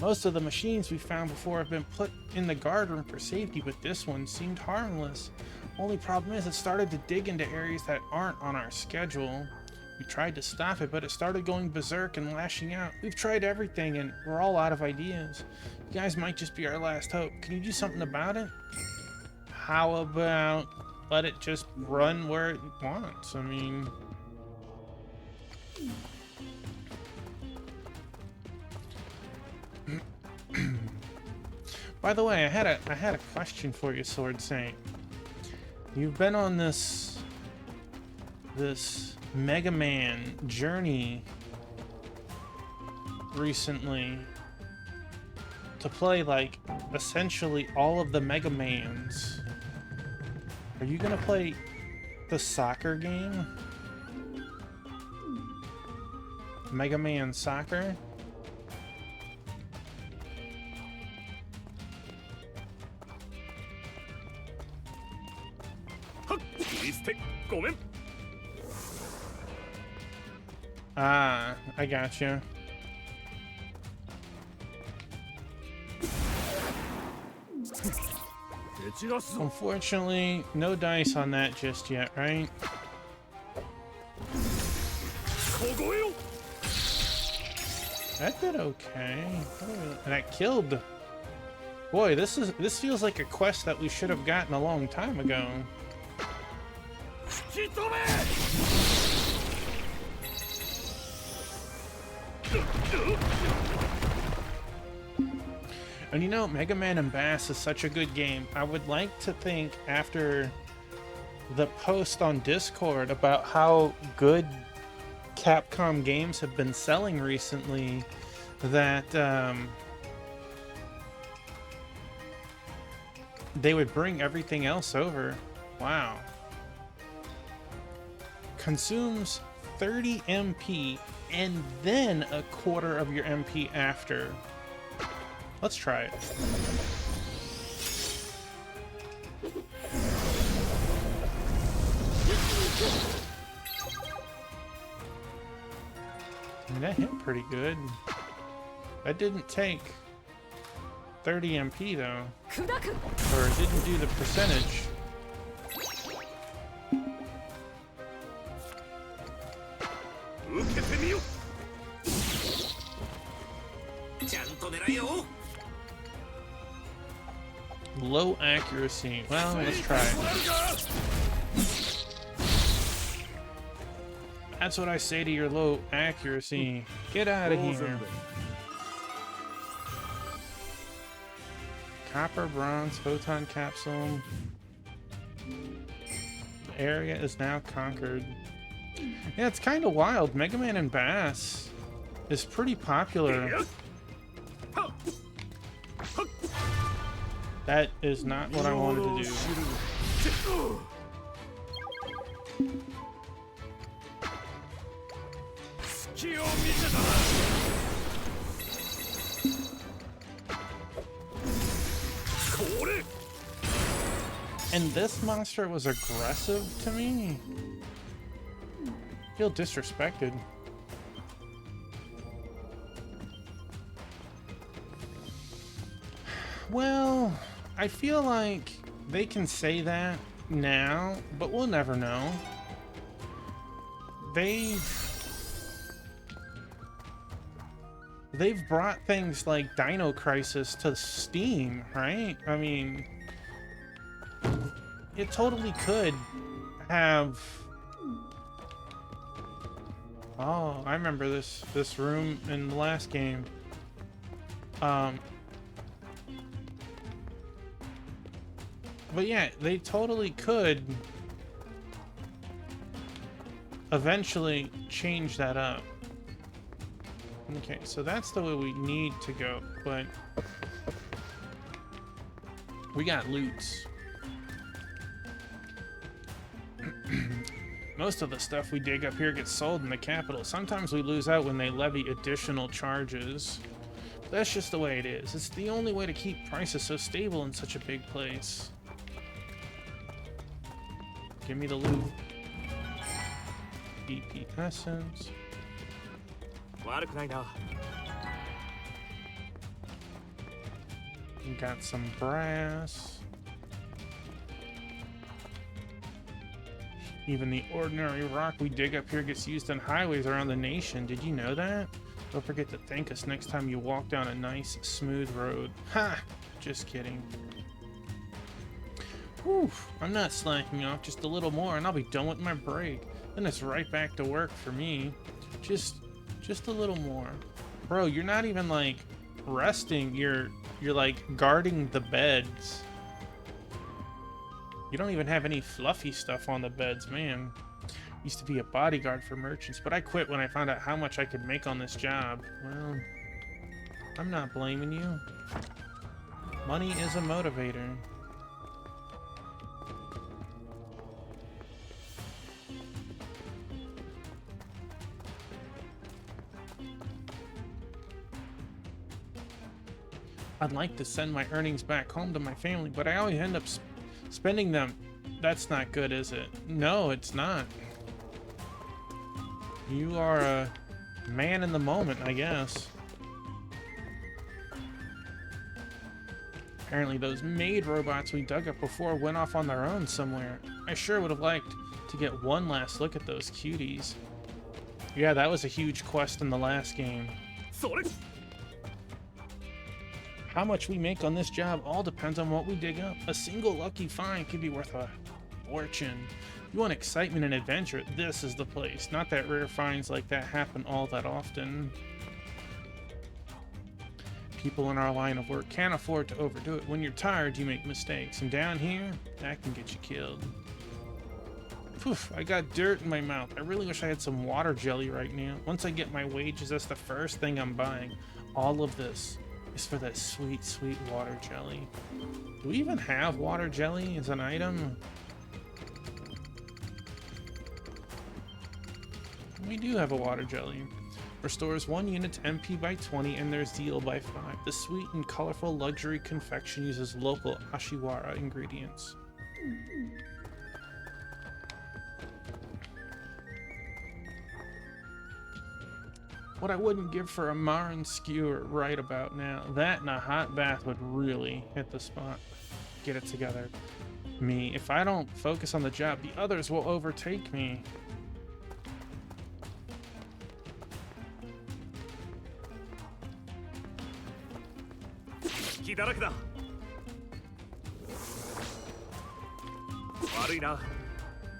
Most of the machines we found before have been put in the guard room for safety, but this one seemed harmless. Only problem is it started to dig into areas that aren't on our schedule. We tried to stop it, but it started going berserk and lashing out. We've tried everything and we're all out of ideas. You guys might just be our last hope. Can you do something about it? How about let it just run where it wants? I mean... By the way, I had a question for you, Sword Saint. You've been on this Mega Man journey recently to play like essentially all of the Mega Mans. Are you gonna play the soccer game? Mega Man Soccer? Ah, I gotcha. Unfortunately, no dice on that just yet, right? That did okay. And that killed. Boy, this feels like a quest that we should have gotten a long time ago. And you know, Mega Man and Bass is such a good game. I would like to think after the post on Discord about how good Capcom games have been selling recently that they would bring everything else over. Wow. Consumes 30 MP and then a quarter of your MP after. Let's try it. I mean, that hit pretty good. That didn't take 30 MP though. Or it didn't do the percentage. Low accuracy. Well, let's try it. That's what I say to your low accuracy. Get out of here. Copper, bronze, photon capsule. The area is now conquered. Yeah, it's kind of wild. Mega Man and Bass is pretty popular. That is not what I wanted to do. And this monster was aggressive to me. I feel disrespected. Well, I feel like they can say that now, but we'll never know. They've brought things like Dino Crisis to Steam, right? I mean, it totally could have... Oh, I remember this room in the last game. But yeah, they totally could eventually change that up. Okay, so that's the way we need to go, but we got loots. Most of the stuff we dig up here gets sold in the capital. Sometimes we lose out when they levy additional charges. But that's just the way it is. It's the only way to keep prices so stable in such a big place. Give me the loot. BP essence. We got some brass. Even the ordinary rock we dig up here gets used on highways around the nation. Did you know that? Don't forget to thank us next time you walk down a nice, smooth road. Ha! Just kidding. Whew, I'm not slacking off, just a little more and I'll be done with my break. Then it's right back to work for me. Just a little more. Bro, you're not even like resting, you're like guarding the beds. You don't even have any fluffy stuff on the beds, man. Used to be a bodyguard for merchants, but I quit when I found out how much I could make on this job. Well, I'm not blaming you. Money is a motivator. I'd like to send my earnings back home to my family, but I always end up spending them. That's not good, is it? No, it's not. You are a man in the moment, I guess. Apparently those maid robots we dug up before went off on their own somewhere. I sure would have liked to get one last look at those cuties. Yeah, that was a huge quest in the last game. How much we make on this job all depends on what we dig up. A single lucky find could be worth a fortune. If you want excitement and adventure, this is the place. Not that rare finds like that happen all that often. People in our line of work can't afford to overdo it. When you're tired, you make mistakes. And down here, that can get you killed. Poof, I got dirt in my mouth. I really wish I had some water jelly right now. Once I get my wages, that's the first thing I'm buying. All of this is for that sweet, sweet water jelly. Do we even have water jelly as an item? We do have a water jelly. Restores 1 unit to MP by 20 and their zeal by 5. The sweet and colorful luxury confection uses local Ashiwara ingredients. What I wouldn't give for a Marin skewer right about now. That and a hot bath would really hit the spot. Get it together. Me, if I don't focus on the job, the others will overtake me.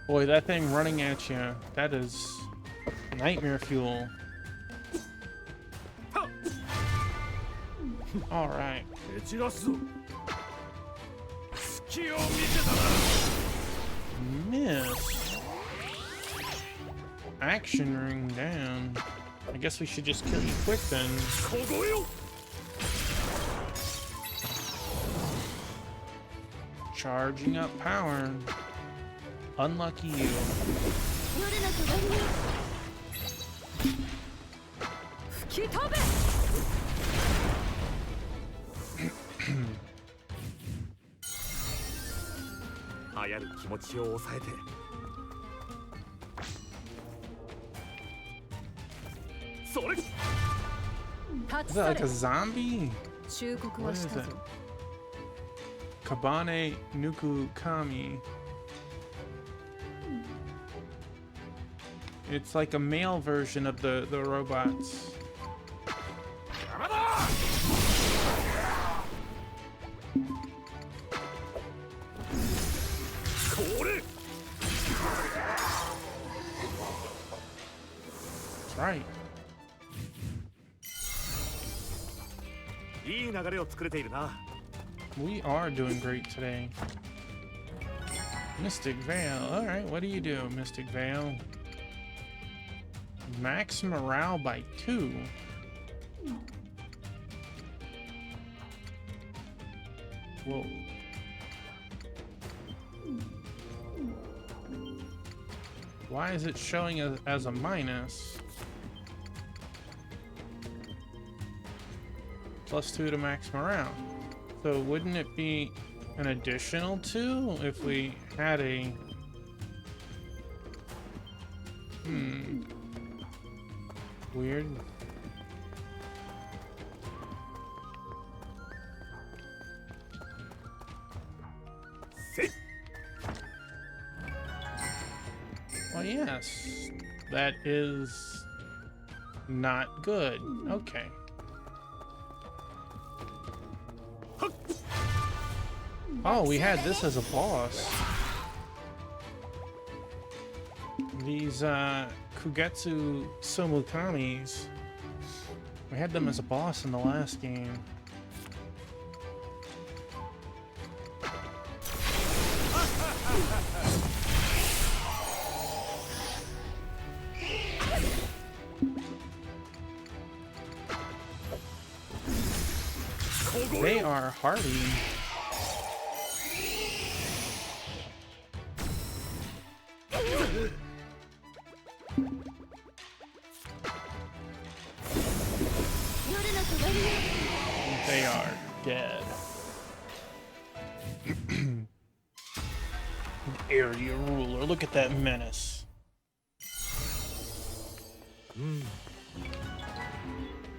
Boy, that thing running at you, that is nightmare fuel. All right. Miss. Action ring down. I guess we should just kill you quick then. Charging up power. Unlucky you. Is that like a zombie? What is it? Kabane Nuku Kami. It's like a male version of the robots. That's right. We are doing great today. Mystic Veil. Alright, what do you do, Mystic Veil? Max morale by 2. Whoa. Why is it showing as a minus? +2 to max morale. So wouldn't it be an additional 2 if we had a... Weird. Well, yes. That is not good. Okay. Oh, we had this as a boss. These Kugetsu Somukamis. We had them as a boss in the last game. They are hardy. They are dead. Area ruler, look at that menace.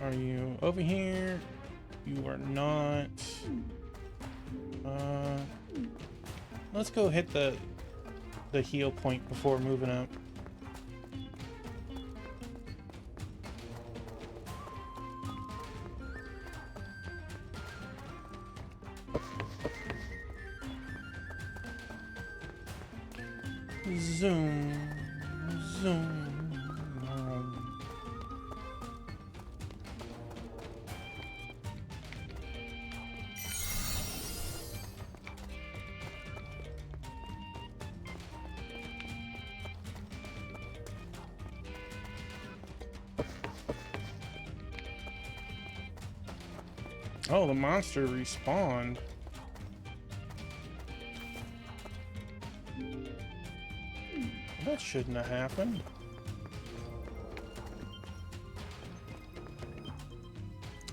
Are you over here? You are not. Let's go hit the heal point before moving up. Zoom, zoom. Oh, the monster respawned. That shouldn't have happened.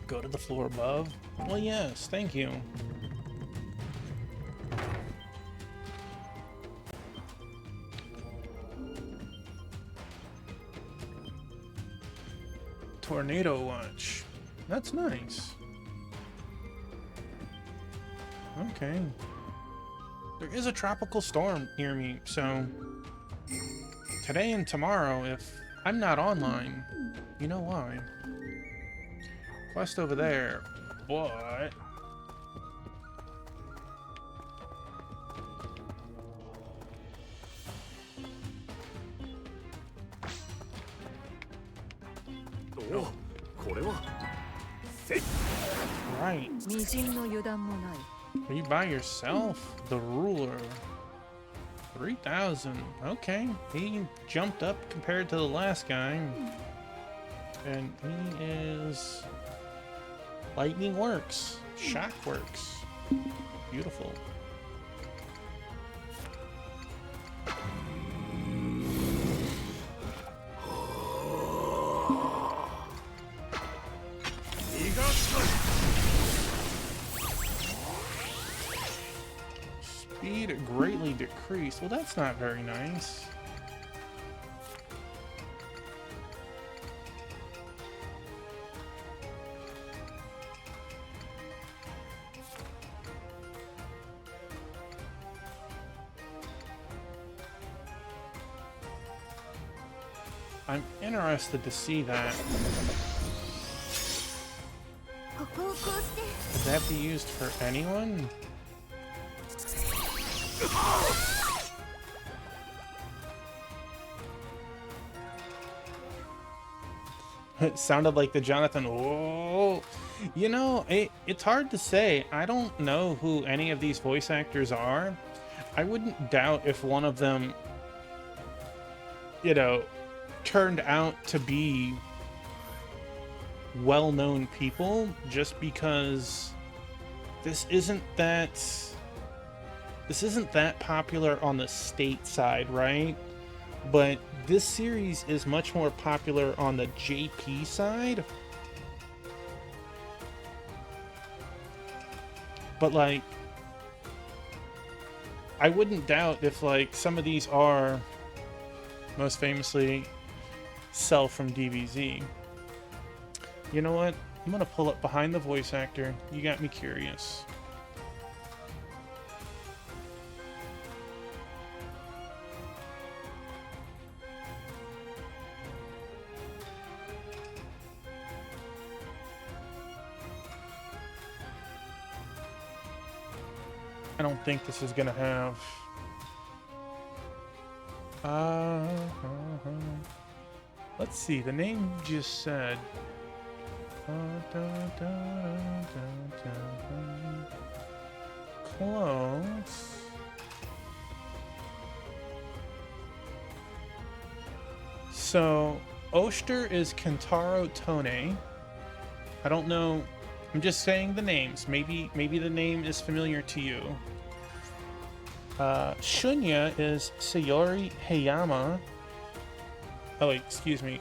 Go to the floor above? Well, yes, thank you. Tornado watch. That's nice. Okay. There is a tropical storm near me, so today and tomorrow, if I'm not online, you know why. Quest over there, but Oh, これは right. 微塵の油断もない。 Are you by yourself? The ruler. 3,000. Okay. He jumped up compared to the last guy. And he is... Lightning works. Shock works. Beautiful. Speed greatly decreased. Well, that's not very nice. I'm interested to see that. Could that be used for anyone? It sounded like the Jonathan. Oh, you know, it's hard to say. I don't know who any of these voice actors are. I wouldn't doubt if one of them, you know, turned out to be well-known people, just because this isn't that popular on the state side, right? But this series is much more popular on the JP side. But like, I wouldn't doubt if like some of these are, most famously, Cell from DBZ. You know what? I'm gonna pull up behind the voice actor. You got me curious. I don't think this is gonna have... Let's see, the name you just said. Close. So, Oster is Kentaro Tone. I don't know. I'm just saying the names. Maybe the name is familiar to you. Shunya is Sayori Hayama. Oh wait, excuse me.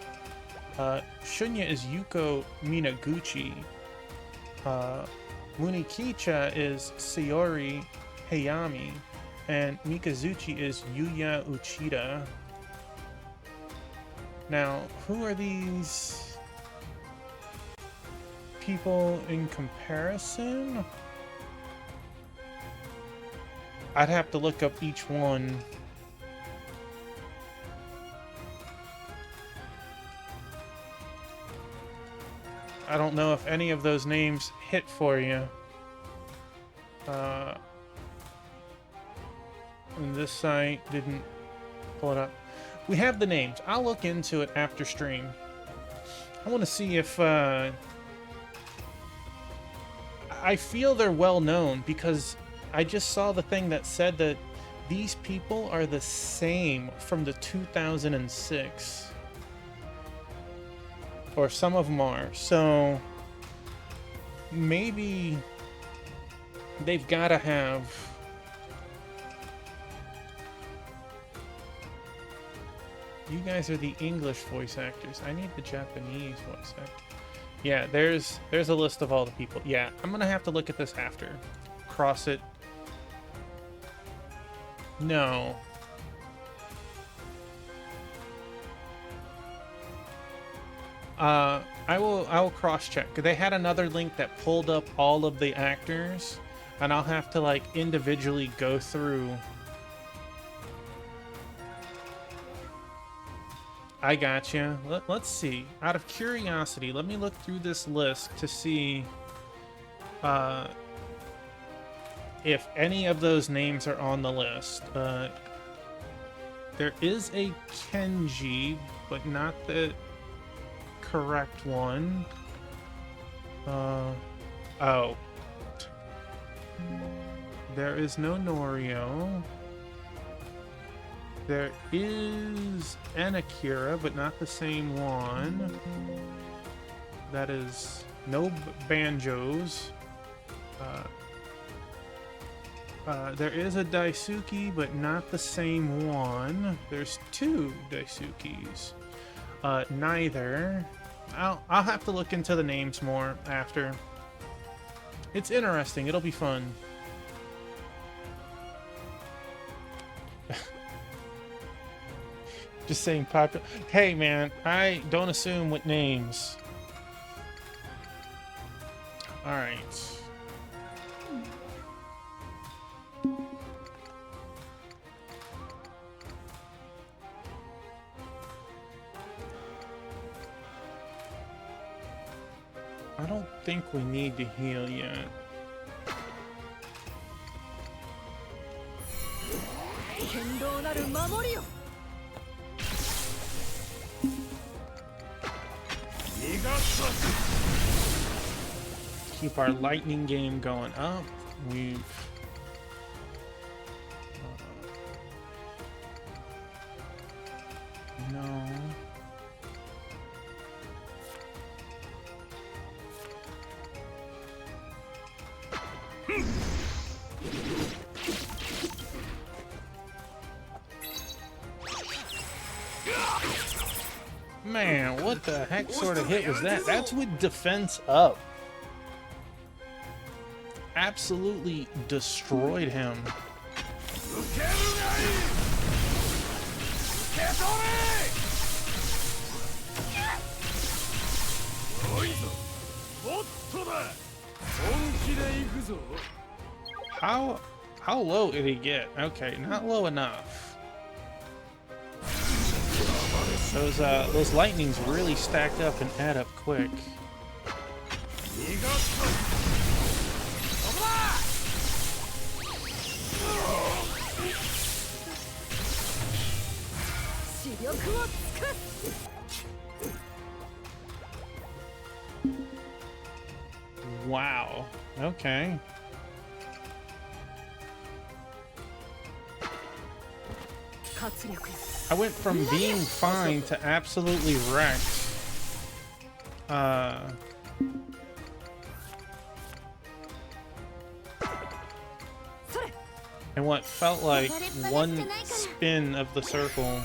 Shunya is Yuko Minaguchi. Munikicha is Sayori Hayami. And Mikazuchi is Yuya Uchida. Now, who are these people in comparison? I'd have to look up each one. I don't know if any of those names hit for you. And this site didn't pull it up. We have the names. I'll look into it after stream. I want to see if... I feel they're well known because I just saw the thing that said that these people are the same from the 2006. Or some of them are. So maybe they've got to have... You guys are the English voice actors. I need the Japanese voice actor. Yeah, there's a list of all the people. Yeah, I'm gonna have to look at this after. Cross it. No. I will cross-check. They had another link that pulled up all of the actors, and I'll have to like individually go through. I gotcha. Let's see. Out of curiosity, let me look through this list to see if any of those names are on the list. There is a Kenji, but not the correct one. Oh. There is no Norio. There is an Akira, but not the same one. That is no banjos. There is a Daisuke, but not the same one. There's two Daisukes. Neither. I'll have to look into the names more after. It's interesting. It'll be fun. Just saying popular. Hey man, I don't assume with names. Alright. I don't think we need to heal yet. Keep our lightning game going up. We've no. Man, what the heck sort of hit was that? That's with defense up. Absolutely destroyed him. How low did he get? Okay, not low enough. Those lightnings really stacked up and add up quick. Wow. Okay. I went from being fine to absolutely wrecked. And what felt like one spin of the circle.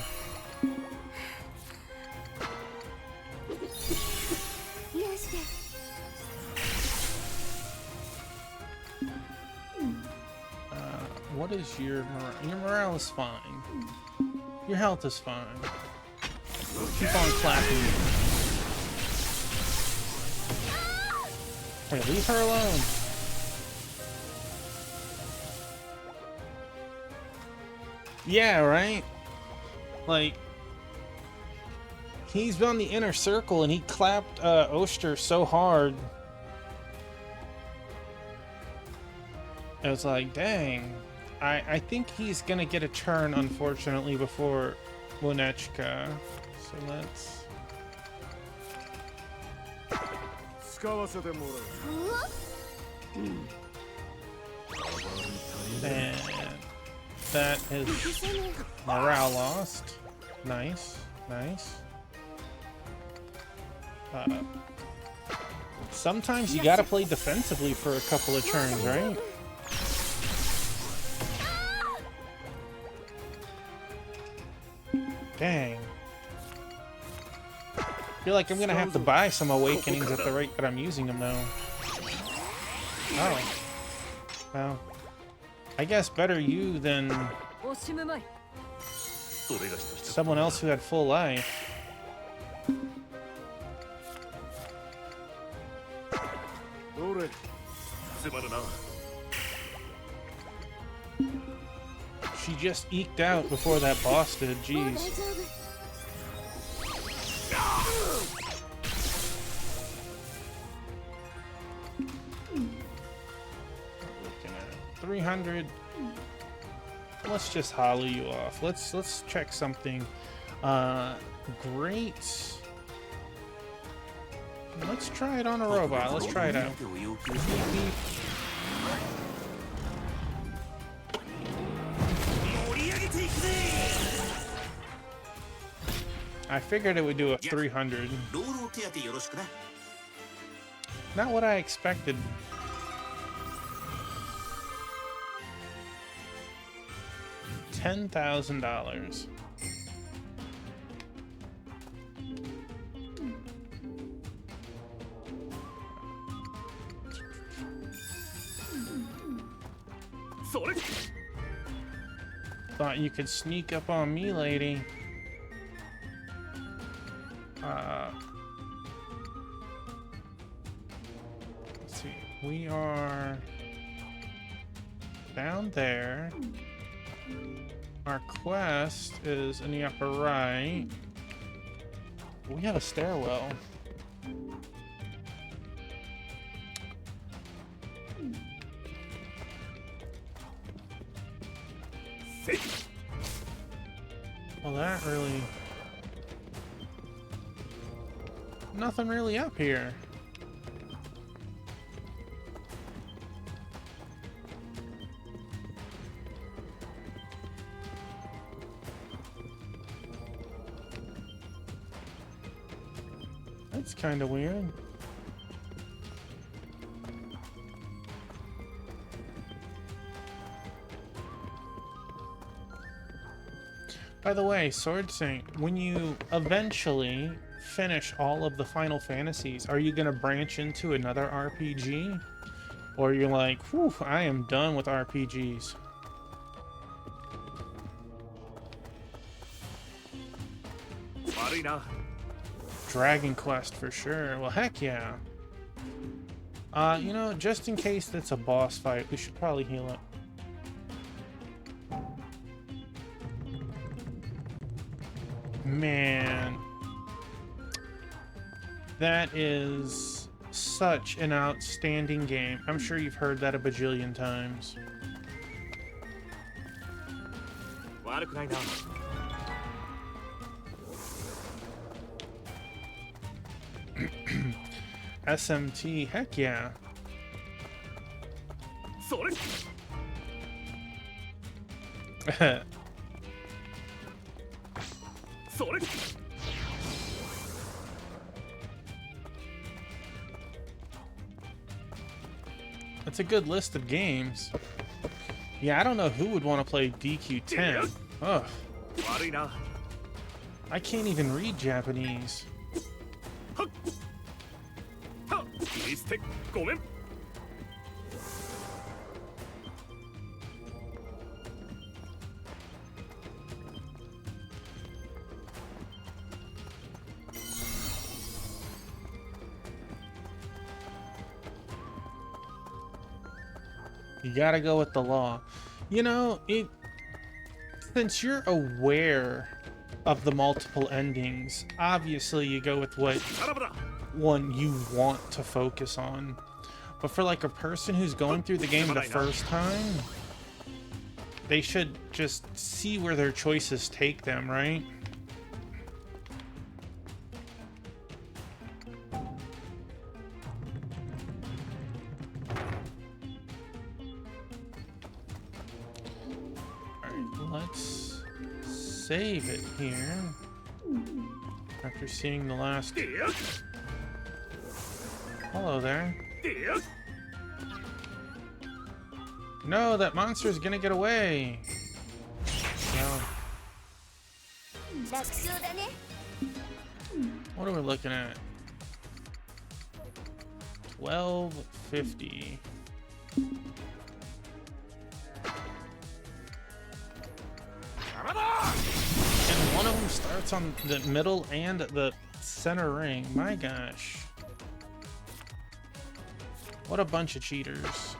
What is your morale? Your morale is fine. Your health is fine. Keep on clapping. Hey, leave her alone. Yeah, right? Like, he's on the inner circle and he clapped Oster so hard. I was like, dang. I think he's gonna get a turn, unfortunately, before Monechka. So let's... And that is morale lost. Nice, nice. Sometimes you gotta play defensively for a couple of turns, right? Dang. I feel like I'm gonna have to buy some awakenings at the rate that I'm using them, though. Oh. Well. I guess better you than someone else who had full life. She just eked out before that boss did. Jeez. Looking at 300. Let's just hollow you off. Let's check something. Great. Let's try it on a robot. Let's try it out. Beep, beep. I figured it would do a 300. Not what I expected. $10,000. Thought you could sneak up on me, lady. Let's see. We are down there. Our quest is in the upper right. We have a stairwell. Well, that really... Nothing really up here. That's kind of weird. By the way, Sword Saint, when you eventually finish all of the Final Fantasies, are you gonna branch into another RPG? Or you're like, whew, I am done with RPGs? Dragon Quest for sure. Well, heck yeah. You know, just in case that's a boss fight, we should probably heal it. Man. That is such an outstanding game. I'm sure you've heard that a bajillion times. SMT, heck yeah. That's a good list of games. Yeah, I don't know who would want to play DQ10. Ugh. I can't even read Japanese. You gotta go with the law. You know, since you're aware of the multiple endings, obviously you go with what one you want to focus on. But for like a person who's going through the game the first time, they should just see where their choices take them, right? Let's save it here. After seeing the last Hello there. No, that monster's gonna get away. No. What are we looking at? 1250. And one of them starts on the middle and the center ring. My gosh. What a bunch of cheaters.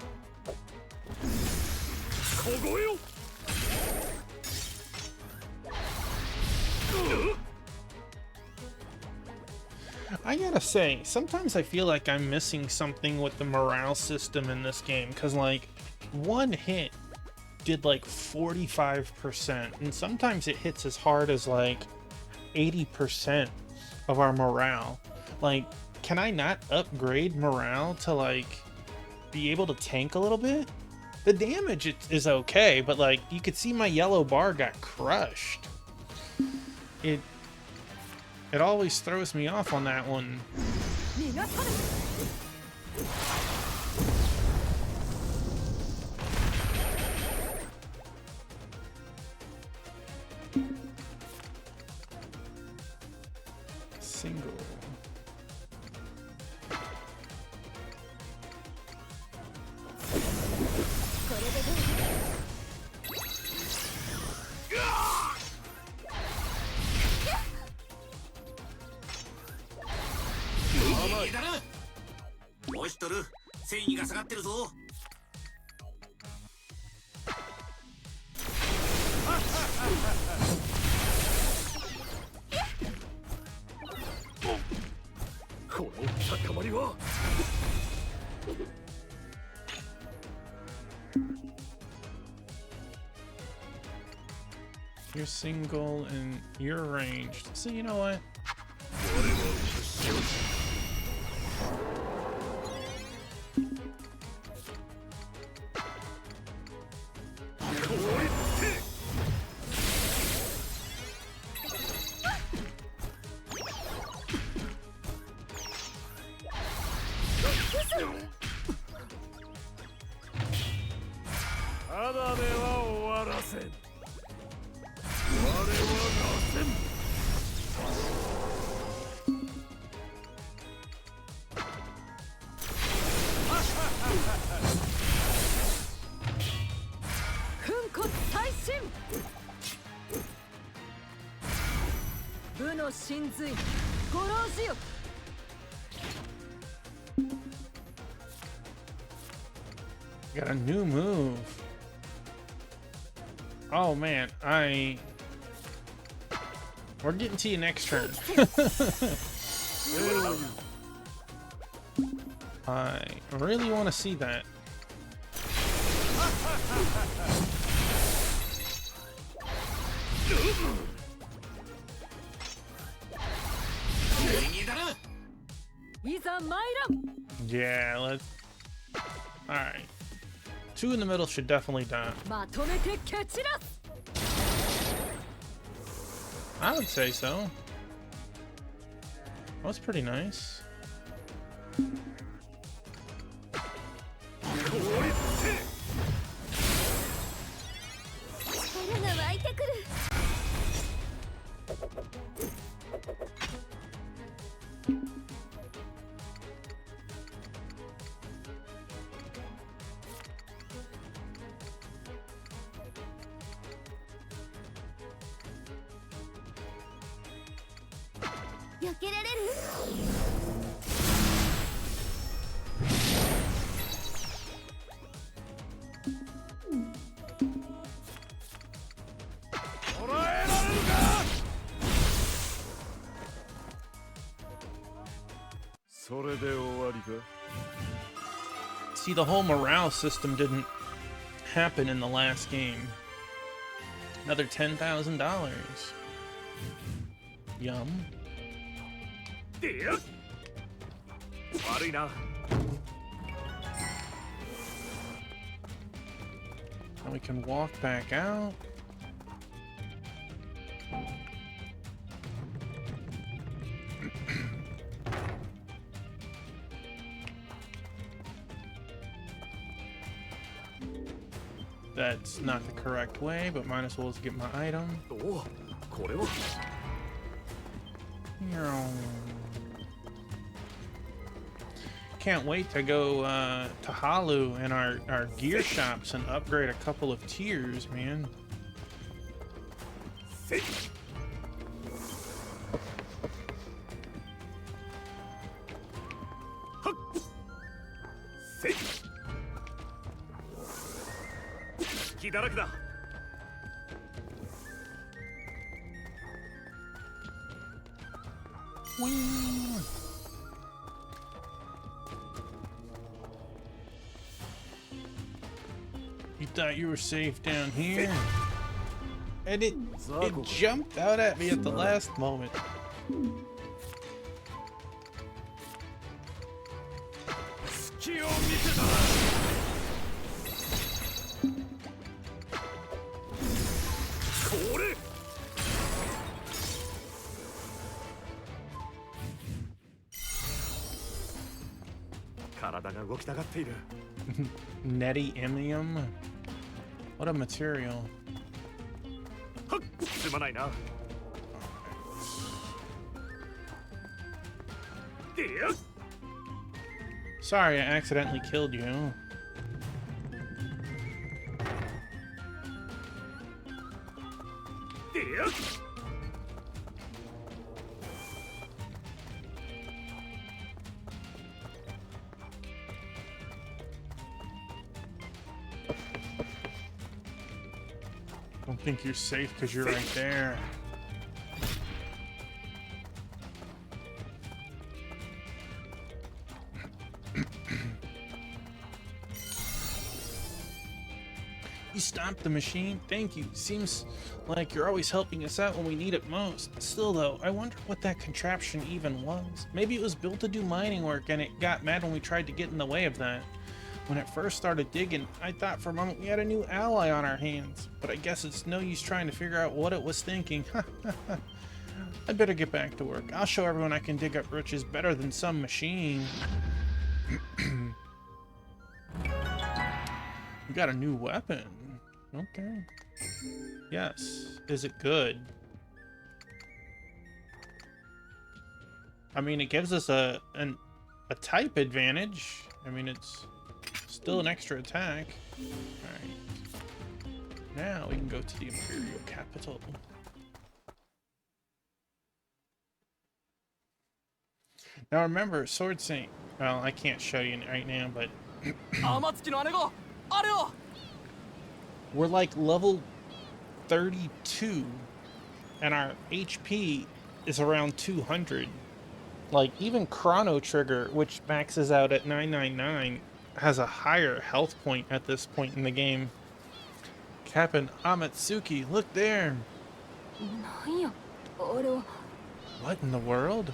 I gotta say, sometimes I feel like I'm missing something with the morale system in this game, because like one hit did like 45%, and sometimes it hits as hard as like 80% of our morale. Like, can I not upgrade morale to like be able to tank a little bit? The damage is okay, but like you could see my yellow bar got crushed. It always throws me off on that one. Single. You're single and you're ranged. So you know what? Got a new move. Oh man, we're getting to you next turn. I really want to see that. Yeah, let's. Alright. Two in the middle should definitely die. I would say so. That was pretty nice. See, the whole morale system didn't happen in the last game. Another $10,000. Yum. Now we can walk back out. that's not the correct way, but might as well get my item. おお、これは Can't wait to go to Halu and our gear shops and upgrade a couple of tiers, man. You thought you were safe down here? And it jumped out at me at the last moment. 隙を見せた。これ。体が動きたがっている。Netium? What a material. はっ、すまないな。Sorry, I accidentally killed you. Don't think you're safe because you're right there. You stopped the machine? Thank you. Seems like you're always helping us out when we need it most. Still though, I wonder what that contraption even was. Maybe it was built to do mining work and it got mad when we tried to get in the way of that. When it first started digging, I thought for a moment we had a new ally on our hands, but I guess it's no use trying to figure out what it was thinking. I'd better get back to work. I'll show everyone I can dig up riches better than some machine. We got a new weapon. Okay. Yes. Is it good? I mean, it gives us a type advantage. I mean, it's still an extra attack. Alright. Now we can go to the Imperial capital. Now remember, Sword Saint. Well, I can't show you right now, but we're like level 32, and our HP is around 200. Like, even Chrono Trigger, which maxes out at 999, has a higher health point at this point in the game. Captain Amatsuki, look there! What in the world?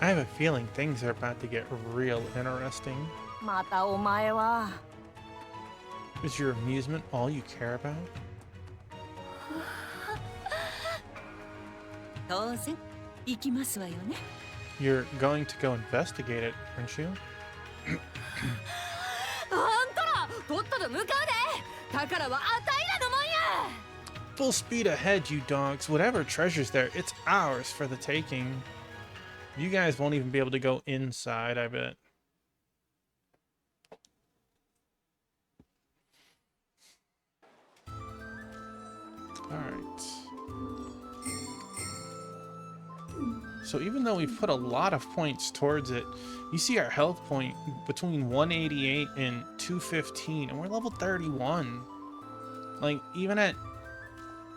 I have a feeling things are about to get real interesting. Is your amusement all you care about? You're going to go investigate it, aren't you? Full speed ahead, you dogs. Whatever treasure's there, it's ours for the taking. You guys won't even be able to go inside, I bet. Alright. So even though we've put a lot of points towards it, you see our health point between 188 and 215, and we're level 31. Like, even at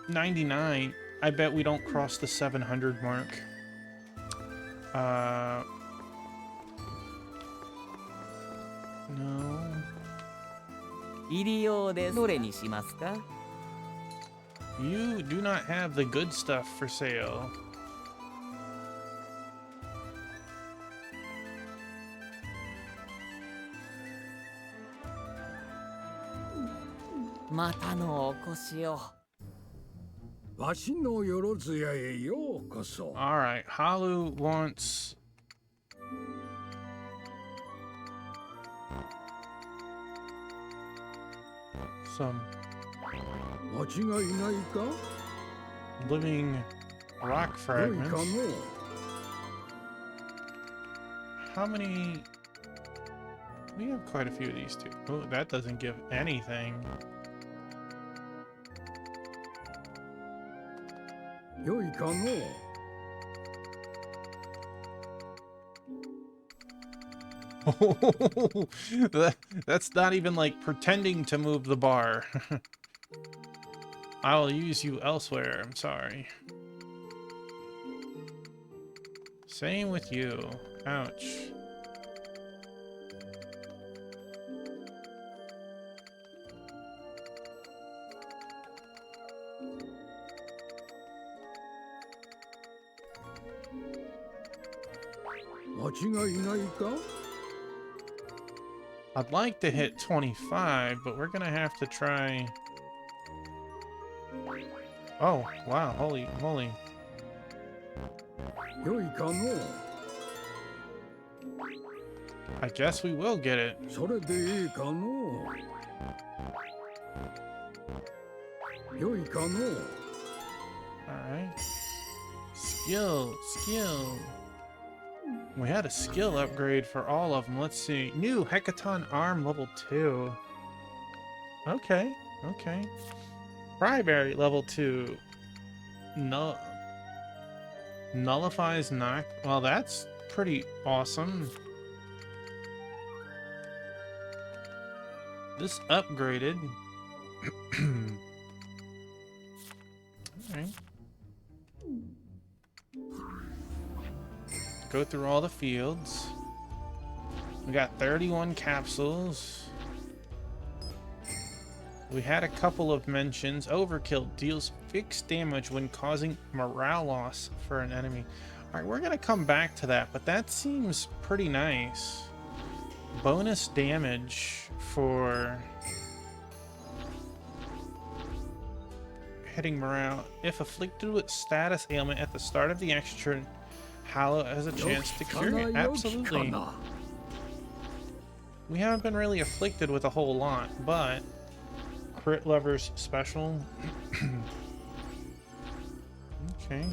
99, I bet we don't cross the 700 mark. No. You do not have the good stuff for sale. またのお越しを。わしのよろずやへようこそ。 Alright, Halu wants some 間違いないか？ living rock 良いか fragments. の？ How many? We have quite a few of these too. Oh, that doesn't give anything. 良いかの？ That's not even like pretending to move the bar. I will use you elsewhere. I'm sorry. Same with you. Ouch. I'd like to hit 25, but we're gonna have to try. Oh, wow, holy moly. 良いかの？ I guess we will get it. それでいいかの？良いかの？ Alright. Skill. We had a skill upgrade for all of them. Let's see. New Hecaton Arm level 2. Okay. Primary level 2. Nullifies knock. Well, that's pretty awesome. This upgraded. Alright. Go through all the fields. We got 31 capsules. We had a couple of mentions. Overkill deals fixed damage when causing morale loss for an enemy. Alright, we're gonna come back to that, but that seems pretty nice. Bonus damage for hitting morale. If afflicted with status ailment at the start of the action turn, Hallow has a chance to cure it. Absolutely. We haven't been really afflicted with a whole lot, but crit lovers special. Okay.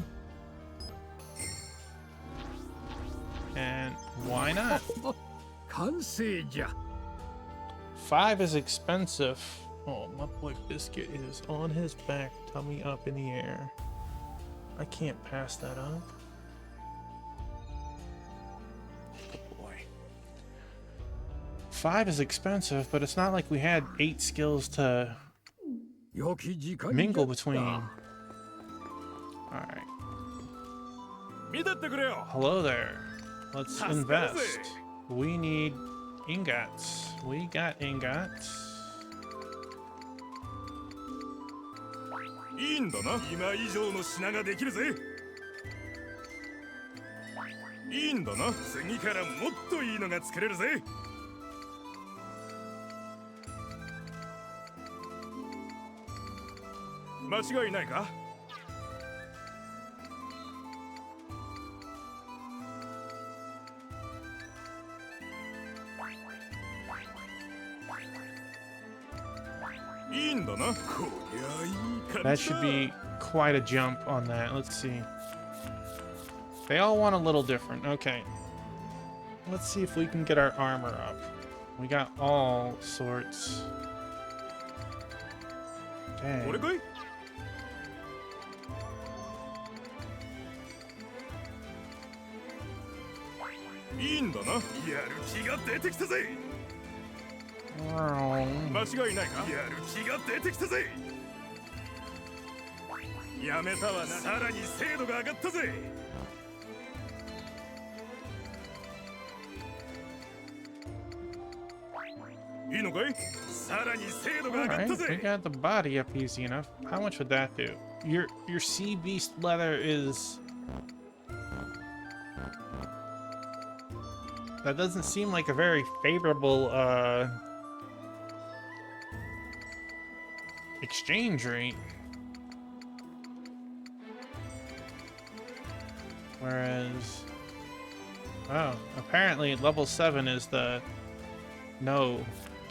And why not? 完成じゃ。 5 is expensive. Oh, my boy Biscuit is on his back, tummy up in the air. I can't pass that up. Good boy. 5 is expensive, but it's not like we had 8 skills to mingle between. Alright. Hello there. Let's invest. We need ingots. We got ingots. いいんだな。今以上の品ができるぜ。いいんだな。次からもっといいのが作れるぜ。間違いないか？いいんだな。こりゃいい感じだ。 That should be quite a jump on that. Let's see. They all want a little different. Okay. Let's see if we can get our armor up. We got all sorts. Dang. これかい？いいんだな。やる気が出てきたぜ。間違いないか？やる気が出てきたぜ。やめたわな。さらに精度が上がったぜ。いいのかい？さらに精度が上がった Alright, we ぜ。 got the body up easy enough. How much would that do? Your sea beast leather is... That doesn't seem like a very favorable exchange rate. Whereas, oh, apparently level 7 is the no,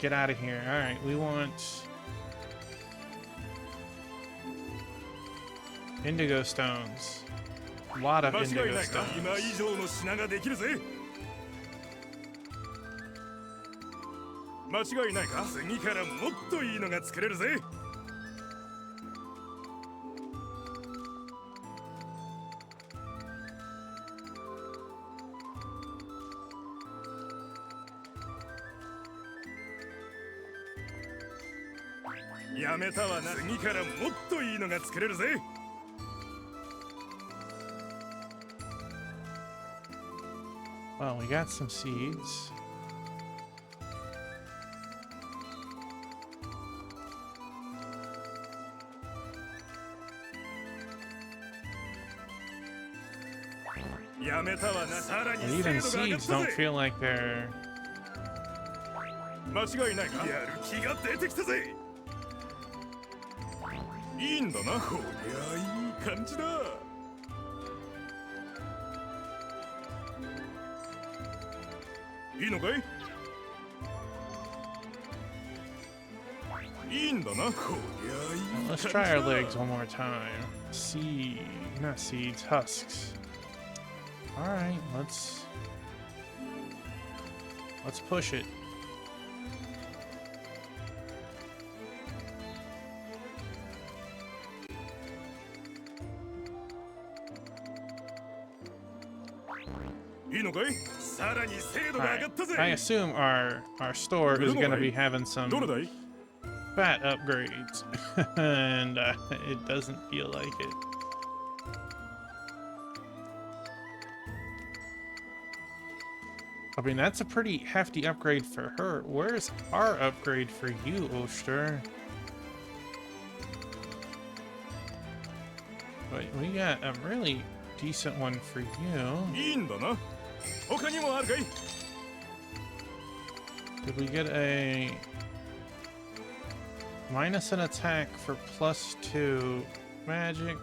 get out of here. All right, we want indigo stones. A lot of 間違い indigo ないか？今以 stones. 上の品ができるぜ。間違いないか？次からもっといいのが作れるぜ。やめたわな。次からもっといいのが作れるぜ。Well, we got some seeds. And even seeds don't feel like they're... 間違いないか？やる気が出てきたぜ。いいんだな。こりゃいい感じだ。いいのかい？いいんだな。こりゃいい感 Let's じだ。 try our legs one more time. Seed, not seeds, husks. All right, let's push it. I assume our store is going to be having some fat upgrades, and it doesn't feel like it. I mean, that's a pretty hefty upgrade for her. Where's our upgrade for you, Oster? But we got a really decent one for you. Did we get a minus an attack for +2 magic?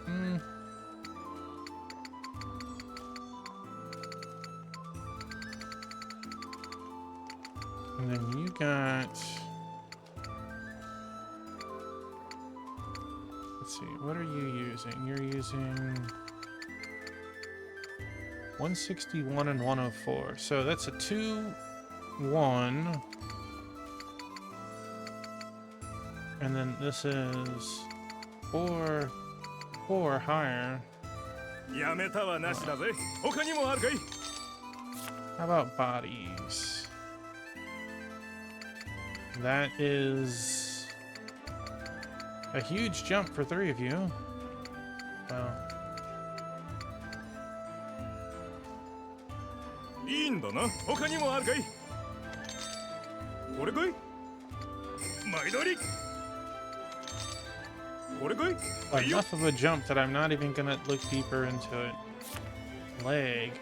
And then you got... Let's see, what are you using? You're using 161 and 104. So that's a 2-1. And then this is 4 higher. How about bodies? That is a huge jump for 3 of you. Well. Enough of a jump that I'm not even gonna look deeper into it. Leg.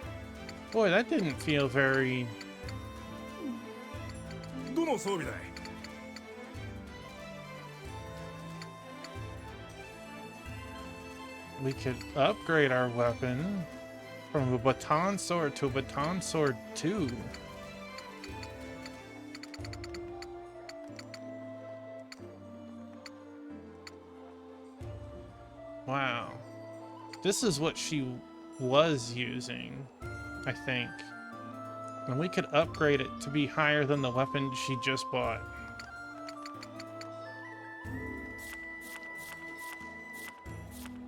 Boy, that didn't feel very... We could upgrade our weapon from a baton sword to a baton sword 2. Wow. This is what she was using, I think. And we could upgrade it to be higher than the weapon she just bought.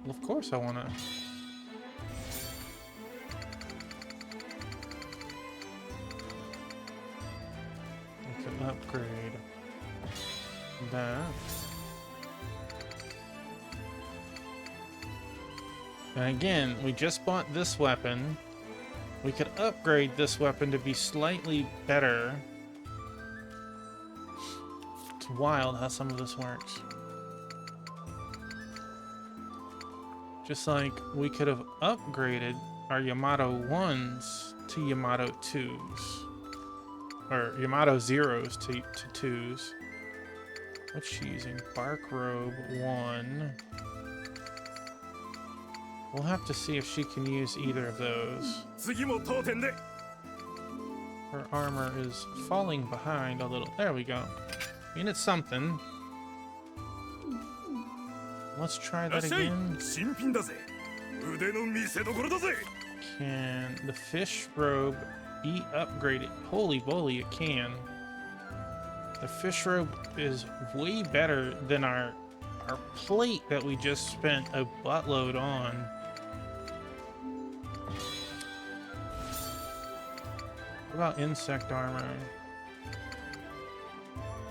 Well, of course I want to. We could upgrade that. And again, we just bought this weapon. We could upgrade this weapon to be slightly better. It's wild how some of this works. Just like we could have upgraded our Yamato 1s to Yamato 2s. Or Yamato 0s to 2s. What's she using? Bark Robe 1. We'll have to see if she can use either of those. 次も当店で Her armor is falling behind a little. There we go. I mean, it's something. Let's try いらっ that しゃい again. 新品だぜ腕の見せ所だぜ Can the fish robe be upgraded? Holy moly, it can. The fish robe is way better than our plate that we just spent a buttload on. What about insect armor?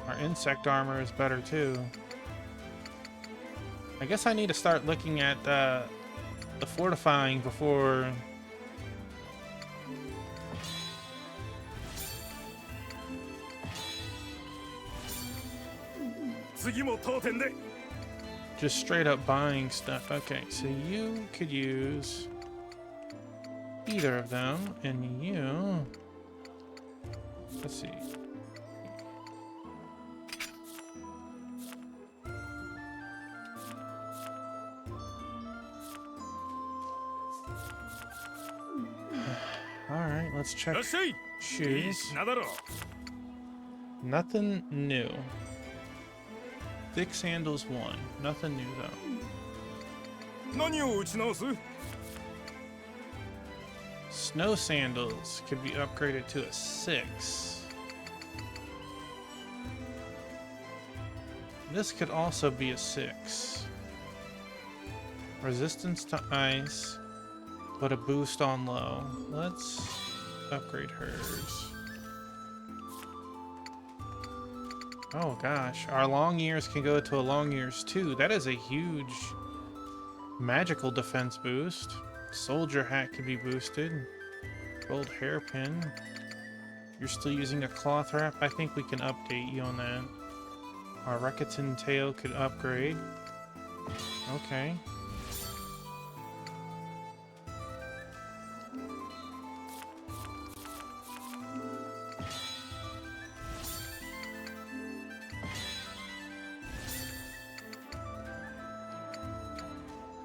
Our insect armor is better too. I guess I need to start looking at the fortifying before. Just straight up buying stuff. Okay, so you could use either of them, and you. Let's see. All right, let's check shoes. Nothing new. Thick sandals 1. Nothing new though. 何を打ち直す Snow sandals could be upgraded to a 6. This could also be a 6. Resistance to ice, but a boost on low. Let's upgrade hers. Oh gosh, our long ears can go to a long ears too. That is a huge magical defense boost. Soldier hat could be boosted. Gold hairpin. You're still using a cloth wrap? I think we can update you on that. Our Rekaton tail could upgrade. Okay.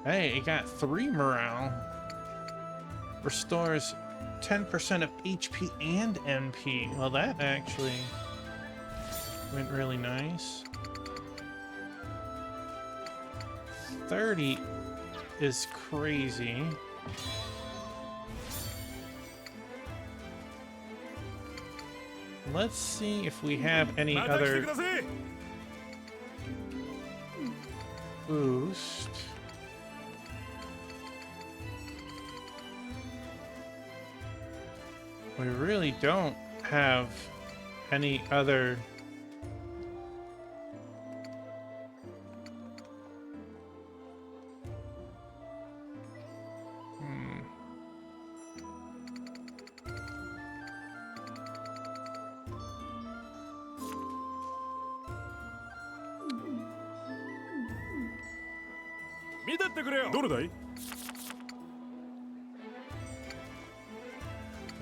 Hey, it got 3 morale. Restores 10% of HP and MP. Well, that actually went really nice. 30 is crazy. Let's see if we have any other boost. We really don't have any other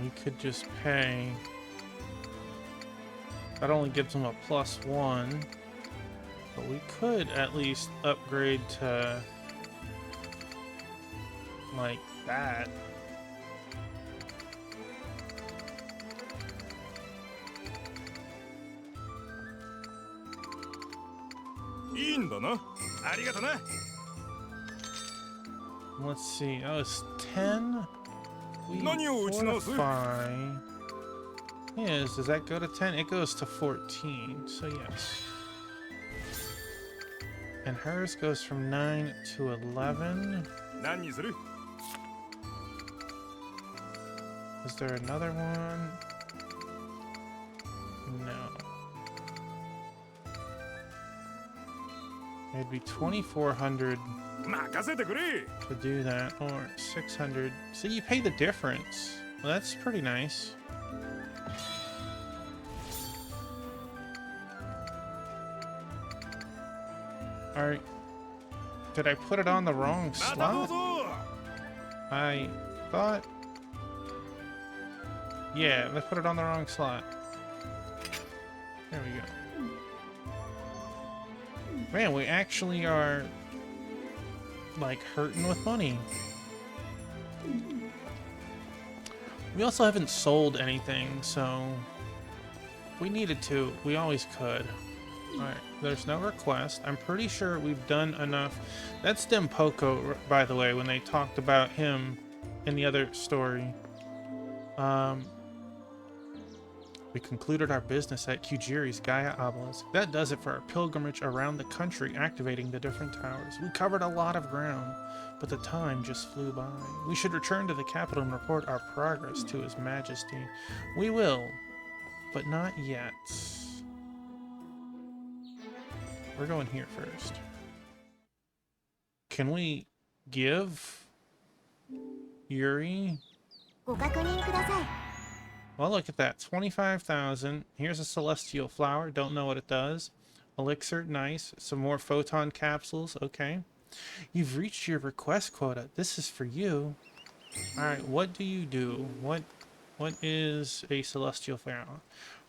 We could just pay. That only gives them a +1. But we could at least upgrade to like that. Let's see. Oh, it's 10. We fortify. Yes, does that go to 10? It goes to 14, so yes. And hers goes from 9 to 11. Is there another one? No. It'd be 2,400 to do that, or 600. So you pay the difference. Well, that's pretty nice. Alright. Did I put it on the wrong slot? I thought... Yeah, I put it on the wrong slot. There we go. Man, we actually are, like, hurting with money. We also haven't sold anything, so if we needed to, we always could. Alright, there's no request. I'm pretty sure we've done enough. That's Dempoko, by the way, when they talked about him in the other story. We concluded our business at Kujiri's Gaia Obelisk. That does it for our pilgrimage around the country, activating the different towers. We covered a lot of ground, but the time just flew by. We should return to the capital and report our progress to His Majesty. We will, but not yet. We're going here first. Can we give Yuri? ご確認ください。 Well, look at that. 25,000. Here's a celestial flower. Don't know what it does. Elixir, nice. Some more photon capsules. Okay. You've reached your request quota. This is for you. Alright, what do you do? What is a celestial flower?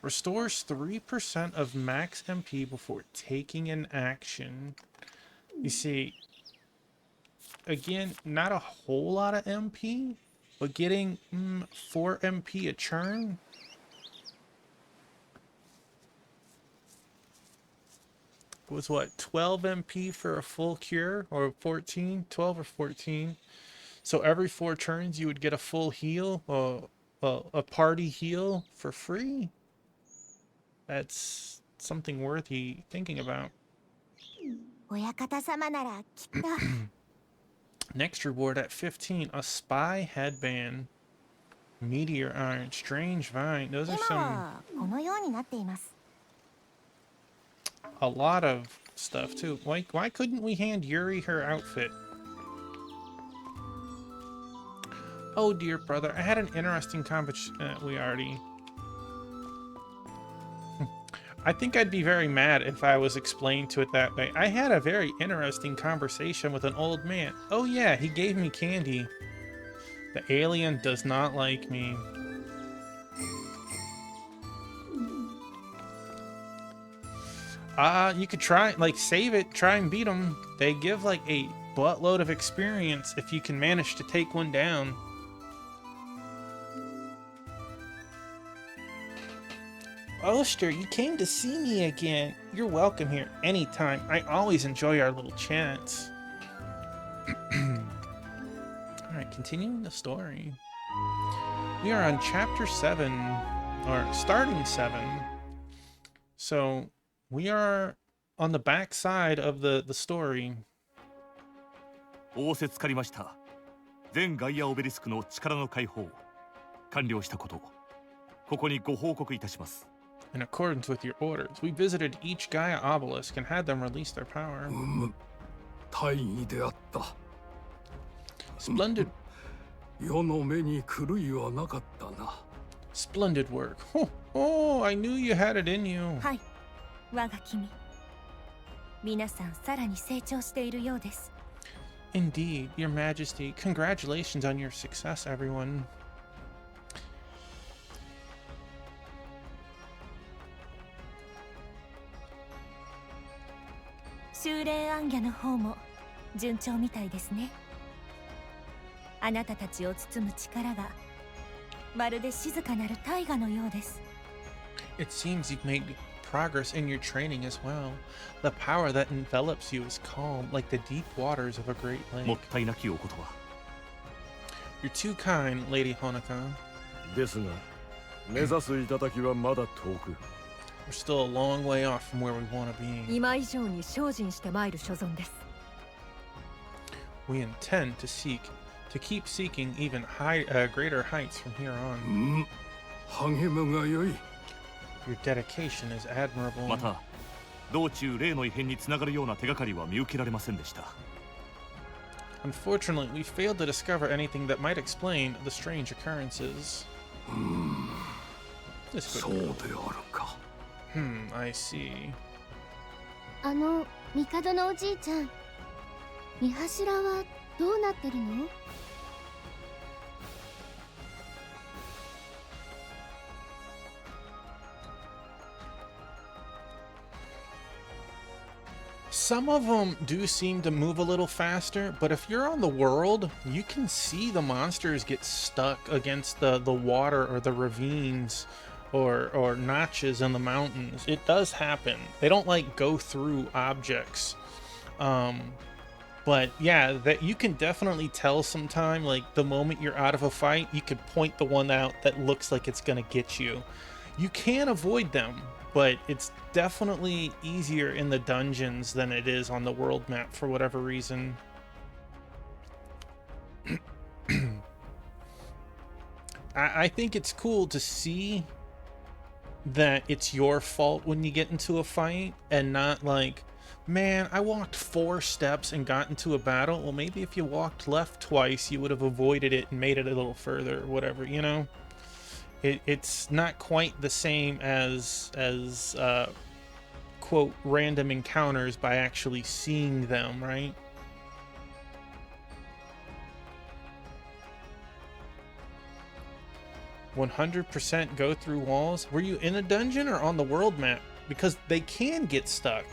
Restores 3% of max MP before taking an action. You see, again, not a whole lot of MP, but getting 4 MP a turn. Was what, 12 MP for a full cure, or 14, 12 or 14. So every 4 turns you would get a full heal, a party heal for free. That's something worth thinking about. 親方様ならきっと。 Next reward at 15, a spy headband, meteor iron, strange vine. Those are 今 some はこのようになっています。 a lot of stuff too. Why couldn't we hand Yuri her outfit? Oh dear brother, I had an interesting conversation. We already. I think I'd be very mad if I was explained to it that way. I had a very interesting conversation with an old man. Oh yeah, he gave me candy. The alien does not like me. You could try, like, save it, try and beat them. They give, like, a buttload of experience if you can manage to take one down. Oster, you came to see me again. You're welcome here anytime. I always enjoy our little chats. Alright, continuing the story. We are on chapter 7, or starting 7. So, we are on the back side of the story. 仰せつかりました。全ガイアオベリスクの力の解放完了したこと、ここにご報告いたします。 In accordance with your orders, we visited each Gaia obelisk and had them release their power. 大義であった。 Splendid. 世の目に狂いはなかったな。 Splendid work. Oh, I knew you had it in you. はい、我が君。皆さんさらに成長しているようです。 Indeed, Your Majesty. Congratulations on your success, everyone. 修練暗夜の方も順調みたいですね。あなたたちを包む力がまるで静かなる大河のようです。 It seems you've made progress in your training as well. The power that envelops you is calm, like the deep waters of a great もっ lake. たいなきお言葉。 You're too kind, Lady Honoka. ですが、目指す頂はまだ遠く。 We're still a long way off from where we want to be. 今以上に精進して参る所存です。 We intend to keep seeking even greater heights from here on. 励むがよい。 Your dedication is admirable. また道中例の異変につながるような手がかりは見受けられませんでした。 Unfortunately, we failed to discover anything that might explain the strange occurrences. This そう could であるか。 I see. 帝のおじいちゃん、見柱はどうなってるの？ It Some of them do seem to move a little faster, but if you're on the world, you can see the monsters get stuck against the water or the ravines or notches in the mountains. It does happen. They don't like go through objects. But yeah, that you can definitely tell sometime, like the moment you're out of a fight, you could point the one out that looks like it's gonna get you. You can avoid them, but it's definitely easier in the dungeons than it is on the world map for whatever reason. I think it's cool to see that it's your fault when you get into a fight and not like, man, I walked 4 steps and got into a battle. Well, maybe if you walked left twice, you would have avoided it and made it a little further or whatever, you know? It's not quite the same as quote, random encounters by actually seeing them, right? "100% go through walls." Were you in a dungeon or on the world map? Because they can get stuck.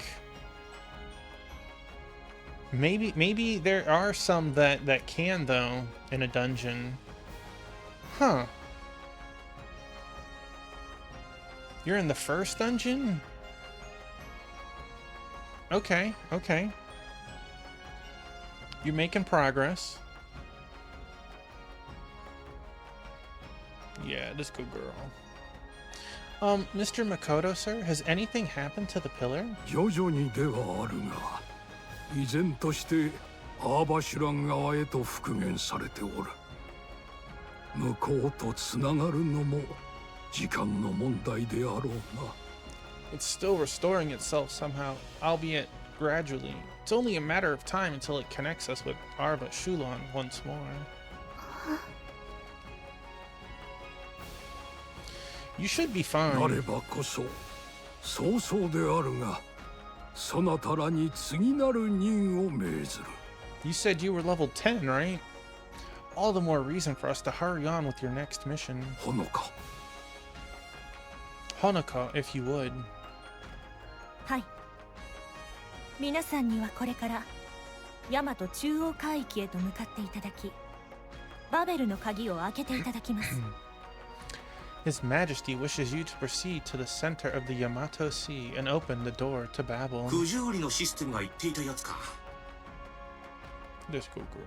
Maybe there are some that can, though, in a dungeon. Huh. You're in the first dungeon? Okay, okay. You're making progress. Yeah, just go, girl. Mr. Makoto, sir, has anything happened to the pillar? 徐々にではあるが、依然としてアーバシュラン側へと復元されておる。向こうとつながるのも時間の問題であろうな。It's still restoring itself somehow, albeit gradually. It's only a matter of time until it connects us with Arba Shulan once more. You should be な fine. ればこそ、そうそうであるが、そなたらに次なる任を命ずる。You said you were level 10, right? All the more reason for us to hurry on with your next mission. ほのか。Honoka, if you would. はい。皆さんにはこれから大和中央海域へと向かっていただき、バベルの鍵を開けていただきます。His Majesty wishes you to proceed to the center of the Yamato Sea and open the door to Babel. 九十売りのシステムが言っていたやつか。This cool girl.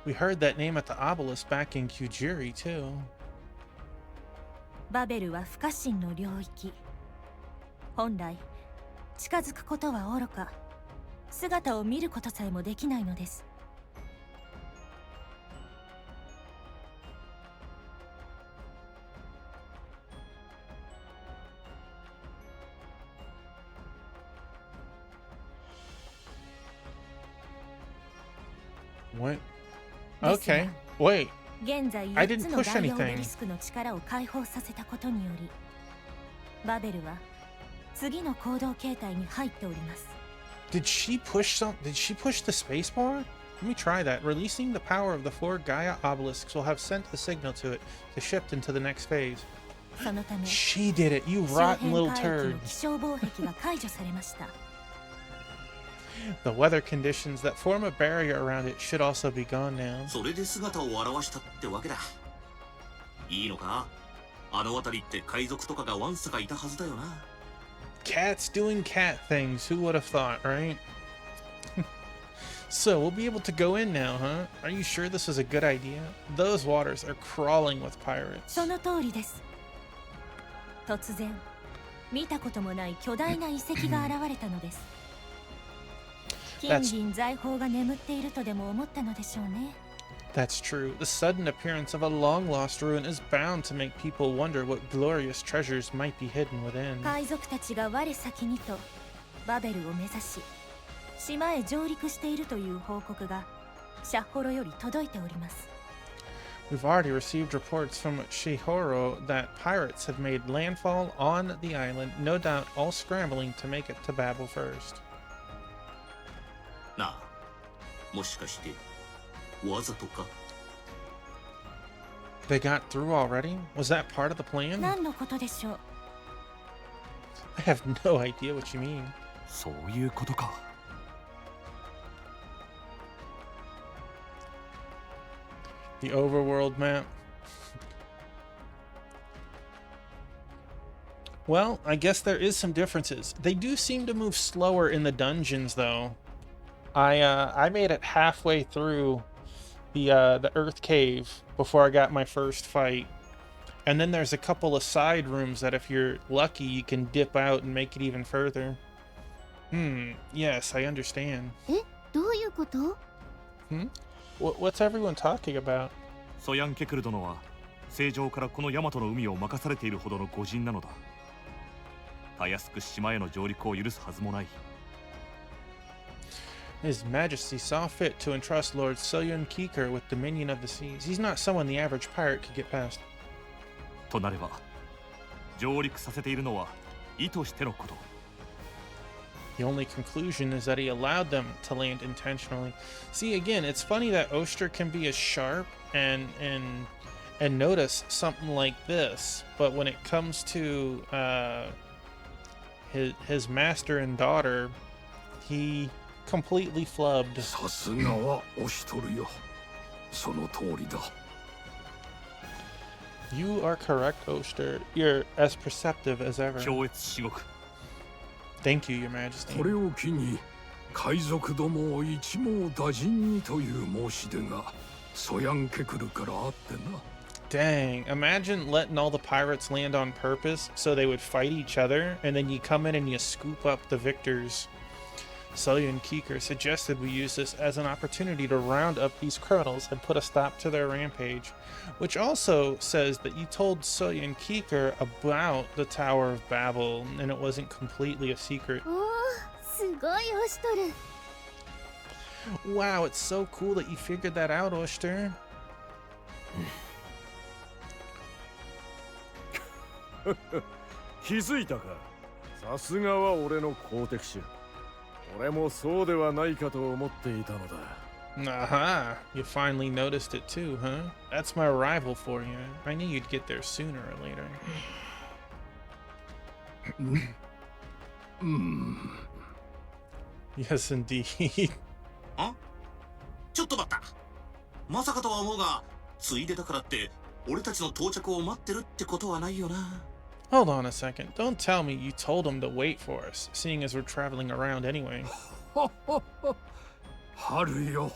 We heard that name at the obelisk back in Kujiri too. バベルは不可侵の領域。本来近づくことはおろか、姿を見ることさえもできないのです。What? Okay. Wait. 現在 I 4 didn't つの push ダイオ anything. ベリスクの力を解放させたことにより、バベルは次の行動形態に入っております。Did she push the spacebar? Let me try that. Releasing the power of the 4 Gaia obelisks will have sent a signal to it to shift into the next phase. そのため、 She did it, you 周 rotten 辺 little 海域 turd. の気象防壁が解除されました。The weather conditions that form a barrier around it should also be gone now. それで姿を現したってわけだ。いいのか？あの辺りって海賊とかがわんさかいたはずだよな。Cats doing cat things, who would have thought, right? So, we'll be able to go in now, huh? Are you sure this is a good idea? Those waters are crawling with pirates. その通りです。突然、見たこともない巨大な遺跡が現れたのです。金銀財宝が眠っているとでも思ったのでしょうね。That's true. The sudden appearance of a long-lost ruin is bound to make people wonder what glorious treasures might be hidden within. 海賊たちが我先にとバベルを目指し、島へ上陸しているという報告がシャッホロより届いております。We've already received reports from Shihoro that pirates have made landfall on the island, no doubt all scrambling to make it to Babel first. なあ、もしかしてわざとか？ They got through already? Was that part of the plan? 何のことでしょう。 I have no idea what you mean. そういうことか。The overworld map. Well, I guess there is some differences. They do seem to move slower in the dungeons, though. I made it halfway through the Earth Cave before I got my first fight. And then there's a couple of side rooms that if you're lucky, you can dip out and make it even further. Yes, I understand. どういうこと？ What's everyone talking about? ソヤンケクル殿は正常からこのヤマトの海を任されているほどの御人なのだ。たやすく島への上陸を許すはずもない。His Majesty saw fit to entrust Lord Soyun Keeker with dominion of the seas. He's not someone the average pirate could get past. となれば、上陸させているのは意図してのこと。The only conclusion is that he allowed them to land intentionally. See, again, it's funny that Oster can be as sharp and notice something like this, but when it comes to his master and daughter, he completely flubbed. さすがはおしとるよ。その通りだ。You are correct, Oster. You're as perceptive as ever. 強越至極。Thank you, Your Majesty. これを機に海賊どもを一網打尽にという申し出がソヤンケクルからあってな。Dang, imagine letting all the pirates land on purpose so they would fight each other, and then you come in and you scoop up the victors. Soyun Keeker suggested we use this as an opportunity to round up these criminals and put a stop to their rampage, which also says that you told Soyun Keeker about the Tower of Babel, and it wasn't completely a secret. おー、すごいおしとる。Wow, it's so cool that you figured that out, Oster. 気づいたか。さすがは俺の好敵手。俺もそうではないかと思っていたのだ。Aha, you finally noticed it too, huh? That's my rival for you. I knew you'd get there sooner or later. Yes, indeed. あ？ちょっと待った。まさかとは思うが、ついでだからって俺たちの到着を待ってるってことはないよな。Hold on a second. Don't tell me you told him to wait for us, seeing as we're traveling around anyway. 春よ。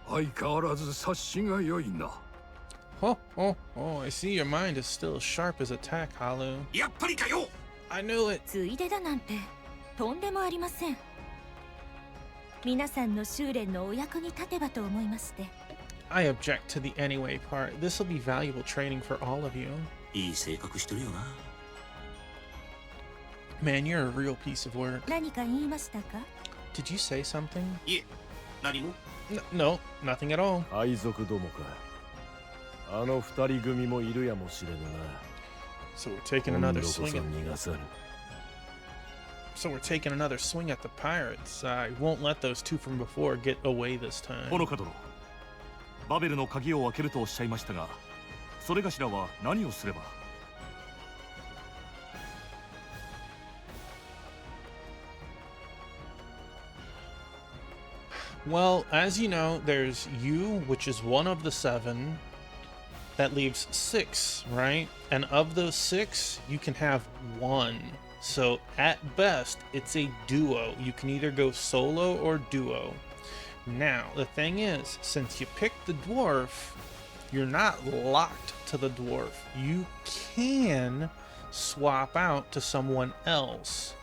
相変わらず察しが良いな。Oh, I see your mind is still as sharp as a tack, Halu. やっぱりかよ。I knew it. ついでだなんてとんでもありません。皆さんの修練のお役に立てばと思いまして。I object to the anyway part. This will be valuable training for all of you. いい性格してるよな。Man, you're a real piece of work. 何か言いましたか？ Did you say something? いえ、何も。No, nothing at all. 海賊どもか。あの二人組もいるやもしれぬな。 So we're taking another 今度こそ swing at 逃がさぬ。 So we're taking another swing at the pirates. I won't let those two from before get away this time. ほのか殿、バベルの鍵を開けるとおっしゃいましたが、それがしらは何をすれば？ Well, as you know, there's you, which is one of the 7. That leaves 6, right? And of those 6, you can have 1. So at best, it's a duo. You can either go solo or duo. Now, the thing is, since you picked the dwarf, you're not locked to the dwarf. You can swap out to someone else.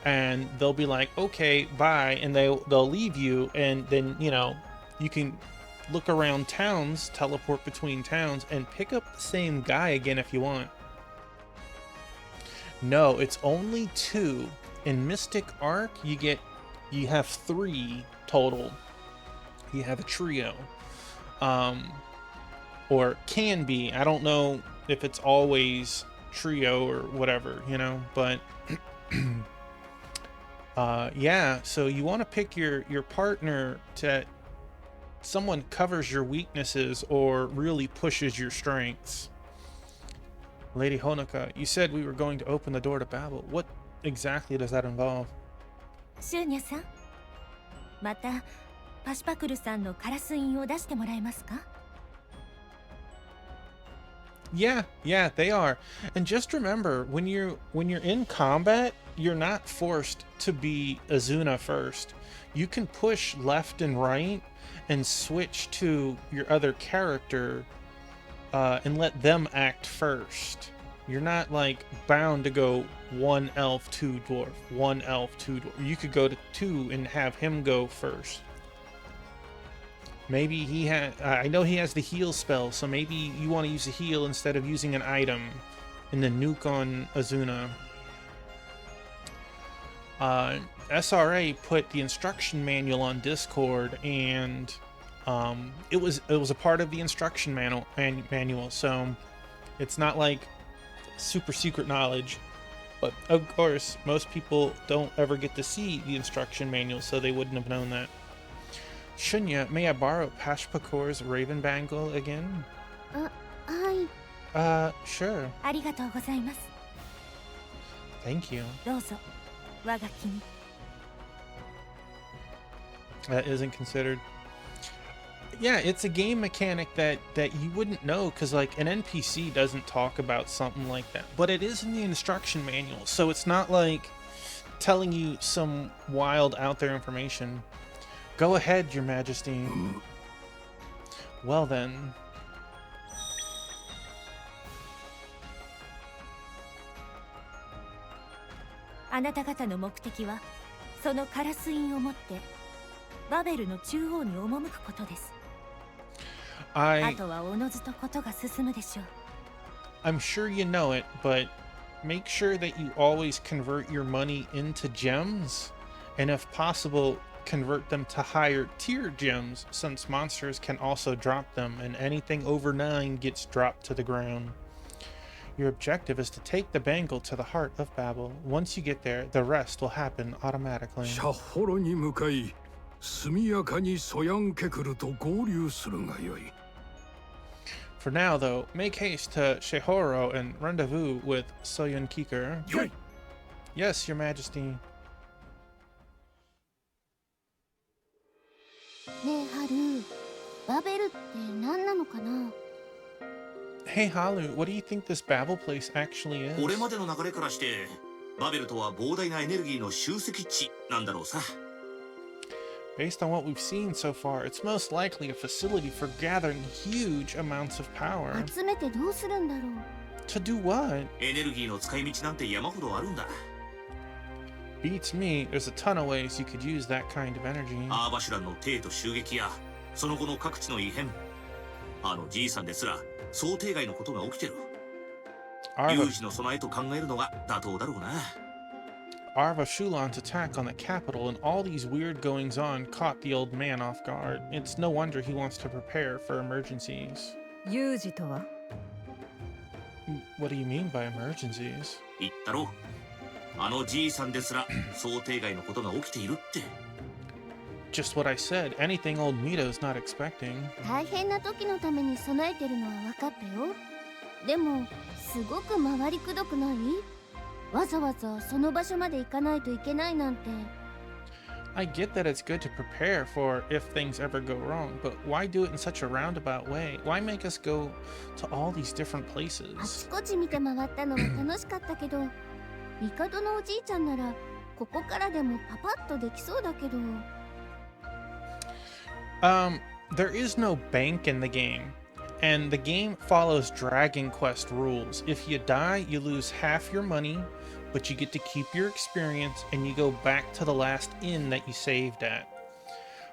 And they'll be like, okay, bye, and they'll leave you, and then, you know, you can look around towns, teleport between towns, and pick up the same guy again if you want. No, it's only 2. In Mystic Arc, you have 3 total. You have a trio. Or can be. I don't know if it's always trio or whatever, you know, but yeah, so you want to pick your partner to someone covers your weaknesses or really pushes your strengths. Lady Honoka, you said we were going to open the door to Babel. What exactly does that involve? シューニャさん、またパシュパクルさんのカラス印を出してもらえますか？ Yeah, they are. And just remember, when you're in combat, you're not forced to be Azuna first. You can push left and right and switch to your other character and let them act first. You're not like bound to go one elf, two dwarf, one elf, two dwarf. You could go to two and have him go first. Maybe he had. I know he has the heal spell, so maybe you want to use the heal instead of using an item in the nuke on Azuna. SRA put the instruction manual on Discord, and it was a part of the instruction manual. So it's not like super secret knowledge. But of course, most people don't ever get to see the instruction manual, so they wouldn't have known that. Shunya, may I borrow Pashpakor's Raven Bangle again? はい。 Sure. ありがとうございます。 Thank you. どうぞ、我が気に。 That isn't considered. Yeah, it's a game mechanic that you wouldn't know, because like an NPC doesn't talk about something like that, but it is in the instruction manual, so it's not like telling you some wild out there information. Go ahead, Your Majesty. Well then. あなた方の目的はそのカラス印を持ってバベルの中央に赴くことです。あとはおのずとことが進むでしょう。 I'm sure you know it, but make sure that you always convert your money into gems, and if possible, convert them to higher tier gems, since monsters can also drop them, and anything over 9 gets dropped to the ground. Your objective is to take the bangle to the heart of Babel. Once you get there, the rest will happen automatically. シャホロに向かい、速やかにソヤンケクルと合流するがよい。 For now, though, make haste to Shehoro and rendezvous with Soyun Kiker. Yes, Your Majesty. ねえハル、バベルって何なのかな？ Hey Halu, what do you think this Babel place actually is? これまでの流れからしてバベルとは膨大なエネルギーの集積地なんだろうさ。 Based on what we've seen so far, it's most likely a facility for gathering huge amounts of power. 集めてどうするんだろう？ To do what? エネルギーの使い道なんて山ほどあるんだ。 Beats me, there's a ton of ways you could use that kind of energy. アーバシュランの帝都襲撃やその後の各地の異変、あのじいさんですら想定外のことが起きてる。有事の備えと考えるのが妥当だろうな。 Arva Shulan's attack on the capital and all these weird goings-on caught the old man off guard. It's no wonder he wants to prepare for emergencies. 有事とは？ What do you mean by emergencies? 言ったろ。あのじいさんですら想定外のことが起きているって。 Just what I said. Anything old Mito's not expecting. 大変な時のために備えてるのは分かったよ。でもすごく回りくどくない？わざわざその場所まで行かないといけないなんて。 I get that it's good to prepare for if things ever go wrong, but why do it in such a roundabout way? Why make us go to all these different あ places? ちこち見て回ったのは楽しかったけど、帝のおじいちゃんならここからでもパパッとできそうだけど。 There is no bank in the game, and the game follows Dragon Quest rules. If you die, you lose half your money, but you get to keep your experience and you go back to the last inn that you saved at.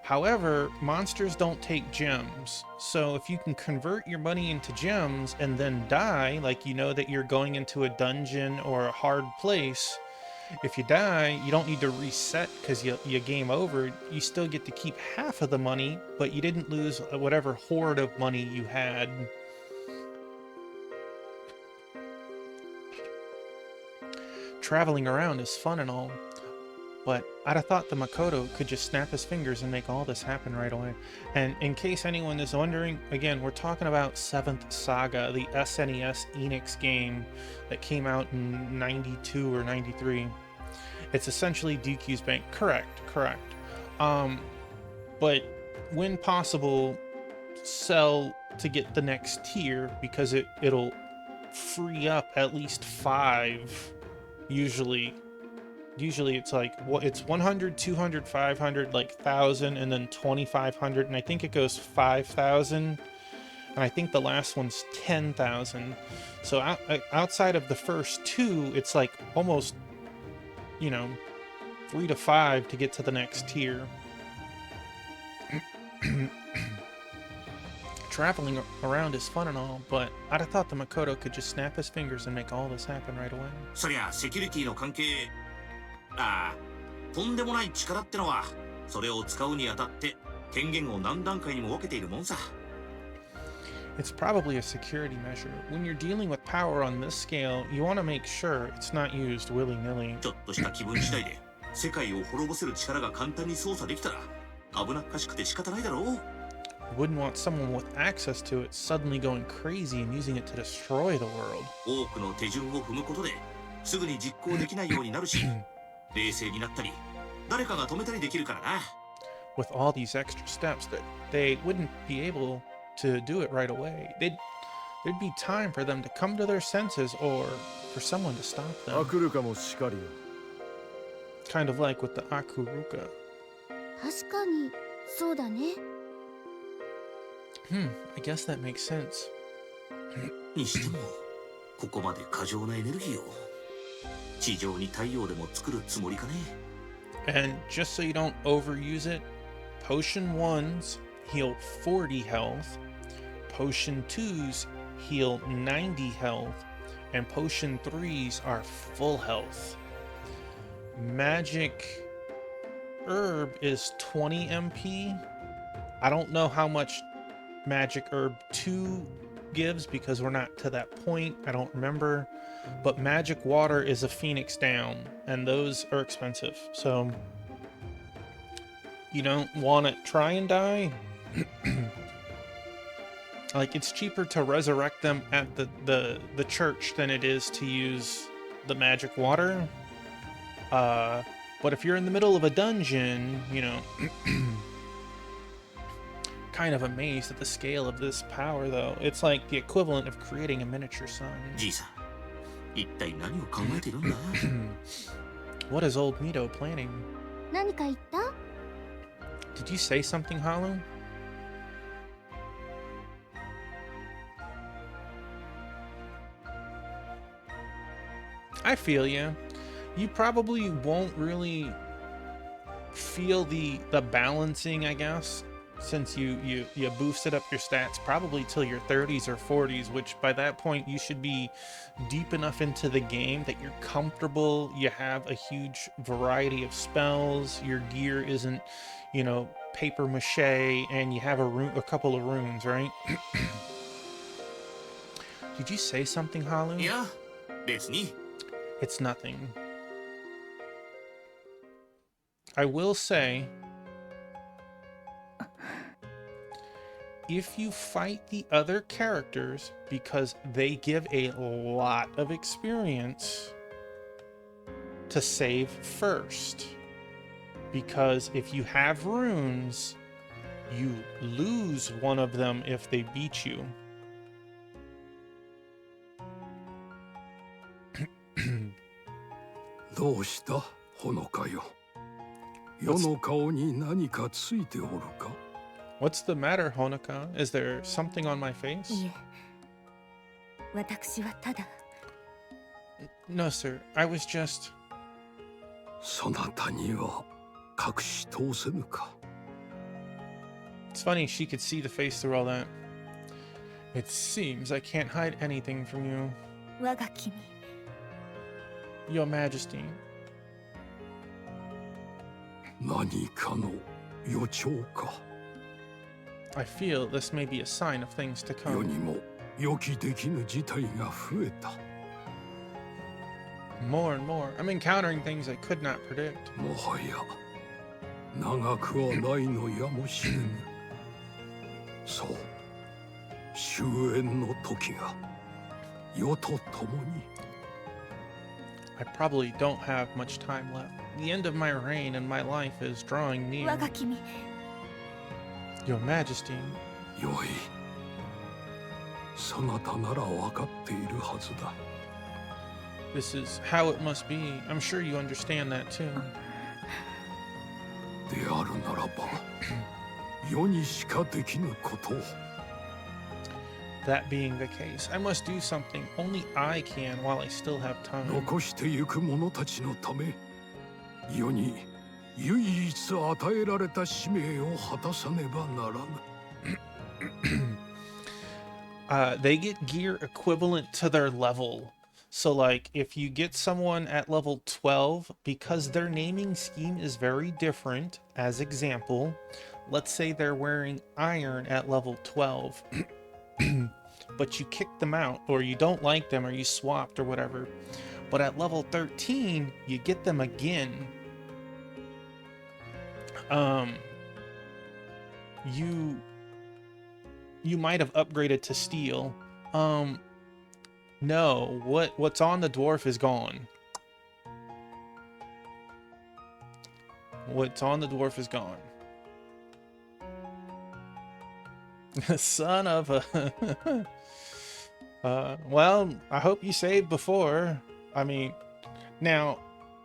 However, monsters don't take gems, so if you can convert your money into gems and then die, like you know that you're going into a dungeon or a hard place, if you die, you don't need to reset because you game over. You still get to keep half of the money, but you didn't lose whatever hoard of money you had. Traveling around is fun and all, but I'd have thought the Makoto could just snap his fingers and make all this happen right away. And in case anyone is wondering, again, we're talking about 7th Saga, the SNES Enix game that came out in 92 or 93. It's essentially DQ's bank. Correct. But when possible, sell to get the next tier because it'll free up at least 5 usually. Usually it's like, well, it's 100, 200, 500, like 1,000, and then 2,500, and I think it goes 5,000, and I think the last one's 10,000. So outside of the first 2, it's like almost, 3 to 5 to get to the next tier. Traveling around is fun and all, but I'd have thought the Makoto could just snap his fingers and make all this happen right away. そりゃセキュリティの関係、とんでもない力ってのは、それを使うにあたって権限を何段階にも分けているもんさ。It's probably a security measure. When you're dealing with power on this scale, you want to make sure it's not used willy-nilly. ちょっとした気分次第で世界を滅ぼせる力が簡単に操作できたら危なっかしくて仕方ないだろう。You wouldn't want someone with access to it suddenly going crazy and using it to destroy the world. 多くの手順を踏むことですぐに実行できないようになるし、冷静になったり、誰かが止めたりできるからな。With all these extra steps, that they wouldn't be able to do it right away. There'd be time for them to come to their senses or for someone to stop them. アクルカもしかりよ。Kind of like with the Akuruka. 確かにそうだね。I guess that makes sense. にしても、ここまで過剰なエネルギーを地上に太陽でも作るつもりかね。And just so you don't overuse it, Potion 1s heal 40 health, Potion 2s heal 90 health, and Potion 3s are full health. Magic Herb is 20 MP. I don't know how much Magic Herb 2 gives because we're not to that point. I don't remember. But Magic Water is a Phoenix down, and those are expensive. So you don't want to try and die. Like, it's cheaper to resurrect them at the church than it is to use the Magic Water. But if you're in the middle of a dungeon, kind of amazed at the scale of this power, though. It's like the equivalent of creating a miniature sun. じいさん、一体何を考えてるんだ？ What is old Mito planning? 何か言った？ Did you say something, Halu? I feel you. You probably won't really feel the balancing, I guess, since you boosted up your stats probably till your 30s or 40s, which by that point you should be deep enough into the game that you're comfortable, you have a huge variety of spells, your gear isn't, paper mache, and you have a couple of runes, right? Did you say something, Halu? いや、別に。It's nothing. I will say, if you fight the other characters because they give a lot of experience, to save first. Because if you have runes, you lose one of them if they beat you. どうした、ほのかよ。世の顔に何かついておるか？ What's the matter, Honoka? Is there something on my face? いえ、私はただ。No, sir. I was just... そなたには隠し通せぬか。 It's funny, she could see the face through all that. It seems I can't hide anything from you. 我が君。 Your Majesty. 何かの予兆か。 I feel this may be a sign of things to 世 come. にも予期できぬ事態が増えた。 More and more. I'm encountering things I could not predict. もはや長くはないのやもしれぬ。そう、終焉の時が世と共に。I probably don't have much time left. The end of my reign and my life is drawing near. 我が君 Your Majesty, よい。そなたなら分かっているはずだ。this is how it must be. I'm sure you understand that too. であるならば、世にしかできぬことを。That being the case, I must do something only I can while I still have time. 残してゆく者たちのため、世に唯一与えられた使命を果たさねばならぬ。They get gear equivalent to their level. So like if you get someone at level 12, because their naming scheme is very different, as example, let's say they're wearing iron at level 12, but you kick them out, or you don't like them, or you swapped or whatever. But at level 13, you get them again. You might have upgraded to steel. No, what's on the dwarf is gone. What's on the dwarf is gone. Son of a... well, I hope you saved before. I mean, now,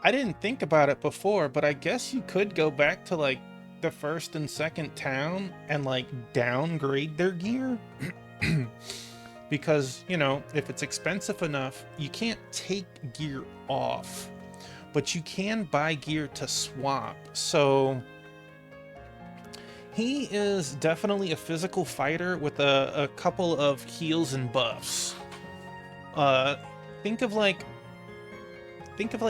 I didn't think about it before, but I guess you could go back to, like, the first and second town and, like, downgrade their gear. Because, you know, if it's expensive enough, you can't take gear off, but you can buy gear to swap. So he is definitely a physical fighter with a couple of heals and buffs. Think of like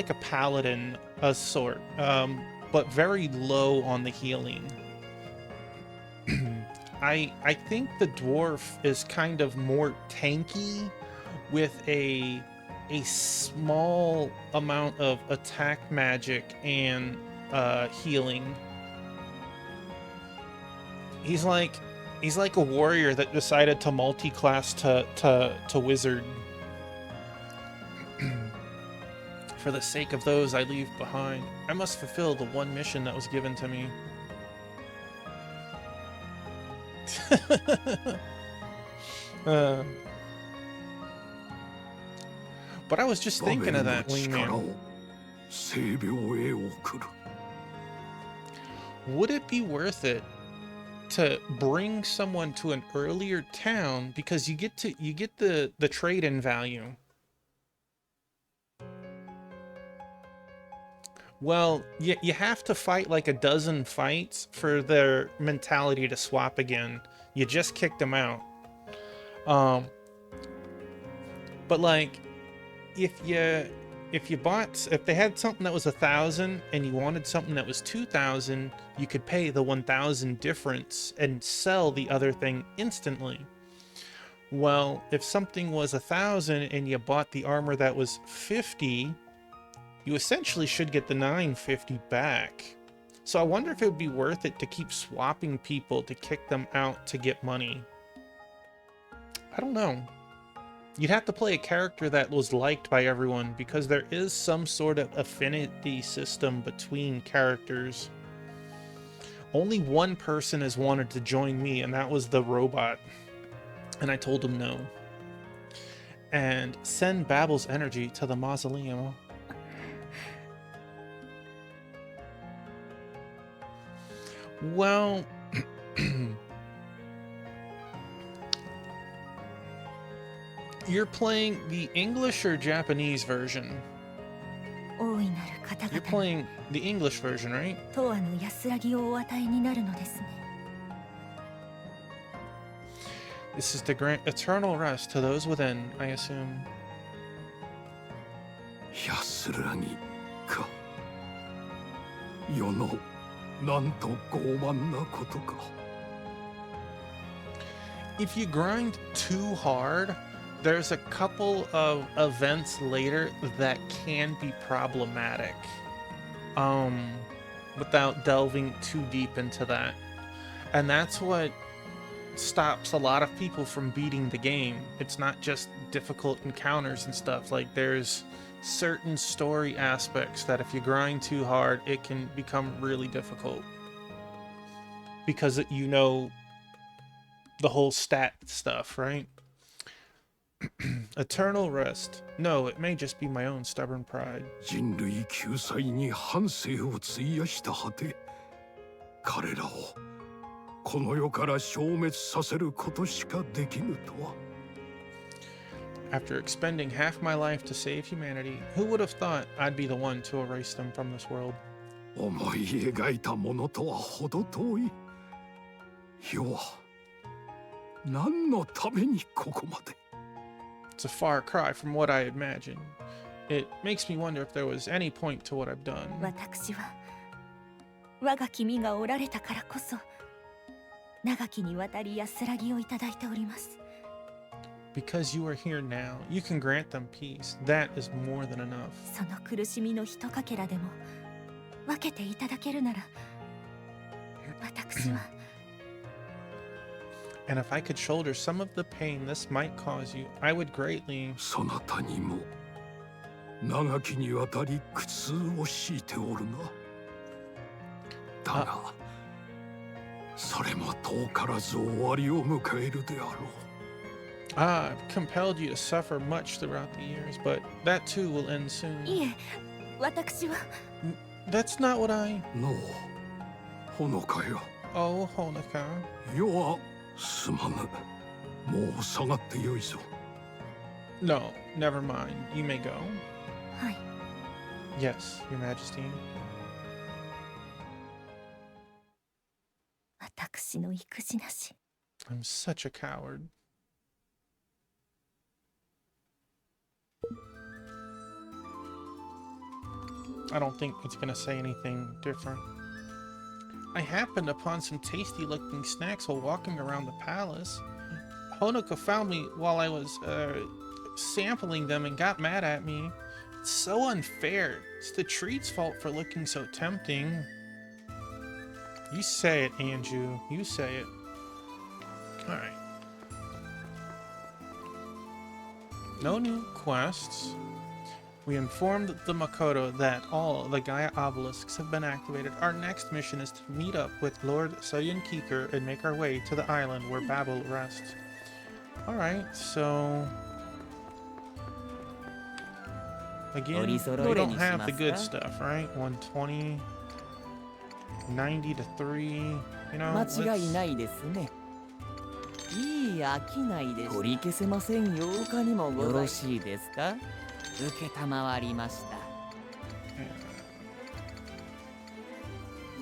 a paladin, a sort, but very low on the healing. I think the dwarf is kind of more tanky with a small amount of attack magic and healing. He's like a warrior that decided to multi-class to wizard. For the sake of those I leave behind, I must fulfill the one mission that was given to me. But I was just thinking of that, Wingman. Would it be worth it to bring someone to an earlier town because you get the trade-in value? Well, you have to fight like a dozen fights for their mentality to swap again. You just kicked them out. But like, if they had something that was 1,000 and you wanted something that was 2,000, you could pay the 1,000 difference and sell the other thing instantly. Well, if something was 1,000 and you bought the armor that was 50, you essentially should get the 950 back. So I wonder if it would be worth it to keep swapping people to kick them out to get money. I don't know. You'd have to play a character that was liked by everyone, because there is some sort of affinity system between characters. Only one person has wanted to join me, and that was the robot. And I told him no. And send Babel's energy to the mausoleum. Well, you're playing the English or Japanese version? You're playing the English version, right? This is to grant eternal rest to those within, I assume. 安らぎか。世のなんと傲慢なことか。If you grind too hard, there's a couple of events later that can be problematic. Without delving too deep into that. And that's what stops a lot of people from beating the game. It's not just difficult encounters and stuff. Like, there's certain story aspects that if you grind too hard, it can become really difficult. Because you know the whole stat stuff, right? Eternal rest. No, it may just be my own stubborn pride. 人類救済に半生を費やした果て、彼らをこの世から消滅させることしかできぬとは。After expending half my life to save humanity, who would have thought I'd be the one to erase them from this world? 思い描いたものとは程遠い。世は何のためにここまで。 It's a far cry from what I imagined. It makes me wonder if there was any point to what I've done. 私は我が君がおられたからこそ長きにわたり安らぎをいただいております。 Because you are here now, you can grant them peace. That is more than enough. その苦しみのひとかけらでも分けていただけるなら私は And if I could shoulder some of the pain this might cause you, I would greatly. そなたにも長きにわたり苦痛を強いておるな。だがそれも遠からず終わりを迎えるであろう。 I've compelled you to suffer much throughout the years, but that too will end soon. いえ、私は That's not what I. のう、ほのかよ。 Oh, Honoka. 世はすまぬ。もう下がってよいぞ。 No, never mind. You may go. はい。 Yes, Your Majesty. 私の育児なし。 I'm such a coward. I don't think it's gonna say anything different. I happened upon some tasty looking snacks while walking around the palace. Honoka found me while I was sampling them and got mad at me. It's so unfair. It's the treat's fault for looking so tempting. You say it, Anju. You say it. Alright. No new quests. We informed the Makoto that all the Gaia obelisks have been activated. Our next mission is to meet up with Lord Soyun Kiker and make our way to the island where Babel rests. Alright, so... Again, we don't have the good stuff, right? 120... 90 to 3... You know, 間違いないですね。いい商いです。取り消せませんよ。他にもよろしいですか？受けたまわりました。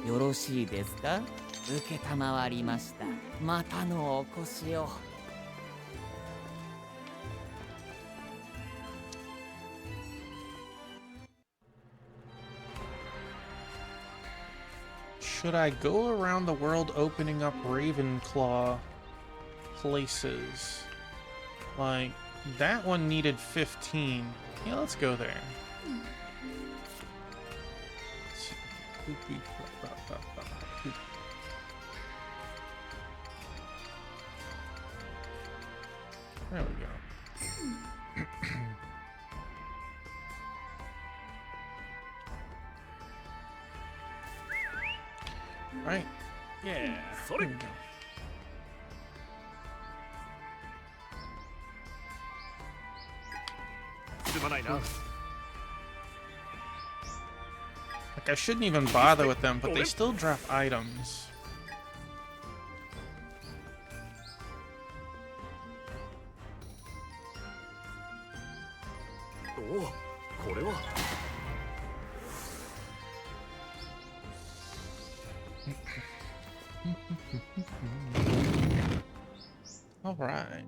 よろしいですか？受けたまわりました。またのお越しを。Should I go around the world opening up Ravenclaw places? Like, that one needed 15. Yeah, let's go there. There we go. Right? Yeah. There we go. Like, I shouldn't even bother with them, but they still drop items. Oh, これは All right.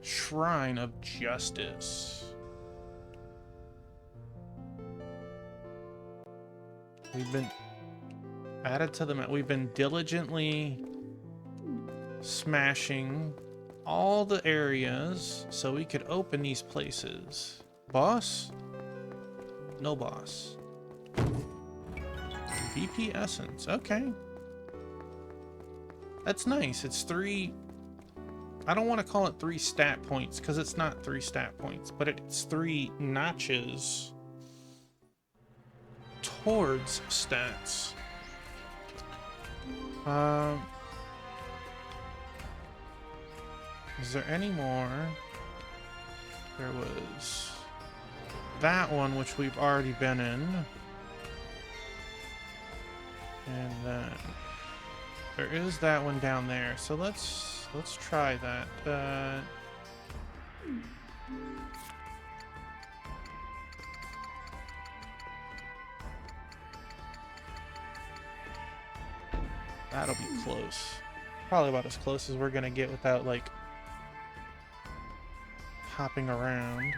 Shrine of Justice. We've been added to the map. We've been diligently smashing all the areas so we could open these places. Boss? No boss. VP Essence. Okay. That's nice. It's 3... I don't want to call it 3 stat points because it's not 3 stat points, but it's 3 notches towards stats. Is there any more? There was that one, which we've already been in. And then there is that one down there. So let's try that. That'll be close. Probably about as close as we're gonna get without like hopping around.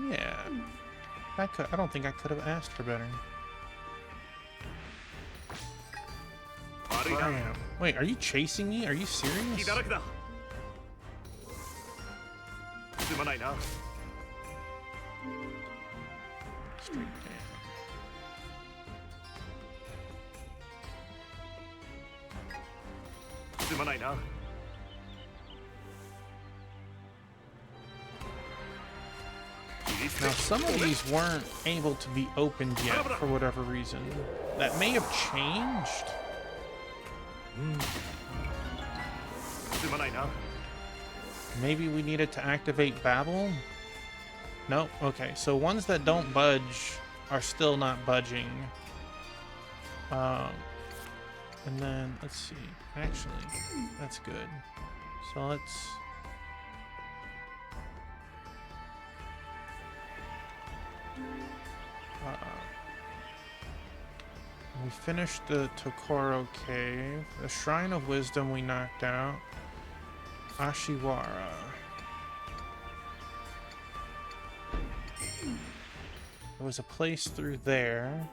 Yeah. I don't think I could have asked for better. Damn. Wait, are you chasing me? Are you serious? Straight down. Now, some of these weren't able to be opened yet for whatever reason. That may have changed. Maybe we needed to activate Babel? Nope. Okay, so ones that don't budge are still not budging. And then, let's see. Actually, that's good. So let's... we finished the Tokoro Cave. The Shrine of Wisdom we knocked out. Ashiwara. There was a place through there.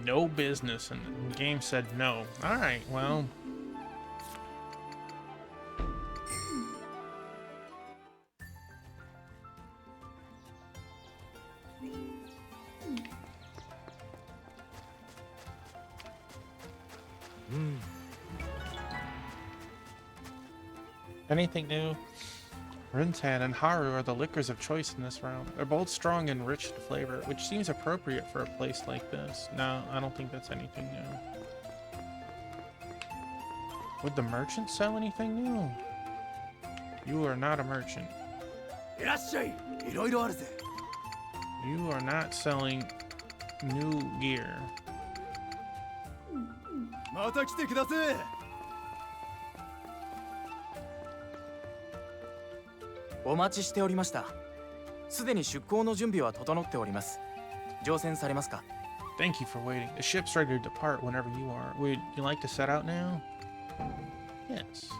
No business, and the game said no. Alright, well. Anything new? Rintan and Haru are the liquors of choice in this round. They're both strong and rich in flavor, which seems appropriate for a place like this. No, I don't think that's anything new. Would the merchant sell anything new? You are not a merchant. You are not selling new gear. また来てください。お待ちしておりました。すでに出港の準備は整っております。乗船されますか? Thank you for waiting. The ship's ready to depart whenever you are. Would you like to set out now? Yes.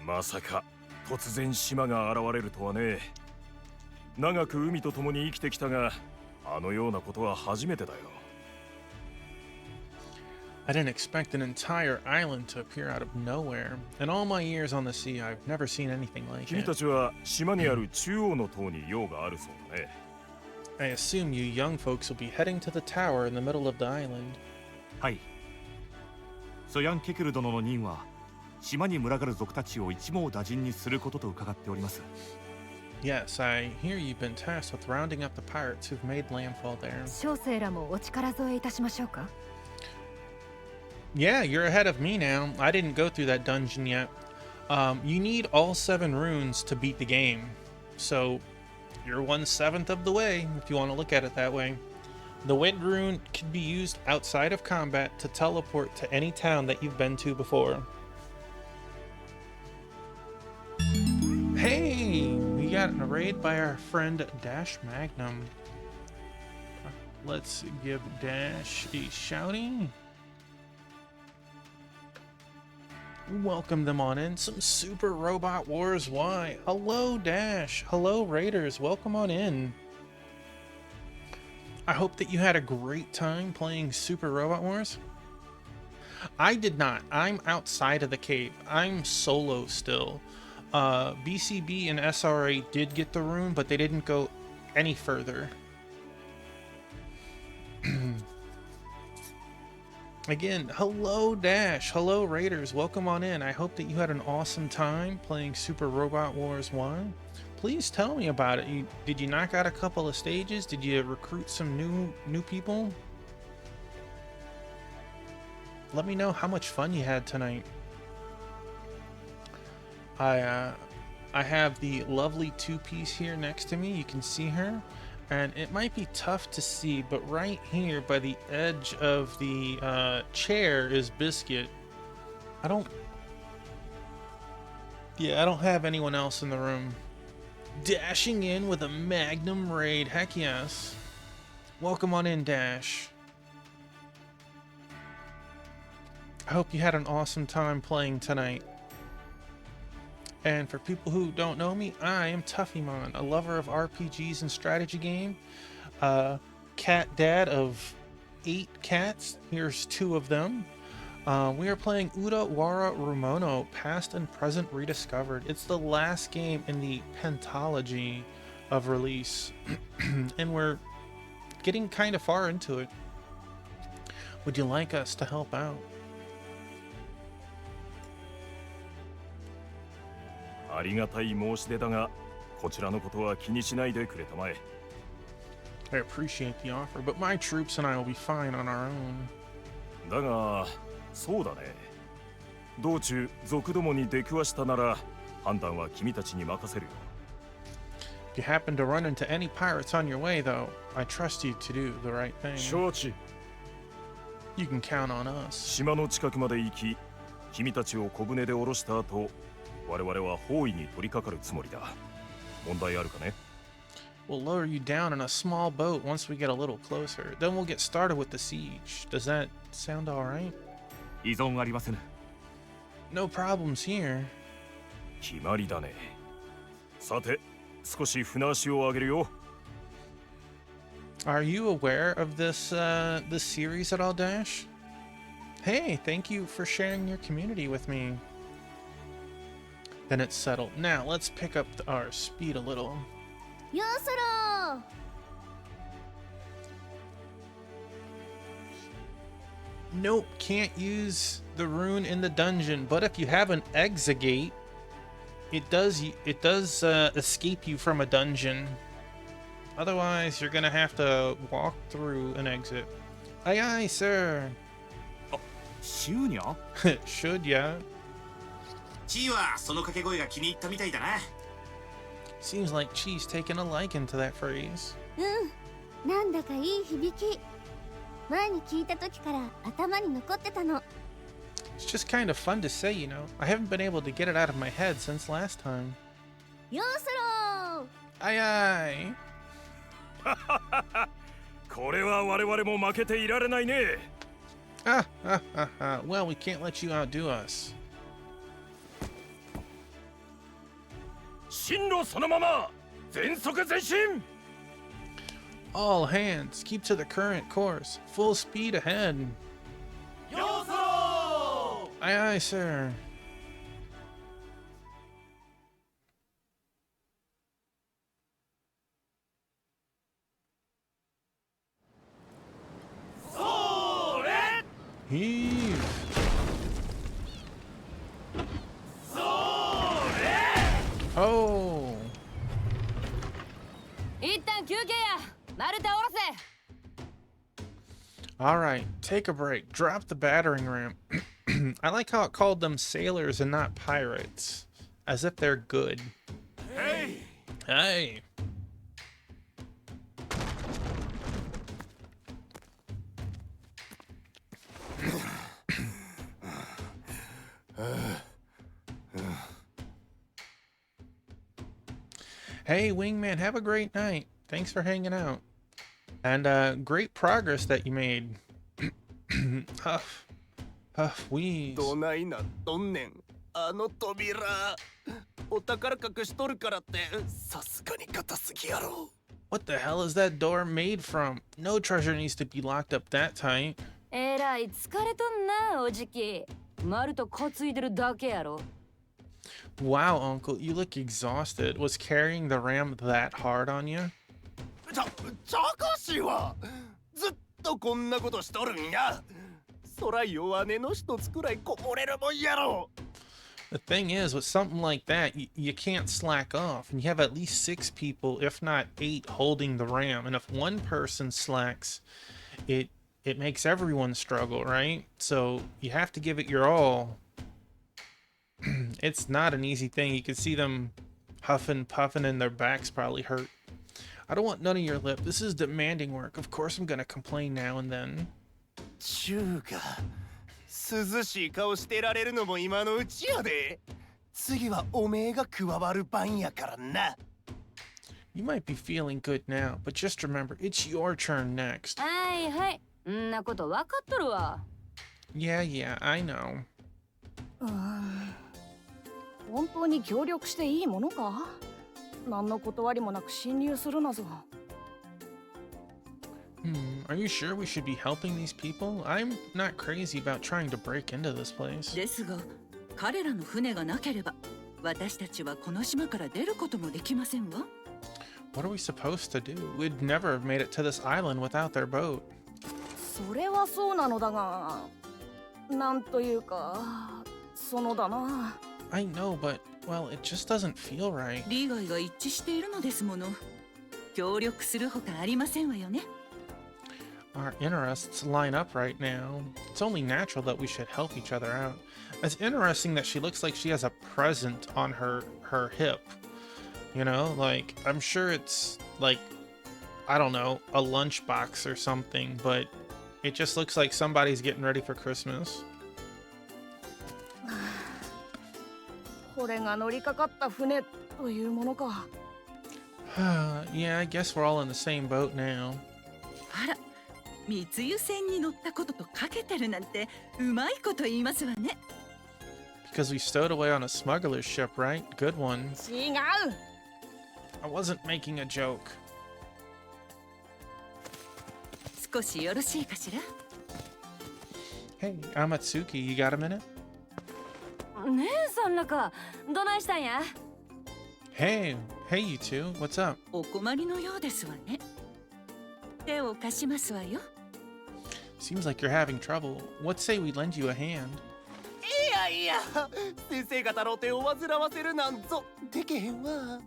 まさか突然島が現れるとはね。長く海と共に生きてきたが、あのようなことは初めてだよ。I didn't expect an entire island to appear out of nowhere. In all my years on the sea, I've never seen anything like it. 君たちは島にある中央の塔に用があるそうだね。I assume you young folks will be heading to the tower in the middle of the island. はい。ソヤン・ケクル殿の任は島に群がる族たちを一網打尽にすることと伺っております。Yes, I hear you've been tasked with rounding up the pirates who've made landfall there. 小生らもお力添えいたしましょうか? Yeah, you're ahead of me now. I didn't go through that dungeon yet. You need all 7 runes to beat the game. So, you're 1/7 of the way, if you want to look at it that way. The wind rune can be used outside of combat to teleport to any town that you've been to before. Hey! We got a raid by our friend Dash Magnum. let's give Dash a shouting. Welcome them on in. Some Super Robot Wars Y. Hello, Dash. Hello, Raiders. Welcome on in. I hope that you had a great time playing Super Robot Wars. I did not. I'm outside of the cave. I'm solo still. BCB and SRA did get the rune, but they didn't go any further. Again, hello Dash, hello Raiders, welcome on in. I hope that you had an awesome time playing Super Robot Wars 1. Please tell me about it. Did you knock out a couple of stages? Did you recruit some new people? Let me know how much fun you had tonight. I have the lovely two-piece here next to me. You can see her. And it might be tough to see, but right here by the edge of the chair is Biscuit. I don't have anyone else in the room. Dashing in with a Magnum raid, heck yes. Welcome on in, Dash. I hope you had an awesome time playing tonight. And for people who don't know me, I am Tuffymon, a lover of RPGs and strategy game. Cat dad of 8 cats. Here's 2 of them. We are playing Utawarerumono, Past and Present Rediscovered. It's the last game in the pentalogy of release. And we're getting kind of far into it. Would you like us to help out? I appreciate the offer, but my troops and I will be fine on our own. だが、そうだね。道中、族どもに出くわしたなら、判断は君たちに任せるよ。If you happen to run into any pirates on your way, though, I trust you to do the right thing. 承知。You can count on us. 島の近くまで行き、君たちを小舟で降ろした後、我々は包囲に取り掛かるつもりだ。問題あるかね? We'll lower you down in a small boat once we get a little closer. Then we'll get started with the siege. Does that sound alright? 依存ありません。No problems here. 決まりだね。さて、少し船足を上げるよ。Are you aware of this series at all, Dash? Hey, thank you for sharing your community with me. Then it's settled. Now let's pick up our speed a little. Yosoro! Nope, can't use the rune in the dungeon, but if you have an exegate, it does escape you from a dungeon. Otherwise, you're gonna have to walk through an exit. Aye aye, sir. Should ya? Should ya? チーはその掛け声が気に入ったみたいだな。Seems like Chi's taken a liking to that phrase. なんだかいい響き。前に聞いた時から頭に残ってたの。It's just kind of fun to say, you know. I haven't been able to get it out of my head since last time. ヨーソロー! Aye aye. これは我々も負けていられないね。Well, we can't let you outdo us. 進路そのまま全速前進 All hands, keep to the current course. Full speed ahead. Yosoro! Aye aye, sir. Heave. Oh. 一旦休憩や。丸太下ろせ。 All right, take a break. Drop the battering ram. I like how it called them sailors and not pirates, as if they're good. Hey. Hey. Hey, Wingman, have a great night. Thanks for hanging out. And great progress that you made. Huff. Huff, wheeze. どないなっとんねんあの扉お宝隠しとるからってさすがに硬すぎやろ What the hell is that door made from? No treasure needs to be locked up that tight. えらい疲れとんなおじき丸と担いでるだけやろ Wow, Uncle, you look exhausted. Was carrying the ram that hard on you? ちゃかしはずっとこんなことしとるんやそら弱音の一つくらいこぼれるもんやろ The thing is, with something like that, you can't slack off. And you have at least 6 people, if not 8, holding the ram. And if one person slacks, it makes everyone struggle, right? So you have to give it your all. It's not an easy thing. You can see them huffing, puffing, and their backs probably hurt. I don't want none of your lip. This is demanding work. Of course I'm gonna complain now and then. ちゅうか涼しい顔してられるのも今のうちやで次はおめえが加わる番やからな You might be feeling good now, but just remember, it's your turn next. はいはいんなこと分かっとるわ Yeah, I know. 本当に協力していいものか何の断りもなく侵入するなぞ Are you sure we should be helping these people? I'm not crazy about trying to break into this place. ですが、彼らの船がなければ、私たちはこの島から出ることもできませんわ。What are we supposed to do? We'd never have made it to this island without their boat. それはそうなのだがなんというかそのだな I know, but, well, it just doesn't feel right. 利害が一致しているのですもの。協力するほかありませんわよね。Our interests line up right now. It's only natural that we should help each other out. It's interesting that she looks like she has a present on her hip. You know, like, I'm sure it's, like, I don't know, a lunchbox or something, but it just looks like somebody's getting ready for Christmas. これが乗りかかった船というものか Yeah, I guess we're all in the same boat now. あら、密輸船に乗ったこととかけてるなんてうまいこと言いますわね。Because we stowed away on a smuggler's ship, right? Good one. 違う I wasn't making a joke. 少しよろしいかしら Hey, Amatsuki, you got a minute? 姉さんらかどないしたんや Hey, you two, what's up? お困りのようですわね。手を貸しますわよ。Seems like you're having trouble. What say we lend you a hand? いやいや先生方の手を煩わせるなんぞでけへんわ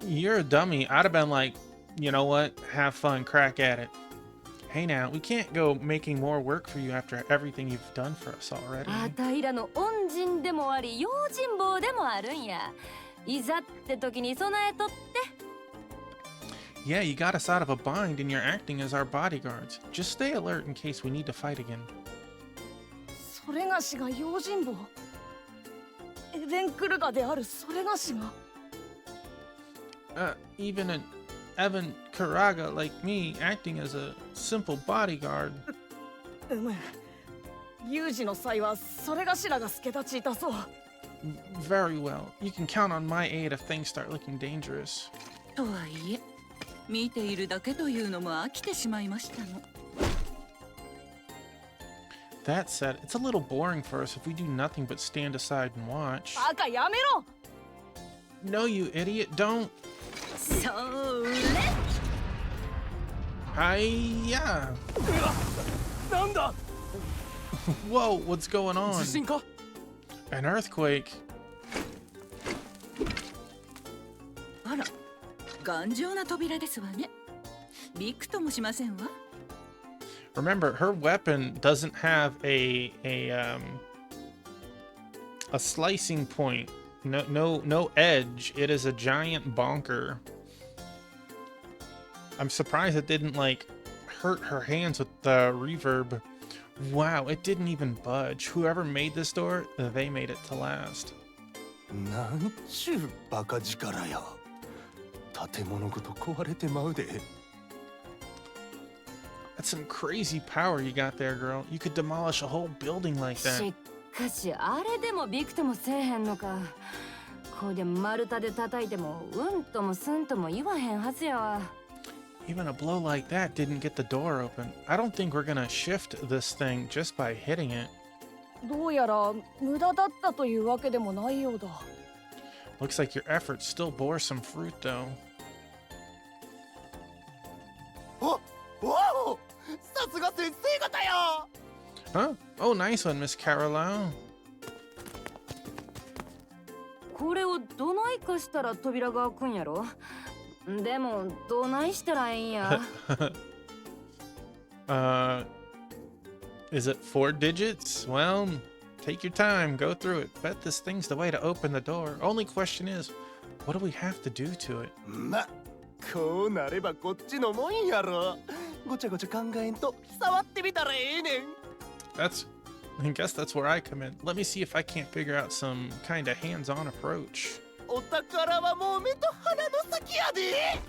You're a dummy. I'd have been like, you know what? Have fun, crack at it. Hey now, we can't go making more work for you after everything you've done for us already. あたいらの恩人でもあり用心棒でもあるんやいざって時に備えとって Yeah, you got us out of a bind and you're acting as our bodyguards. Just stay alert in case we need to fight again. それがしが用心棒エレン・クルガであるそれがしが Even an Evan Karaga like me acting as a simple bodyguard. 有事の際はそれがしらが助太刀いたそう Very well. You can count on my aid if things start looking dangerous. とはいえ、見ているだけというのも飽きてしまいましたの。That said, it's a little boring for us if we do nothing but stand aside and watch. バカやめろ No, you idiot, don't. それ Hiya! なんだ Whoa, what's going on? 地震か An earthquake. あら、頑丈な扉ですわね。びくともしませんわ。Remember, her weapon doesn't have a slicing point. No edge. It is a giant bonker. I'm surprised it didn't like hurt her hands with the reverb. Wow, it didn't even budge. Whoever made this door, they made it to last. なんちゅうバカ力や建物ごと壊れてまうで。 That's some crazy power you got there, girl. You could demolish a whole building like し that. かしあれでもびくともせえへんのか。こうで丸太で叩いてもうんともすんとも言わへんはずやわ。 Even a blow like that didn't get the door open. I don't think we're gonna shift this thing just by hitting it. どうやら無駄だったというわけでもないようだ。 Looks like your efforts still bore some fruit, though. おお、さすが先生方よ。 Huh? Oh, nice one, Miss Carolou. これをどないかしたら扉が開くんやろ。でもどないしたらええんや。Is it 4 digits? Well, take your time, go through it. Bet this thing's the way to open the door. Only question is, what do we have to do to it? ま、こうなればこっちのもんやろ。ごちゃごちゃ考えんと触ってみたらええねん。 I guess that's where I come in. Let me see if I can't figure out some kind of hands-on approach. お宝はもう目と鼻の先やで。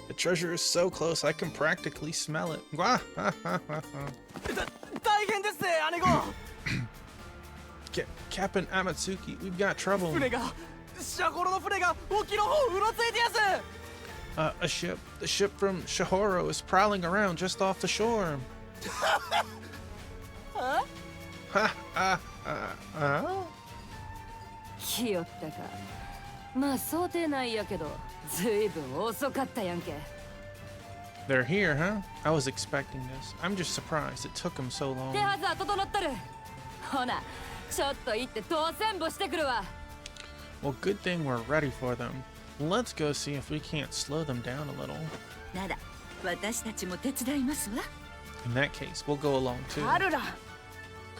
The treasure is so close, I can practically smell it. Wah! 大変ですね、姉御。 Captain Amatsuki, we've got trouble. 船が、シャゴロの船が沖の方うろついてやす。A ship. The ship from Shihoro is prowling around just off the shore. 来よったか。まあ想定内やけど、ずいぶん遅かったやんけ。 They're here, huh? I was expecting this. I'm just surprised it took them so long. 手はずは整っとる。ほな、ちょっと行って当選簿してくるわ。 Well, good thing we're ready for them. Let's go see if we can't slow them down a little. なら、私たちも手伝いますわ。 In that case, we'll go along too. カルラ。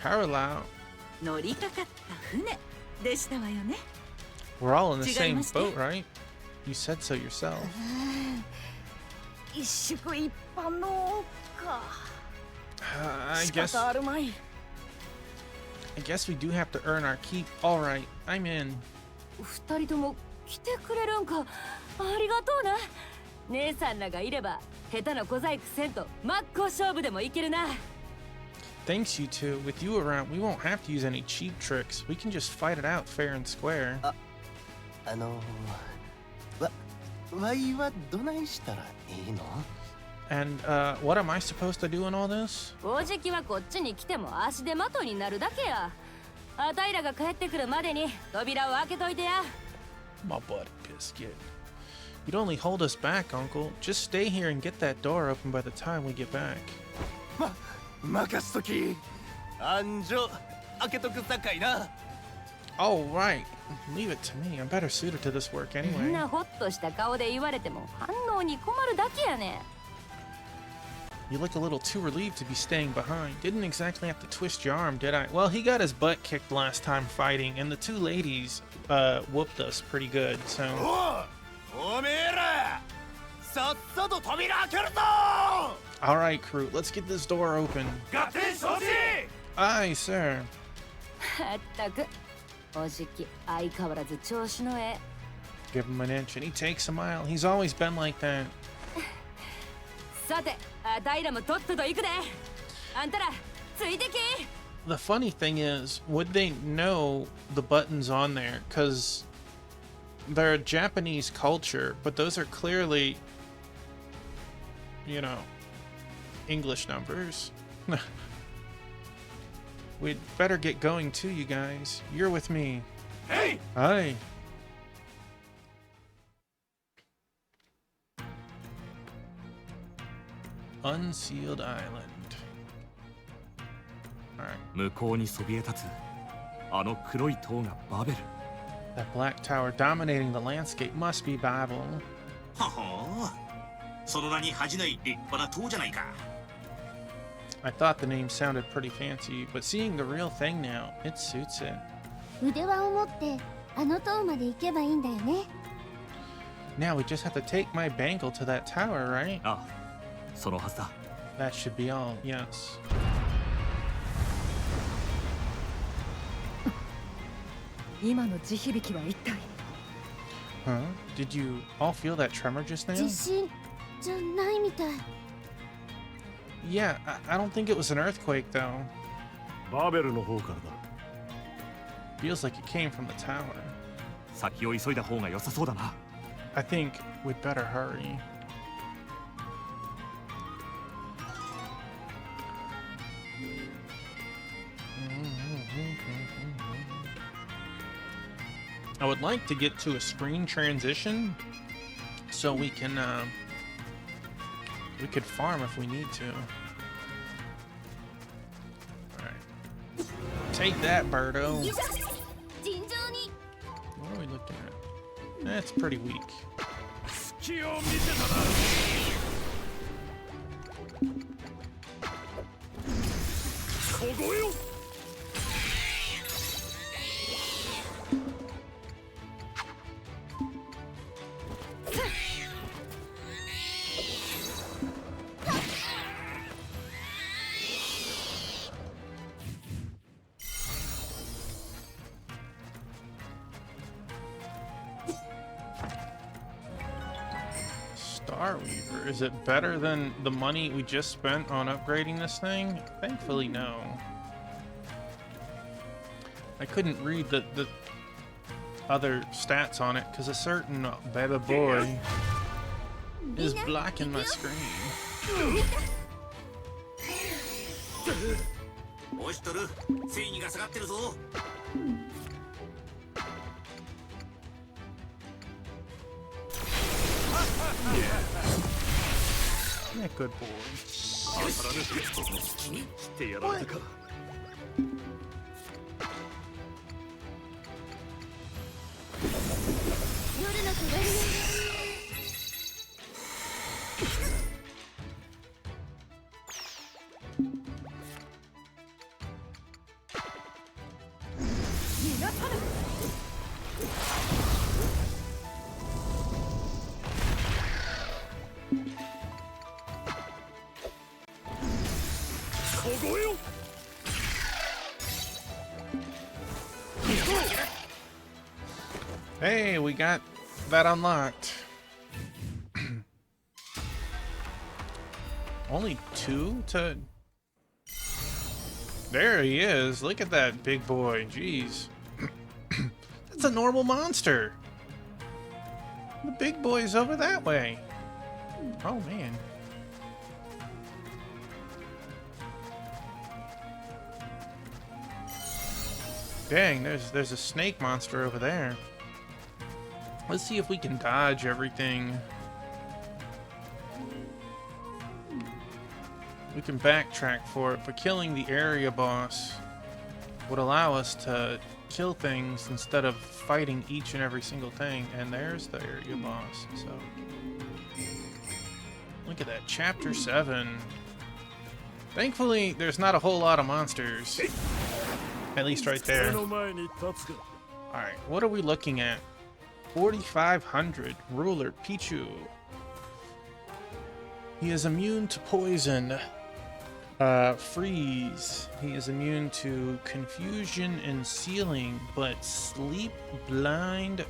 Carolou. 乗りかかった船でしたわよね。 We're all in the 違い same ました。 boat, right? You said so yourself. 一宿一般のか。 I 仕 guess 方あるまい。 I guess we do have to earn our keep. All right, I'm in. 二人とも来てくれるんか。ありがとうな。姉さんらがいれば下手な小細工せんと真っ向勝負でもいけるな。 Thanks, you two. With you around, we won't have to use any cheap tricks. We can just fight it out fair and square. わいはどないしたらいいの？ And what am I supposed to do in all this? おじきはこっちに来ても足手まといになるだけや。あたいらが帰ってくるまでに扉を開けといてや。 My buddy biscuit. You'd only hold us back, Uncle. Just stay here and get that door open by the time we get back. 任しとき。安城開けとくさかいな。 All right. Leave it to me. I'm better suited to this work みん anyway. なほっとした顔で言われても反応に困るだけやね。 You look a little too relieved to be staying behind. Didn't exactly have to twist your arm, did I? Well, he got his butt kicked last time fighting, and the two ladies whooped us pretty good, so... おめえらさっさと扉開けるぞ。 All right, crew, let's get this door open. 合点承知。 Aye, sir. まったくおじき相変わらず調子のええ。 Give him an inch, and he takes a mile. He's always been like that. さて、あたいらもとっとと行くで。あんたらついてき。 The funny thing is, would they know the buttons on there? Because they're a Japanese culture, but those are clearly, you know, English numbers. We'd better get going too, you guys. You're with me. Hey! Aye. Unsealed Island. Alright. 向こうにそびえ立つあの黒い塔がバベル。 That black tower dominating the landscape must be Babel. ははその名に恥じない立派な塔じゃないか。 I thought the name sounded pretty fancy, but seeing the real thing now, it suits it. 腕輪を持ってあの塔まで行けばいいんだよね。 Now we just have to take my bangle to that tower, right? ああ、そのはずだ。 That should be all, yes. 今の地響きは一体。Huh? Did you all feel that tremor just now? 地震じゃないみたい。 Yeah, I don't think it was an earthquake though. バーベルの方からだ。 Feels like it came from the tower. 先を急いだ方が良さそうだな。 I think we'd better hurry. I would like to get to a screen transition so we can we could farm if we need to. Alright. Take that, Birdo. What are we looking at? That's pretty weak. Starweaver, is it better than the money we just spent on upgrading this thing? Thankfully, no. I couldn't read the other stats on it because a certain baby boy is blocking my screen. おいしとる、水位が下がってるぞ。 Yeah, good boy. Hey, we got that unlocked. Only 2 to... There he is. Look at that big boy. Jeez. That's a normal monster. The big boy's over that way. Oh, man. Dang, there's a snake monster over there. Let's see if we can dodge everything. We can backtrack for it, but killing the area boss would allow us to kill things instead of fighting each and every single thing. And there's the area boss. So look at that, chapter 7. Thankfully, there's not a whole lot of monsters. At least right there. Alright, what are we looking at? 4,500. Ruler Pichu. He is immune to poison. Freeze. He is immune to confusion and sealing, but sleep, blind,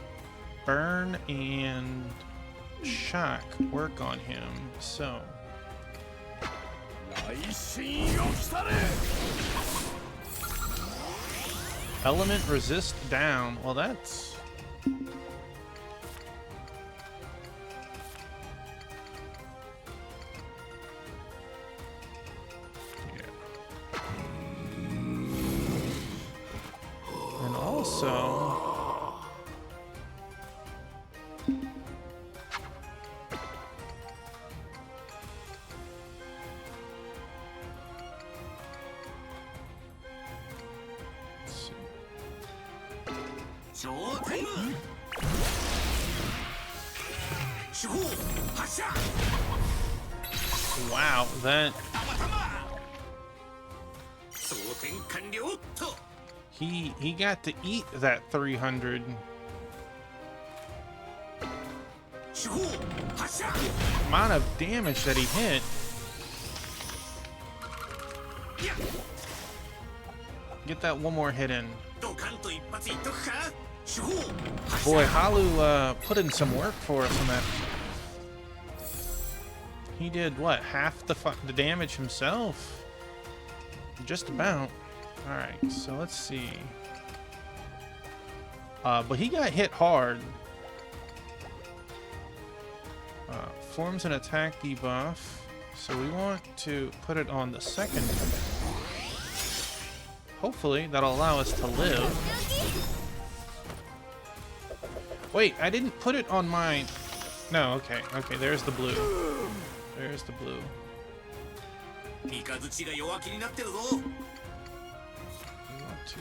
burn, and shock work on him. So. Element resist down. Well, that's... And also... Wow, that... He got to eat that 300. Amount of damage that he hit. Get that one more hit in. Boy, Halu put in some work for us on that. He did what, half the damage himself? Just about. All right, so let's see. But he got hit hard. Forms an attack debuff, so we want to put it on the second. Hopefully that'll allow us to live. Wait, I didn't put it on my... No, okay, there's the blue. There's the blue. We want to...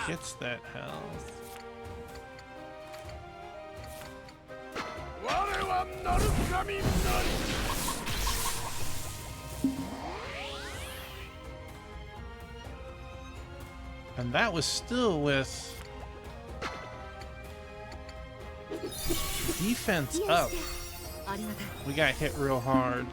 Gets that health. And that was still with defense up. We got hit real hard.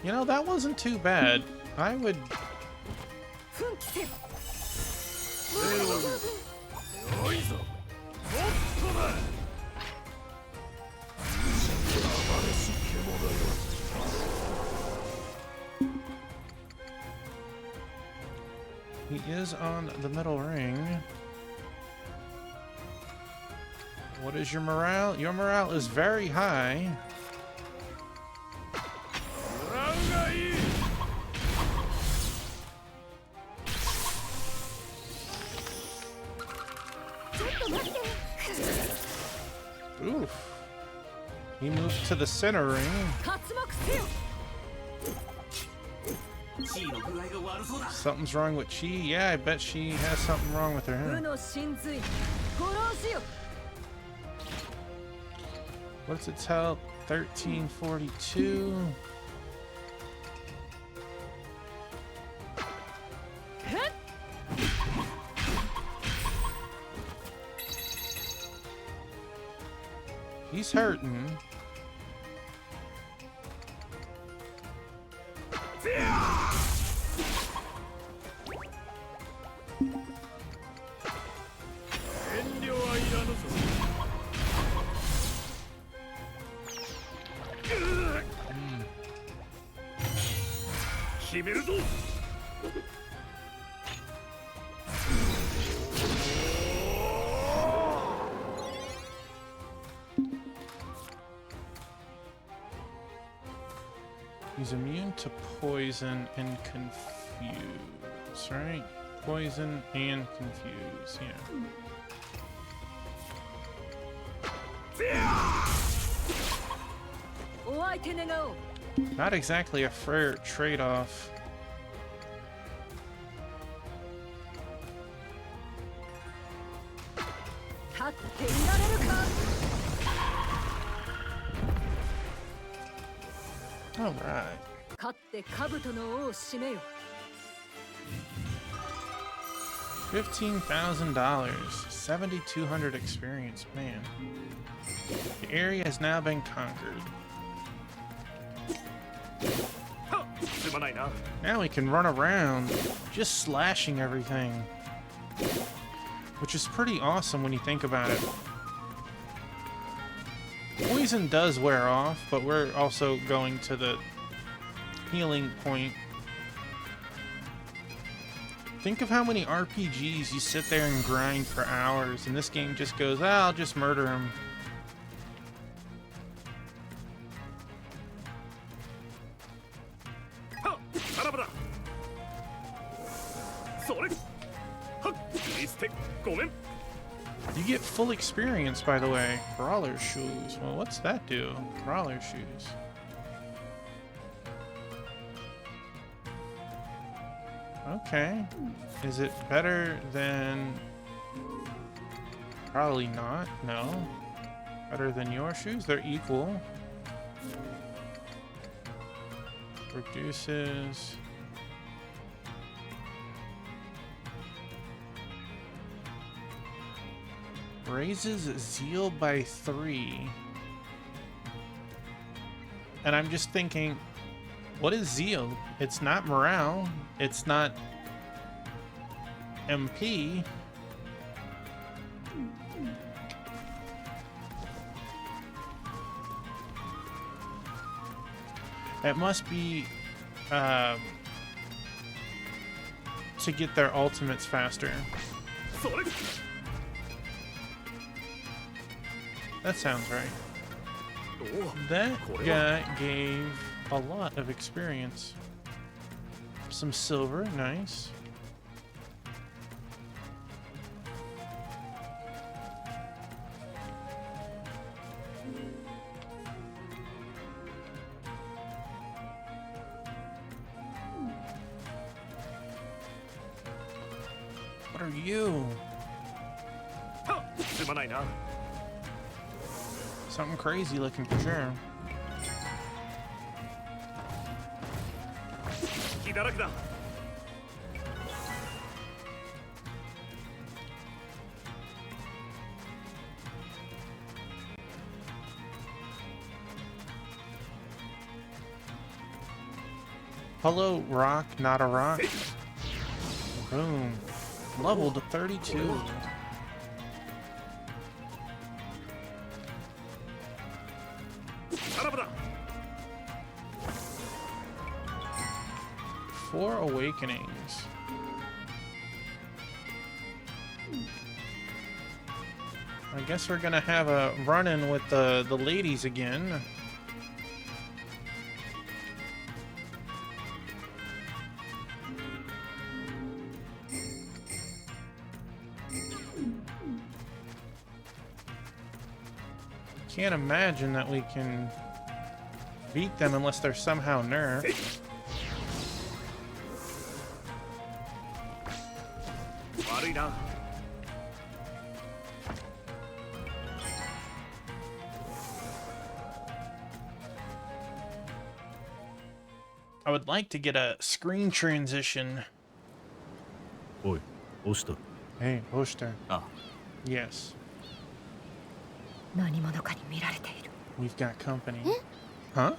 You know, that wasn't too bad. I would... He is on the middle ring. What is your morale? Your morale is very high. Oof. He moved to the center ring. Something's wrong with Chi. Yeah, I bet she has something wrong with her. What's its health? 1342. He's hurting. He's immune to poison and confuse, right? Poison and confuse, yeah. Not exactly a fair trade-off. All right. $15,000, 7,200 experience, man. The area has now been conquered. Now we can run around just slashing everything, which is pretty awesome when you think about it. Poison does wear off, but we're also going to the healing point. Think of how many RPGs you sit there and grind for hours, and this game just goes, ah, I'll just murder him. You get full experience, by the way. Brawler shoes. Well, what's that do? Brawler shoes. Okay. Is it better than... Probably not. No. Better than your shoes? They're equal. Reduces... Raises zeal by 3. And I'm just thinking, what is zeal? It's not morale. It's not MP. It must be to get their ultimates faster. That sounds right. That guy gave a lot of experience. Some silver, nice. What are you? Something crazy looking for sure. Hello, rock, not a rock. Boom. Level to 32. Four awakenings. I guess we're gonna have a run-in with the ladies again. Can't imagine that we can beat them unless they're somehow nerfed. I would like to get a screen transition. Oi, Oster. Hey, Oster. Ah. Yes. 何者かに見られている。 We've got company. Huh?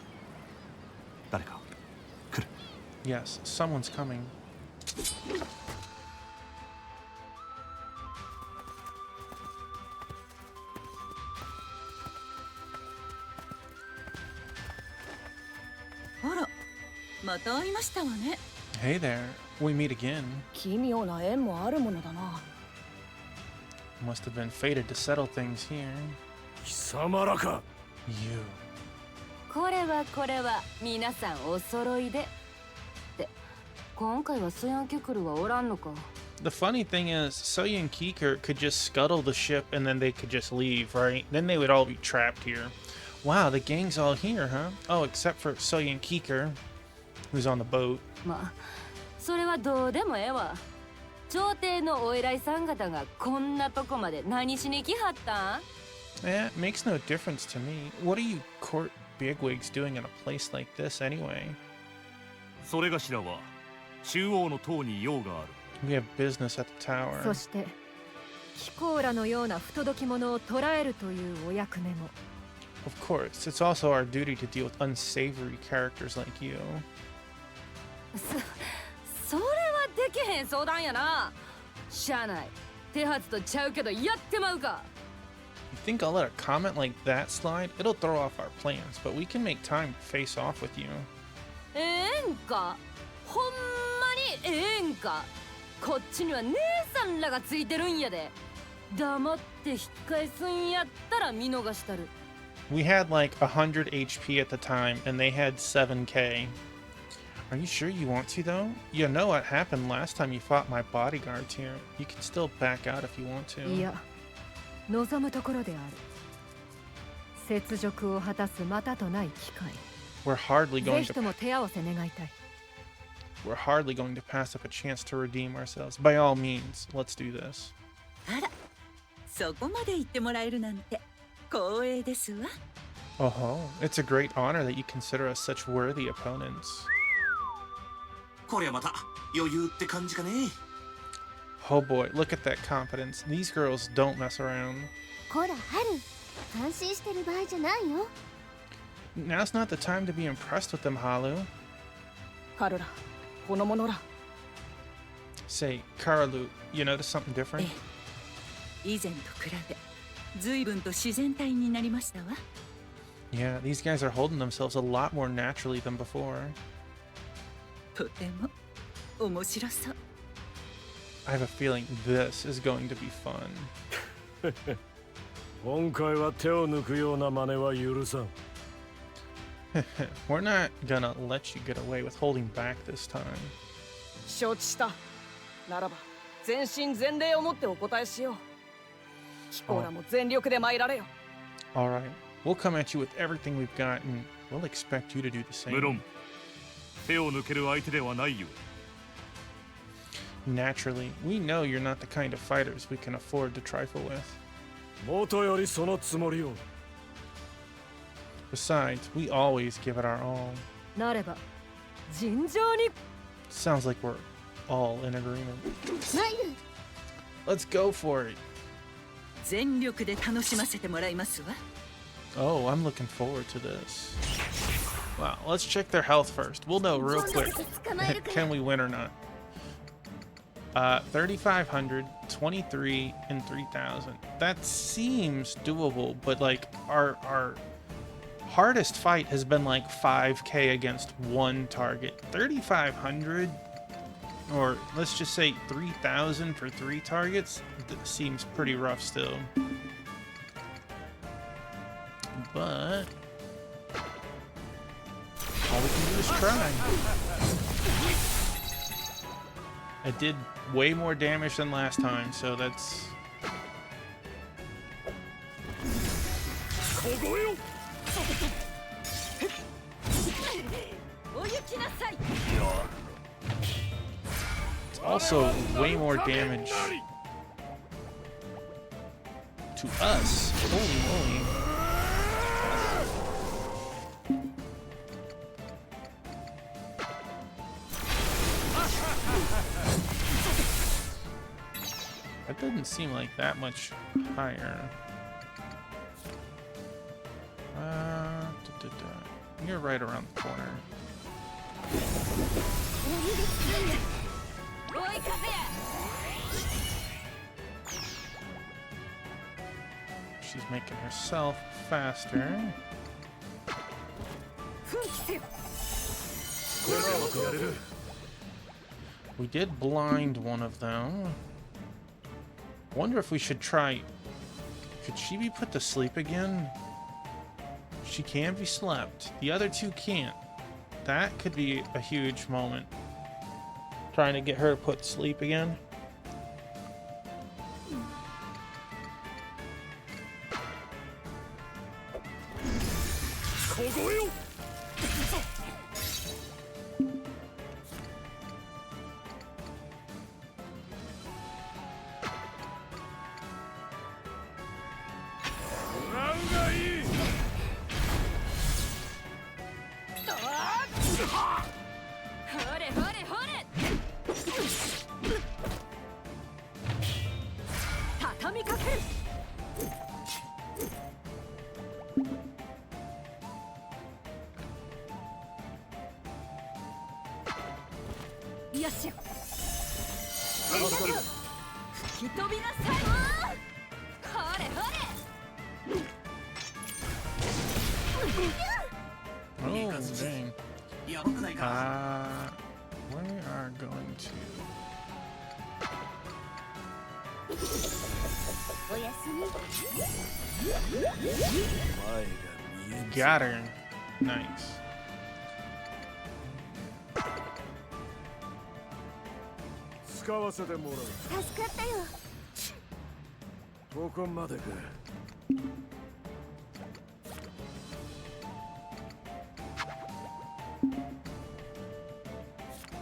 誰か来る。 Yes, someone's coming. Hey there, we meet again. 奇妙な縁もあるものだな。 Must have been fated to settle things here. 貴様らか。 You. これは皆さんお揃いで。って今回はソヤンキュクルはおらんのか。 The funny thing is, Soya and Kiker could just scuttle the ship and then they could just leave, right? Then they would all be trapped here. Wow, the gang's all here, huh? Oh, except for Soya and Kiker, who's on the boat. まあ、それはどうでもええわ。朝廷のお偉いさん方がこんなとこまで何しに来はったん? Eh, it makes no difference to me. What are you court bigwigs doing in a place like this anyway? それがしらは中央の塔に用がある。 We have business at the tower. そして貴公らのような不届き者を捕らえるというお役目も。 Of course, it's also our duty to deal with unsavory characters like you. それはできへん相談やな。しゃあない。手はずとちゃうけどやってまうか。 You think I'll let a comment like that slide? It'll throw off our plans, but we can make time to face off with you. ええんか。ほんまにええんか。こっちには姉さんらがついてるんやで。黙って引き返すんやったら見逃したる。 We had like 100 HP at the time, and they had 7k. Are you sure you want to, though? You know what happened last time you fought my bodyguards here. You can still back out if you want to. いや、望むところである。雪辱を果たすまたとない機会。 We're hardly ぜ going ひとも手合わせ願いたい。 We're hardly going to pass up a chance to redeem ourselves. By all means, let's do this. あら、そこまで言ってもらえるなんて光栄ですわ。 Oh, it's a great honor that you consider us such worthy opponents. こりゃまた余裕って感じかね。Oh boy, look at that confidence. These girls don't mess around. こらハル、感心してる場合じゃないよ。 Now's not the time to be impressed with them, Halu. ハルら、この者ら。 Say, Karalu, you notice something different? 以前と比べ、随分と自然体になりましたわ。 Yeah, these guys are holding themselves a lot more naturally than before. とても面白そう。 I have a feeling this is going to be fun. 今回は手を抜くような真似は許さん。 We're not gonna let you get away with holding back this time. 承知した。ならば、全身全霊をもってお答えしよう。キコーラも全力で参られよ。 Alright, we'll come at you with everything we've got and we'll expect you to do the same. 無論、手を抜ける相手ではないよ。 Naturally, we know you're not the kind of fighters we can afford to trifle with. 元よりそのつもりを。 Besides, we always give it our all. なれば尋常に。 Sounds like we're all in agreement. 参る。 Let's go for it. 全力で楽しませてもらいますわ。 Oh, I'm looking forward to this. Wow, let's check their health first. We'll know real quick. Can we win or not? 3,500, 23, and 3,000. That seems doable, but like our hardest fight has been like 5k against one target. 3,500, or let's just say 3,000 for 3 targets, seems pretty rough still. But all we can do is try. I did way more damage than last time, so that's... It's also way more damage to us. Holy moly. That doesn't seem like that much higher. You're right around the corner. She's making herself faster. We did blind one of them. Wonder if we should try... Could she be put to sleep again? She can be slept. The other two can't. That could be a huge moment. Trying to get her to put to sleep again. We are going to... Got her. Nice.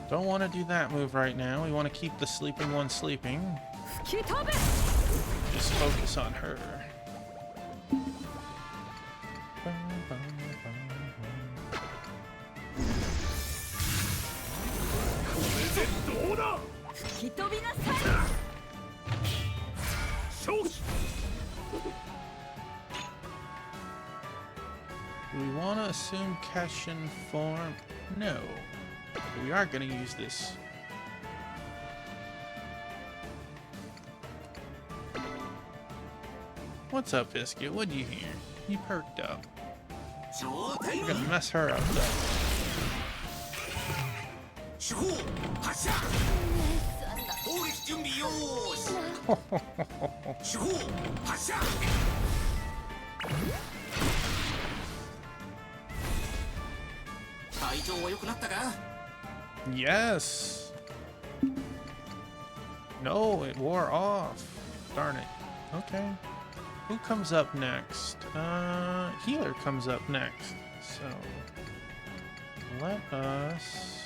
Don't want to do that move right now. We want to keep the sleeping one sleeping. Just focus on her. Do we want to assume Keshin form? No. We are going to use this. What's up, Biscuit? What'd you hear? You perked up. You're gonna mess her up, though. Yes. No, it wore off. Darn it. Okay. Who comes up next? Healer comes up next. So let us.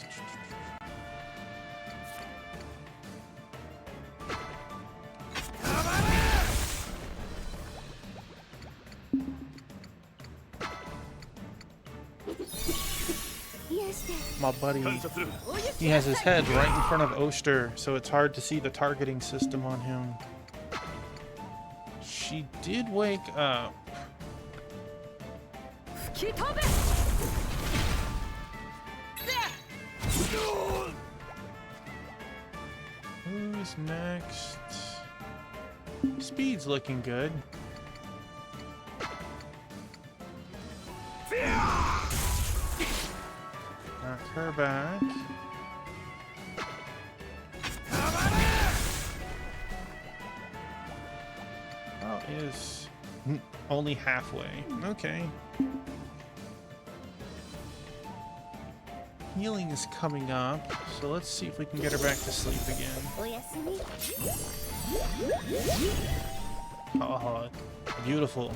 My buddy, he has his head right in front of Oster, so it's hard to see the targeting system on him. She did wake up. Who's next? Speed's looking good. Knock her back. Oh, is only halfway. Okay. Healing is coming up, so let's see if we can get her back to sleep again. Oh, beautiful.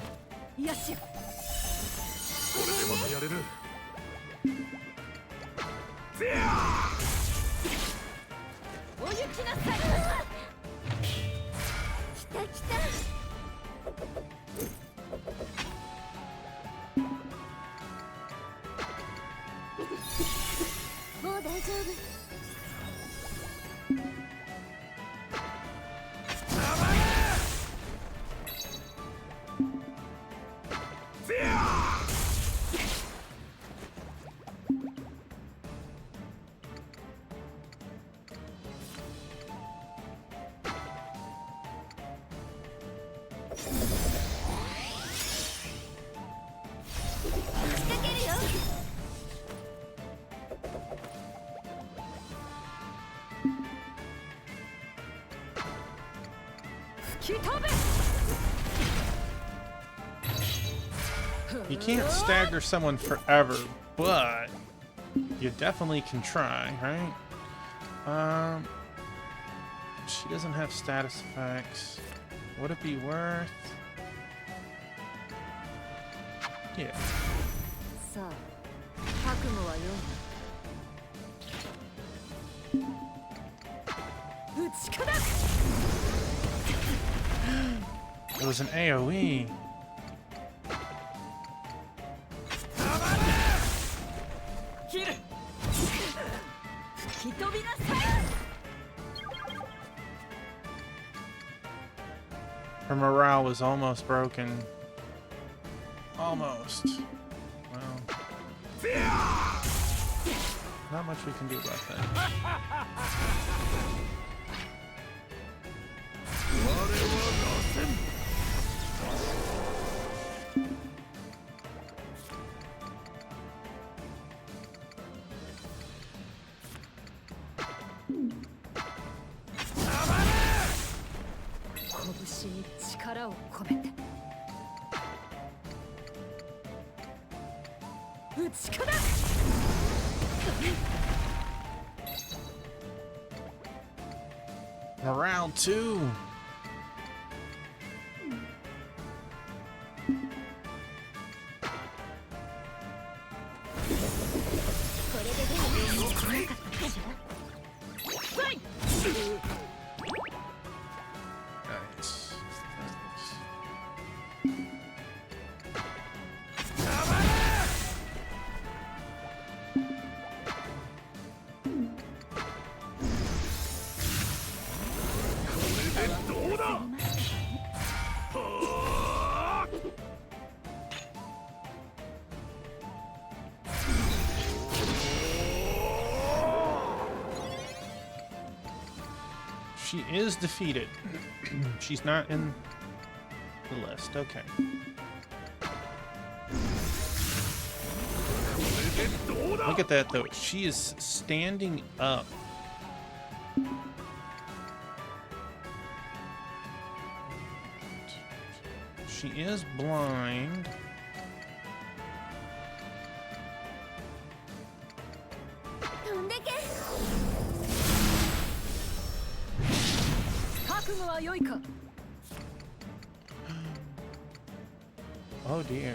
You can't stagger someone forever, but you definitely can try, right? She doesn't have status effects. Would it be worth? Yeah. It was an AoE. Her morale was almost broken. Almost. Well, not much we can do about that. Round 2. Nice. She is defeated. She's not in the list. Okay. Look at that, though. She is standing up. She is blind. Oh dear.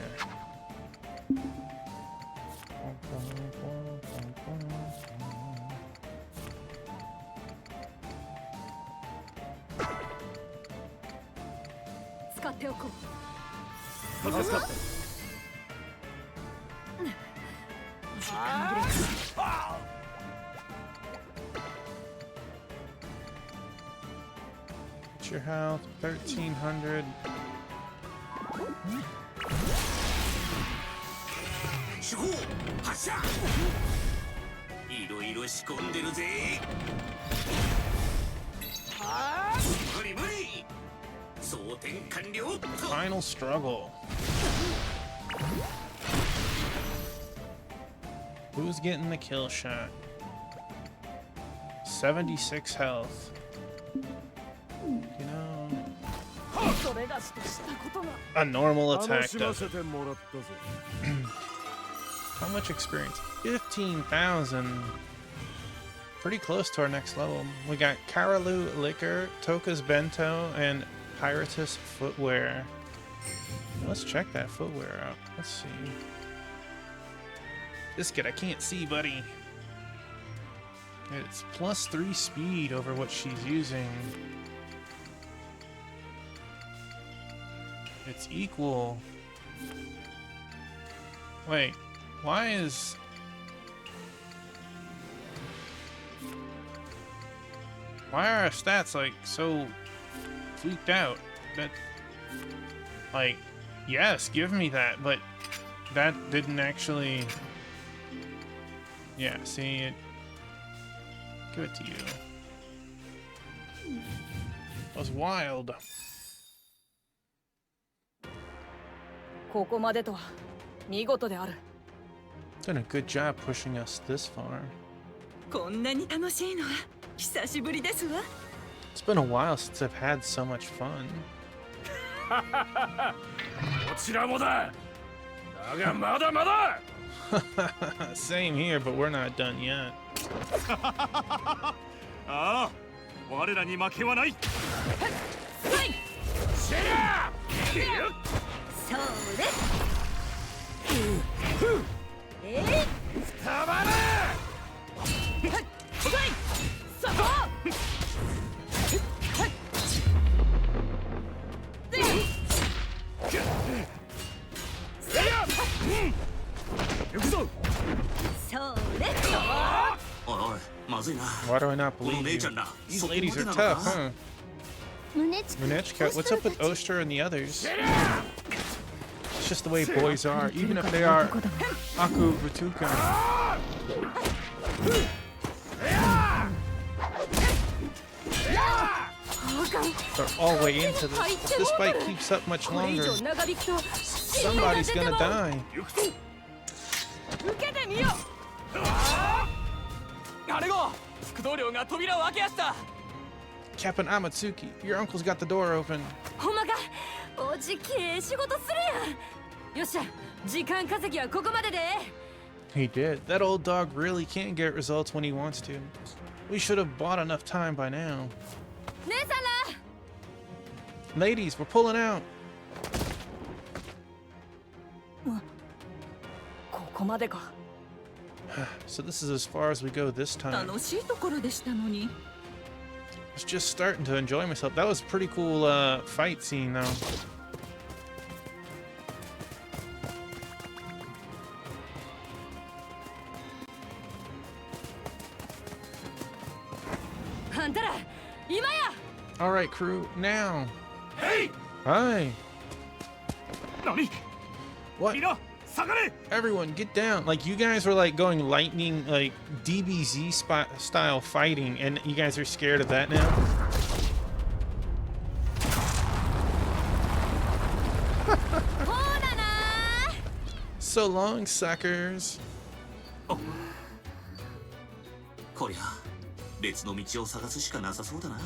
What's your health? 1300. 主砲発射いろいろ仕込んでるぜ無理無理装填完了 Final struggle. Who's getting the kill shot? 76 health. You know, a normal attack does it. How much experience? 15,000. Pretty close to our next level. We got Karalu Liquor, Toka's Bento, and Piratus Footwear. Let's check that footwear out. Let's see. This kid I can't see, buddy. It's +3 speed over what she's using. It's equal. Wait, why is... Why are our stats, like, so freaked out? That, like, yes, give me that, but that didn't actually... Yeah, see, it... Give it to you. That was wild. ここまでとは見事である。 Done a good job pushing us this far. こんなに楽しいのは久しぶりですわ。 It's been a while since I've had so much fun. こちらもだ。だがまだまだ。Same here, but we're not done yet. ああ、我らに負けはない。シェア。それ。たまら。そこ。行くぞ。それ。おいおい、まずいな。 Why do I not believe you? These ladies are tough, huh? Munechka, what's up with Oster and the others? It's just the way boys are, even if they are Aku Rutuka. They're all the way into this. If this fight keeps up much longer, somebody's gonna die. Captain Amatsuki, your uncle's got the door open. He did. That old dog really can't get results when he wants to. We should have bought enough time by now. Ladies, we're pulling out. ここまでか。 So this is as far as we go this time. 楽しいところでしたのに。 I was just starting to enjoy myself. That was a pretty cool fight scene, though. All right, crew, now. Hey! Hi. Nani? What? Everyone, get down. Like, you guys were, like, going lightning, like, DBZ style fighting, and you guys are scared of that now? So long, suckers. こりゃ別の道を探すしかなさそうだな。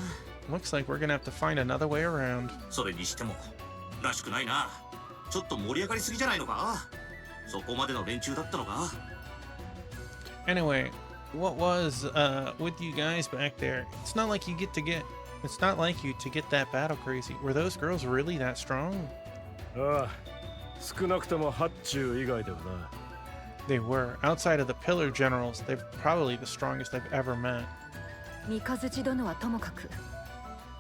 Looks like we're gonna have to find another way around. それにしてもらしくないな。ちょっと盛り上がりすぎじゃないのか。そこまでの連中だったのか。 Anyway, what was with you guys back there? It's not like you to get that battle crazy. Were those girls really that strong? ああ、少なくともハッチュー以外ではな。 They were. Outside of the Pillar Generals, they're probably the strongest I've ever met. 三日月殿はともかく、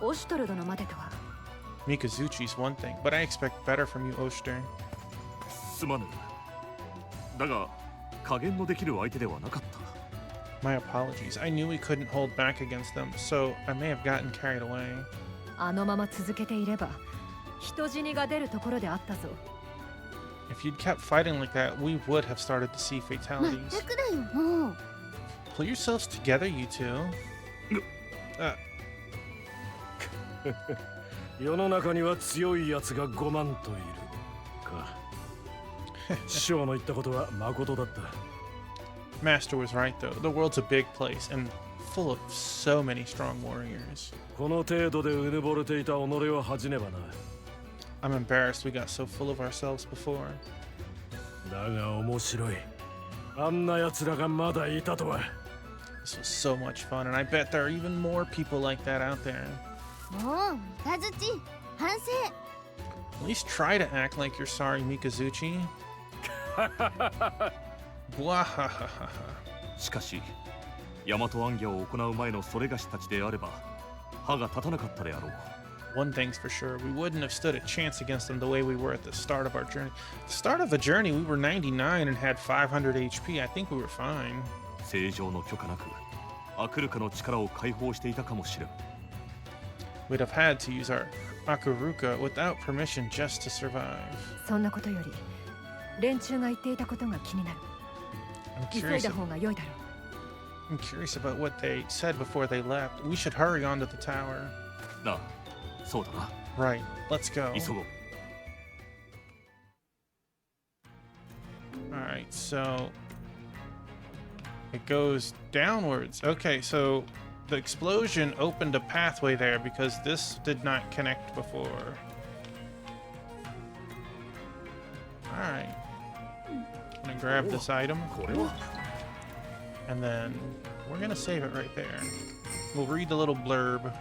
オシュトル殿までとは。 Mikazuchi's one thing, but I expect better from you, Oster. すまぬ。だが加減のできる相手ではなかった。 My apologies. I knew we couldn't hold back against them, so I may have gotten carried away. あのまま続けていれば、人死にが出るところであったぞ。 If you'd kept fighting like that, we would have started to see ま fatalities. ったくだよもう。 Pull yourselves together, you two. 世の中には強いやつが5万といるか。師匠の言ったことは誠だった。 Master was right, though. The world's a big place and full of so many strong warriors. この程度でうぬぼれていた己を恥じねばな。 I'm embarrassed we got so full of ourselves before. だが面白い。あんな奴らがまだいたとは。 This was so much fun, and I bet there are even more people like that out there. もう三日月反省。 At least try to act like you're sorry, Mikazuchi. Bwahahaha. しかし大和暗夜を行う前のそれがしたちであれば歯が立たなかったであろう。 One thing's for sure, we wouldn't have stood a chance against them the way we were at the start of our journey. At the start of the journey, we were 99 and had 500 HP. I think we were fine. 正常の許可なくアクルカの力を解放していたかもしれん。 We'd have had to use our Akuruka without permission just to survive. そんなことより、連中が言っていたことが気になる。 I'm 急い curious, だ方が良いだろう。 I'm curious about what they said before they left. We should hurry onto the tower. なあ、そうだな。 Right, let's go. 急ごう。 Alright, so it goes downwards. Okay, so the explosion opened a pathway there because this did not connect before. Alright. I'm gonna grab this item. And then we're gonna save it right there. We'll read the little blurb.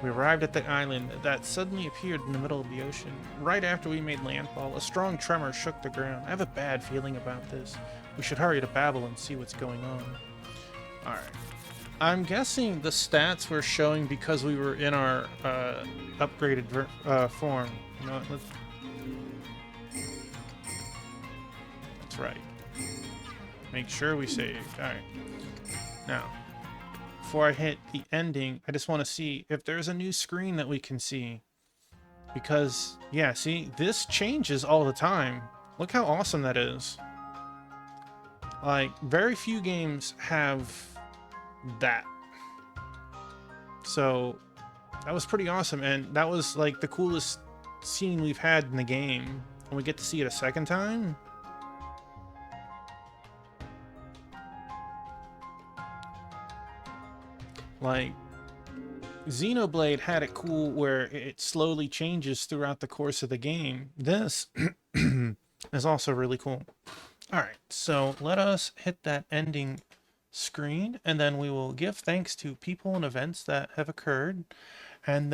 We arrived at the island that suddenly appeared in the middle of the ocean. Right after we made landfall, a strong tremor shook the ground. I have a bad feeling about this. We should hurry to Babel and see what's going on. Alright. I'm guessing the stats were showing because we were in our upgraded form. You know what? That's right. Make sure we saved. Alright. Now, before I hit the ending, I just want to see if there's a new screen that we can see. Because, yeah, see, this changes all the time. Look how awesome that is. Like, very few games have that. So, that was pretty awesome, and that was, like, the coolest scene we've had in the game. And we get to see it a second time. Like, Xenoblade had it cool where it slowly changes throughout the course of the game. This is also really cool. Alright, so let us hit that ending screen, and then we will give thanks to people and events that have occurred, and then